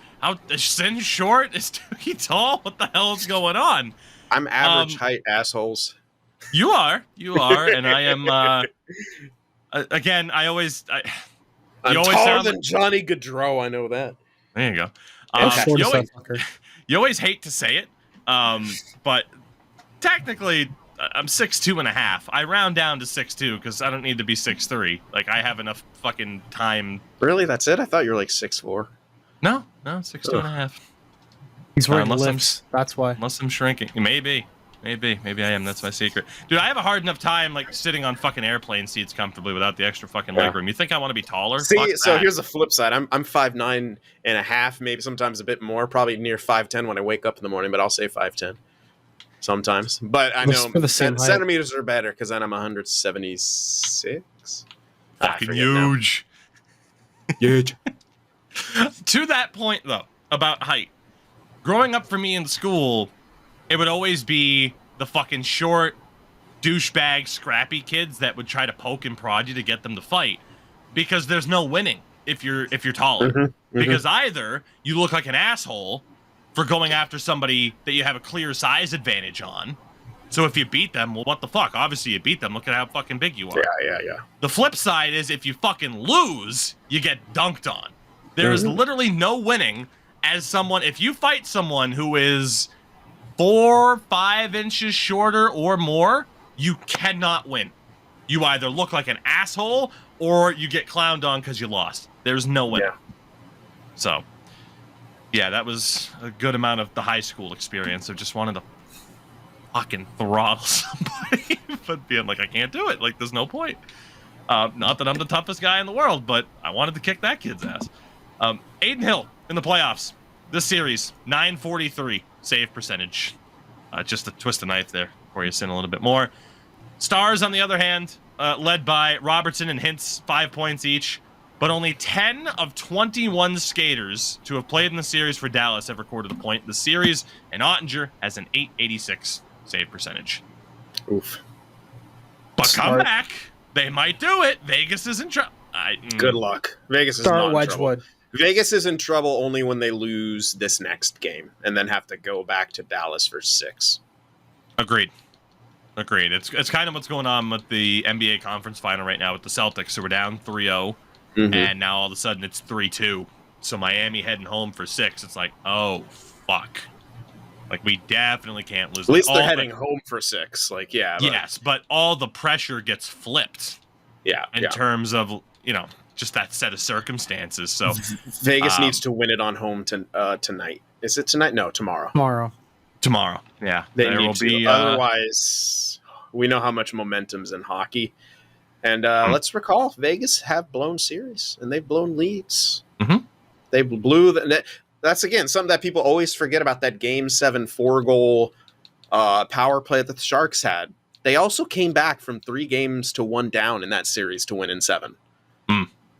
is Sin short? Is Tougie tall? What the hell is going on?" I'm average height, assholes. You are, and I am. Again, I'm always always taller sound than Johnny Gaudreau. I know that. There you go. Short You as always, that fucker. you always hate to say it, but technically, I'm 6'2.5". I round down to 6'2" because I don't need to be 6'3". Like, I have enough fucking time. Really? That's it? I thought you were like 6'4". No, 6'2.5". He's wearing Unless I'm- lifts. That's why. Unless I'm shrinking. Maybe I am. That's my secret. Dude, I have a hard enough time, like, sitting on fucking airplane seats comfortably without the extra fucking leg room. You think I want to be taller? See, Fuck so that. here's the flip side. I'm 5'9.5", maybe sometimes a bit more, probably near 5'10" when I wake up in the morning, but I'll say 5'10" sometimes. But I know We're the same height. centimeters are better because then I'm 176. Fucking huge. Huge. To that point, though, about height. Growing up for me in school, it would always be the fucking short, douchebag, scrappy kids that would try to poke and prod you to get them to fight, because there's no winning if you're taller. Because either you look like an asshole for going after somebody that you have a clear size advantage on. So if you beat them, well, what the fuck? Obviously you beat them. Look at how fucking big you are. Yeah. The flip side is if you fucking lose, you get dunked on. There is literally no winning as someone. If you fight someone who is 4-5 inches shorter or more, you cannot win. You either look like an asshole or you get clowned on because you lost. There's no winning. Yeah. So, yeah, that was a good amount of the high school experience of just wanting to fucking throttle somebody, but being like, I can't do it. Like, there's no point. Not that I'm the toughest guy in the world, but I wanted to kick that kid's ass. Aiden Hill in the playoffs. This series, 943 save percentage. Just a twist of knife there for you, Sin, a little bit more. Stars, on the other hand, led by Robertson and Hintz, 5 points each. But only 10 of 21 skaters to have played in the series for Dallas have recorded a point. The series, and Ottinger has an 886 save percentage. Oof. But Smart. come back. They might do it. Vegas is in trouble. Good luck. Vegas is Start not in trouble. Wedgwood. Vegas is in trouble only when they lose this next game and then have to go back to Dallas for 6. Agreed. It's kind of what's going on with the NBA conference final right now with the Celtics. So we're down 3-0, and now all of a sudden it's 3-2. So Miami heading home for 6. It's like, oh, fuck. Like, we definitely can't lose. At least Like, they're all heading home for 6. Like, yeah. But, yes, but all the pressure gets flipped yeah. in terms of, just that set of circumstances. So Vegas needs to win it on home tonight. Is it tonight? No, tomorrow. tomorrow, yeah, They there need will to. be. Otherwise, we know how much momentum's in hockey. And let's recall, Vegas have blown series, and they've blown leads. They blew that's, again, something that people always forget about that Game 7 4-goal power play that the Sharks had. They also came back from 3 games to 1 down in that series to win in 7.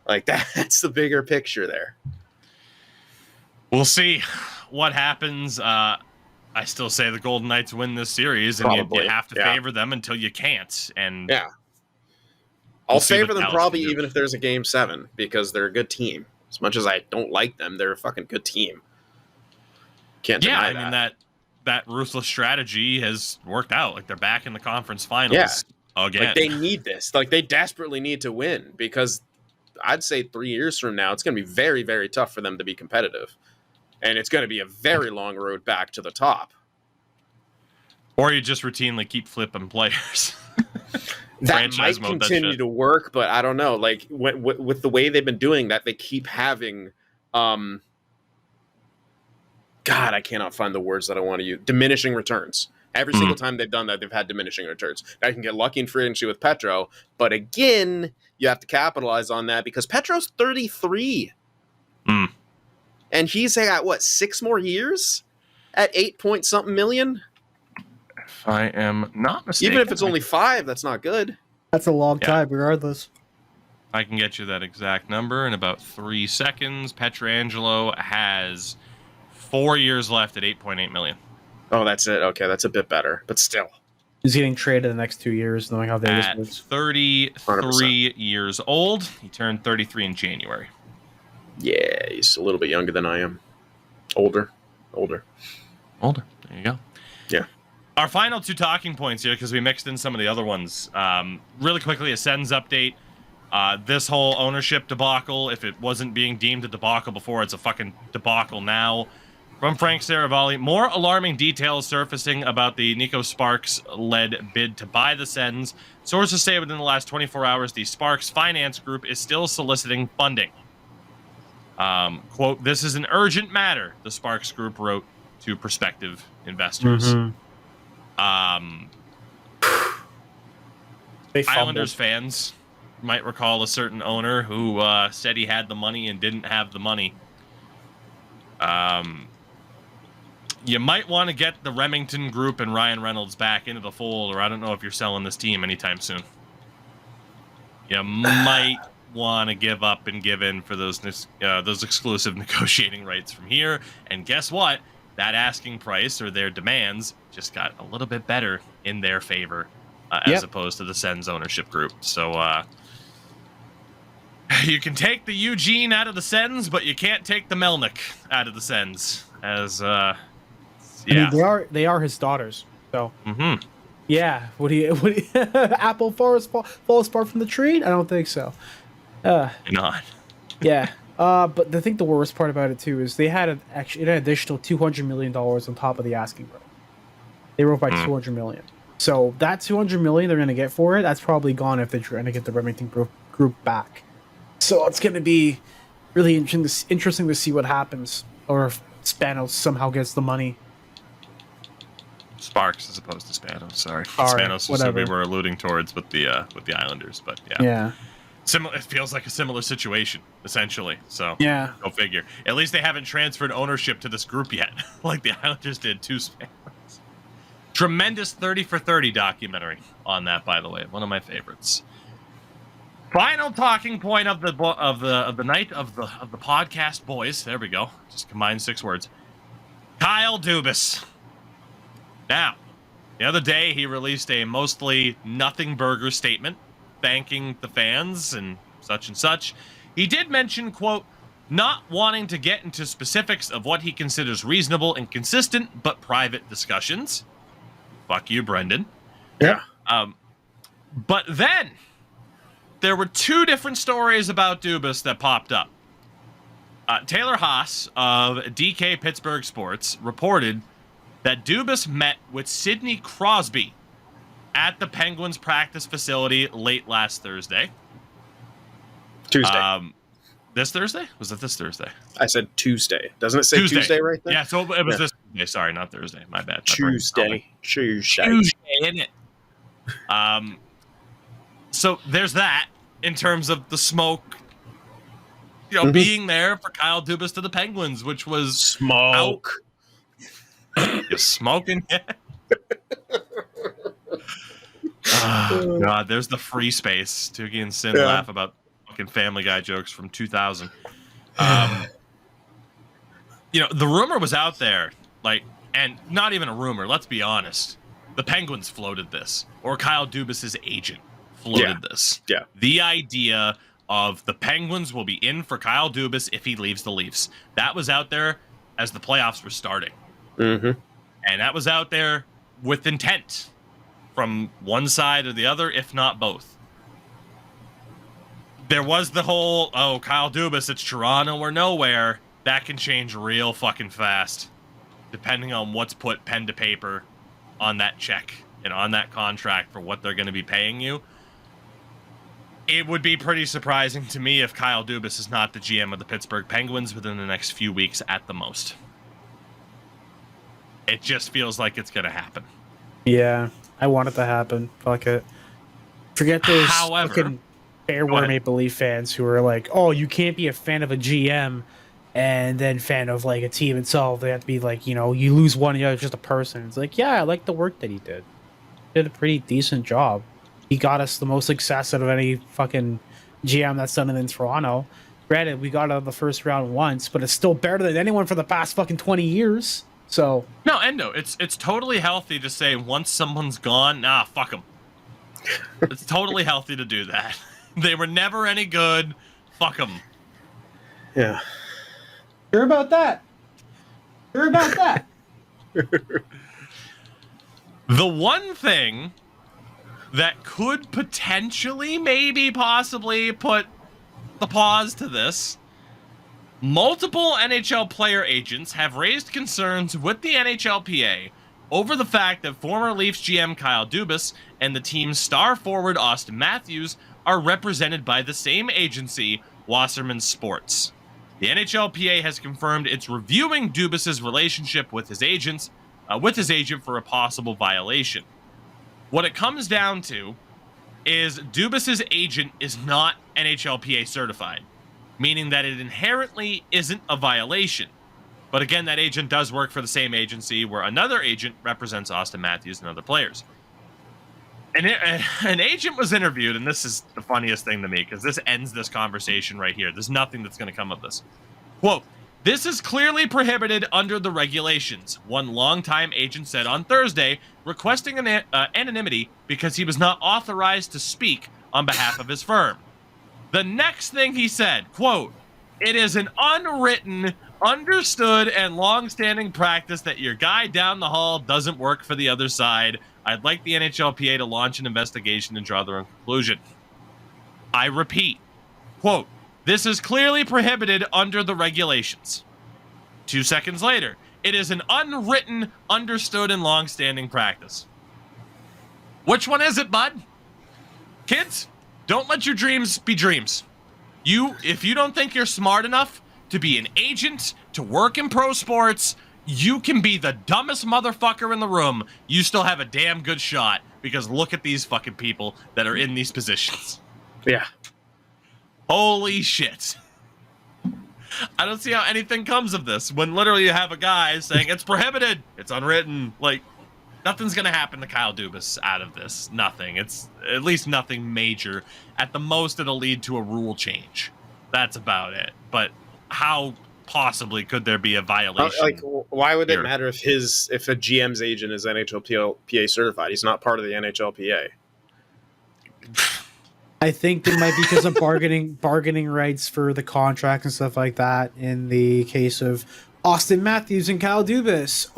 Like, that's the bigger picture there. We'll see what happens. I still say the Golden Knights win this series, and you have to favor them until you can't. And I'll favor them probably even if there's a game 7 because they're a good team. As much as I don't like them, they're a fucking good team. Can't deny that. I mean that ruthless strategy has worked out. Like they're back in the conference finals again. Like they need this. Like they desperately need to win because I'd say 3 years from now it's going to be very, very tough for them to be competitive, and it's going to be a very long road back to the top. Or you just routinely keep flipping players. That might continue to work, but I don't know. Like with the way they've been doing that, they keep having, God, I cannot find the words that I want to use. Diminishing returns. Every single time they've done that, they've had diminishing returns. Now you can get lucky in free agency with Petro, but again, you have to capitalize on that because Petro's 33, and he's at what 6 more years at 8 point something million. If I am not mistaken, even if it's only 5, that's not good. That's a long time, regardless. I can get you that exact number in about 3 seconds. Petrangelo has 4 years left at 8.8 million. Oh, that's it. Okay, that's a bit better, but still. He's getting traded the next 2 years, knowing how Vegas at moves. 33 100%. Years old. He turned 33 in January. Yeah, he's a little bit younger than I am. Older. There you go. Yeah. Our final 2 talking points here, because we mixed in some of the other ones. Really quickly, a Sens update. This whole ownership debacle, if it wasn't being deemed a debacle before, it's a fucking debacle now. From Frank Saravalli, more alarming details surfacing about the Nico Sparks-led bid to buy the Sens. Sources say within the last 24 hours, the Sparks Finance Group is still soliciting funding. Quote, "This is an urgent matter," the Sparks Group wrote to prospective investors. Islanders fans might recall a certain owner who said he had the money and didn't have the money. You might want to get the Remington Group and Ryan Reynolds back into the fold, or I don't know if you're selling this team anytime soon. You might want to give up and give in for those exclusive negotiating rights from here. And guess what? That asking price or their demands just got a little bit better in their favor as opposed to the Sens ownership group. So you can take the Eugene out of the Sens, but you can't take the Melnick out of the Sens. As I mean, they are his daughters. So yeah, would he apple falls far from the tree? I don't think so. Not. Yeah. But I think the worst part about it too is they had an additional $200 million on top of the asking price. They were up by $200 million. So that $200 million they're going to get for it, that's probably gone if they're trying to get the Remington group back. So it's going to be really interesting to see what happens, or if Spanos somehow gets the money. Sparks as opposed to Spanos. Sorry, Spanos was what we were alluding towards with the Islanders, but yeah. It feels like a similar situation, essentially. So yeah, go figure. At least they haven't transferred ownership to this group yet, like the Islanders did to Spanos. Tremendous 30 for 30 documentary on that, by the way, one of my favorites. Final talking point of the night of the podcast, boys. There we go. Just combine 6 words. Kyle Dubas. Now, the other day he released a mostly nothing burger statement, thanking the fans and such. He did mention, quote, not wanting to get into specifics of what he considers reasonable and consistent, but private discussions. Fuck you, Brendan. Yeah. But then there were 2 different stories about Dubas that popped up. Taylor Haas of DK Pittsburgh Sports reported that Dubas met with Sidney Crosby at the Penguins practice facility late last Thursday. Tuesday. This Thursday? Was it this Thursday? I said Tuesday. Doesn't it say Tuesday right there? Yeah, so it was this Tuesday. Sorry, not Thursday. My bad. Tuesday, isn't it? So there's that in terms of the smoke, being there for Kyle Dubas to the Penguins, which was smoke. You're smoking yet? Oh, God, there's the free space. Tougie and Sin laugh about fucking Family Guy jokes from 2000. The rumor was out there, and not even a rumor. Let's be honest. The Penguins floated this, or Kyle Dubas's agent floated this. Yeah. The idea of the Penguins will be in for Kyle Dubas if he leaves the Leafs. That was out there as the playoffs were starting. Mm-hmm. And that was out there with intent from one side or the other, if not both. There was the whole, oh, Kyle Dubas, it's Toronto or nowhere. That can change real fucking fast, depending on what's put pen to paper on that check and on that contract for what they're going to be paying you. It would be pretty surprising to me if Kyle Dubas is not the GM of the Pittsburgh Penguins within the next few weeks at the most. It just feels like it's going to happen. Yeah, I want it to happen. Fuck it. Forget those fucking fair-wear Maple Leaf fans who are like, oh, you can't be a fan of a GM and then fan of like a team itself. They have to be like, you know, you lose one, you're just a person. It's like, yeah, I like the work that he did. He did a pretty decent job. He got us the most success out of any fucking GM that's done it in Toronto. Granted, we got out of the first round once, but it's still better than anyone for the past fucking 20 years. So no, Endo, it's totally healthy to say once someone's gone, nah, fuck them. It's totally healthy to do that. They were never any good. Fuck them. Yeah. Hear about that? Hear about that? The one thing that could potentially, maybe, possibly put the pause to this, multiple NHL player agents have raised concerns with the NHLPA over the fact that former Leafs GM Kyle Dubas and the team's star forward Austin Matthews are represented by the same agency, Wasserman Sports. The NHLPA has confirmed it's reviewing Dubas's relationship with his agent for a possible violation. What it comes down to is Dubas's agent is not NHLPA certified, meaning that it inherently isn't a violation. But again, that agent does work for the same agency where another agent represents Austin Matthews and other players. And an agent was interviewed, and this is the funniest thing to me, because this ends this conversation right here. There's nothing that's going to come of this. Quote, "This is clearly prohibited under the regulations," one longtime agent said on Thursday, requesting anonymity because he was not authorized to speak on behalf of his firm. The next thing he said, quote, "It is an unwritten, understood, and long-standing practice that your guy down the hall doesn't work for the other side. I'd like the NHLPA to launch an investigation and draw their own conclusion." I repeat, quote, "This is clearly prohibited under the regulations." 2 seconds later, "It is an unwritten, understood, and long-standing practice." Which one is it, bud? Kids, don't let your dreams be dreams. If you don't think you're smart enough to be an agent, to work in pro sports, you can be the dumbest motherfucker in the room. You still have a damn good shot, because look at these fucking people that are in these positions. Yeah. Holy shit. I don't see how anything comes of this when literally you have a guy saying it's prohibited, it's unwritten. Like, nothing's going to happen to Kyle Dubas out of this. Nothing. It's at least nothing major. At the most, it'll lead to a rule change. That's about it. But how possibly could there be a violation? Like, why would it matter if a GM's agent is NHLPA certified? He's not part of the NHLPA. I think it might be because of bargaining rights for the contract and stuff like that. In the case of Austin Matthews and Kyle Dubas,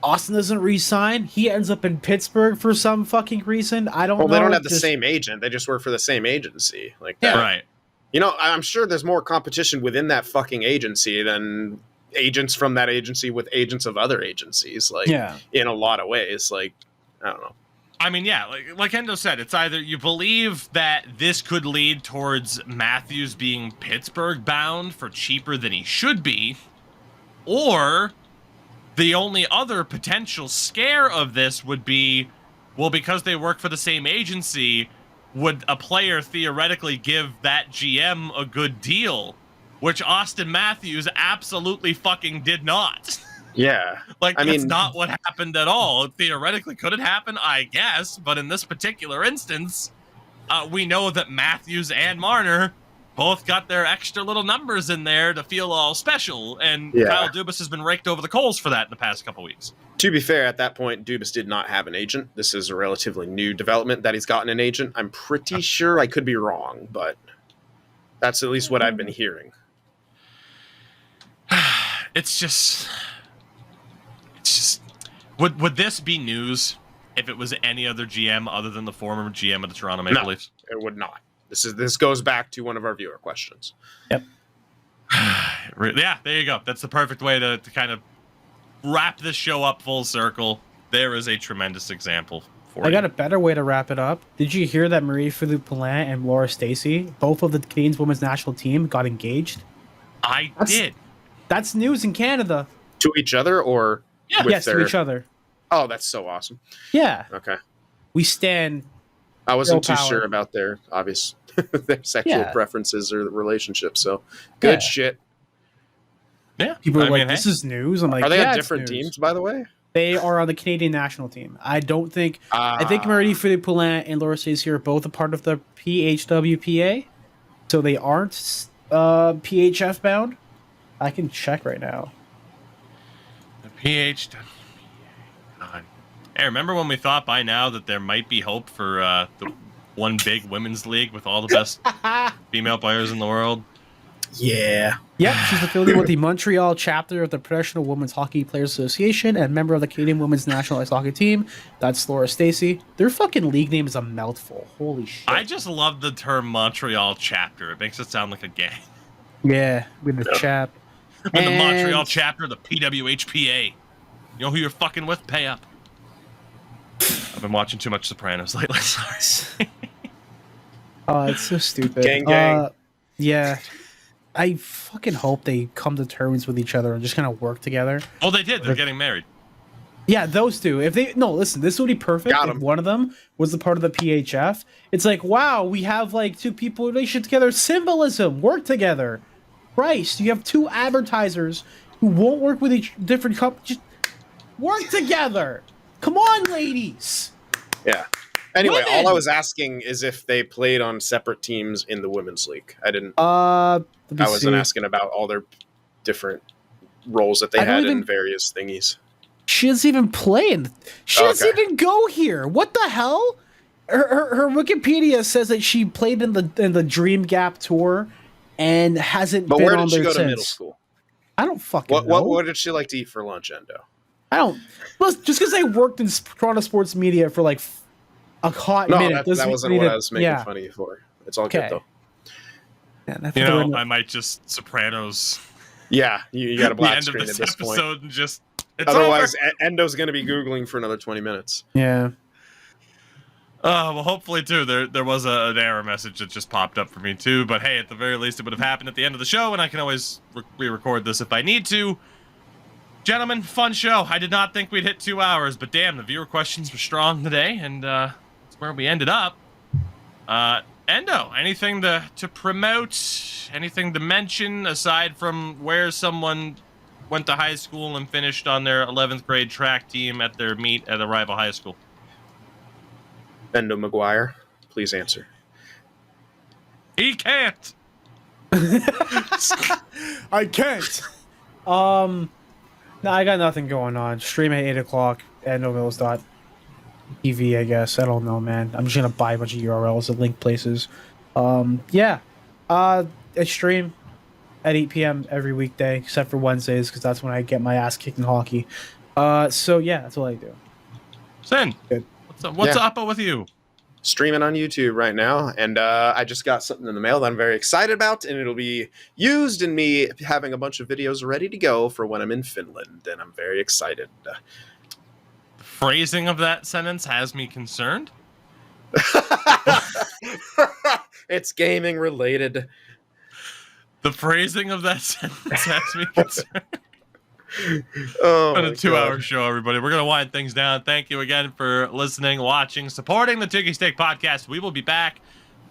Austin doesn't re-sign. He ends up in Pittsburgh for some fucking reason. I don't know. Well, they don't have the same agent. They just work for the same agency. Like that. Yeah, right. You know, I'm sure there's more competition within that fucking agency than agents from that agency with agents of other agencies. Like, in a lot of ways. Like, I don't know. I mean, yeah, like Endo said, it's either you believe that this could lead towards Matthews being Pittsburgh bound for cheaper than he should be, or the only other potential scare of this would be, well, because they work for the same agency, would a player theoretically give that GM a good deal, which Austin Matthews absolutely fucking did not. Yeah. Like, that's not what happened at all. Theoretically, could it happen? I guess. But in this particular instance, we know that Matthews and Marner both got their extra little numbers in there to feel all special. And Kyle Dubas has been raked over the coals for that in the past couple weeks. To be fair, at that point, Dubas did not have an agent. This is a relatively new development that he's gotten an agent. I'm pretty sure, I could be wrong, but that's at least what I've been hearing. It's just would this be news if it was any other GM other than the former GM of the Toronto Maple Leafs? It would not. This goes back to one of our viewer questions. Yep. Yeah, there you go. That's the perfect way to kind of wrap this show up full circle. There is a tremendous example for you. I got a better way to wrap it up. Did you hear that Marie-Philippe Poulin and Laura Stacey, both of the Canadiens women's national team, got engaged? I did. That's news in Canada. To each other or yes, to each other. Oh, that's so awesome. Yeah. Okay. We stand. I wasn't too sure about their obvious their sexual preferences or relationships. So good shit. Yeah. People are like, this is news. I'm like, are they on different teams, by the way? They are on the Canadian national team. I think Marie-Philippe Poulin and Laura Stacey are both a part of the PHWPA. So they aren't PHF bound. I can check right now. The PHWPA. Hey, remember when we thought by now that there might be hope for the one big women's league with all the best female players in the world? Yeah. Yep, she's affiliated with the Montreal chapter of the Professional Women's Hockey Players Association and member of the Canadian Women's National Ice Hockey Team. That's Laura Stacey. Their fucking league name is a mouthful. Holy shit. I just love the term Montreal chapter. It makes it sound like a gang. Yeah, with the chap. With the Montreal chapter of the PWHPA. You know who you're fucking with? Pay up. I've been watching too much Sopranos lately. Sorry. Oh, it's so stupid. Gang. Yeah. I fucking hope they come to terms with each other and just kind of work together. Oh, they did. They're getting married. Yeah, those two. Listen, this would be perfect if one of them was a part of the PHF. It's like, wow, we have like two people in relationship together. Symbolism, work together. Christ, you have two advertisers who won't work with each different companies. Just work together. Come on, ladies. Yeah. Anyway, Women! all I was asking is if they played on separate teams in the women's league. I didn't. I wasn't asking about all their different roles that they had in various thingies. She doesn't even play. She doesn't even go here. What the hell? Her Wikipedia says that she played in the Dream Gap tour and hasn't been on there since. But where did she go to middle school? I don't fucking know. What did she like to eat for lunch, Endo? I don't. Just because I worked in Toronto sports media for like a hot minute. That wasn't what I was making fun of you for. It's all good though. Yeah, I might just Sopranos. Yeah, you got a black screen at this episode point. And just otherwise, Endo's going to be Googling for another 20 minutes. Yeah. Well, hopefully too. There was an error message that just popped up for me too. But hey, at the very least, it would have happened at the end of the show, and I can always re-record this if I need to. Gentlemen, fun show. I did not think we'd hit 2 hours, but damn, the viewer questions were strong today, and that's where we ended up. Endo, anything to promote? Anything to mention aside from where someone went to high school and finished on their 11th grade track team at their meet at a rival high school? Endo McGuire, please answer. He can't. I can't. No, I got nothing going on. Stream at 8 o'clock. EndoMills.tv, I guess. I don't know, man. I'm just gonna buy a bunch of URLs and link places. Yeah. I stream at 8 p.m. every weekday, except for Wednesdays, because that's when I get my ass kicked in hockey. So yeah, that's all I do. Sin, good. What's up with you? Streaming on YouTube right now, and I just got something in the mail that I'm very excited about, and it'll be used in me having a bunch of videos ready to go for when I'm in Finland, and I'm very excited. The phrasing of that sentence has me concerned. It's gaming related. The phrasing of that sentence has me concerned. Oh, a 2-hour show, everybody. We're going to wind things down. Thank you again for listening, watching, supporting the Tougie Steak Podcast. We will be back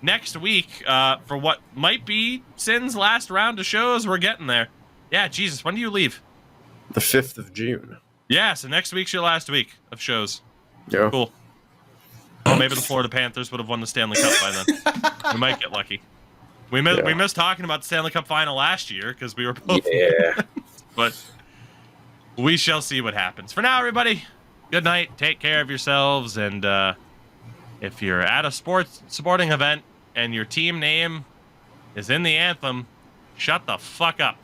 next week for what might be Sin's last round of shows. We're getting there. Yeah, Jesus, when do you leave? The 5th of June. Yeah, so next week's your last week of shows. Yeah. Cool. Well, maybe the Florida Panthers would have won the Stanley Cup by then. We might get lucky. We missed talking about the Stanley Cup final last year because we were both... Yeah. But... we shall see what happens. For now, everybody, good night. Take care of yourselves. And if you're at a sporting event and your team name is in the anthem, shut the fuck up.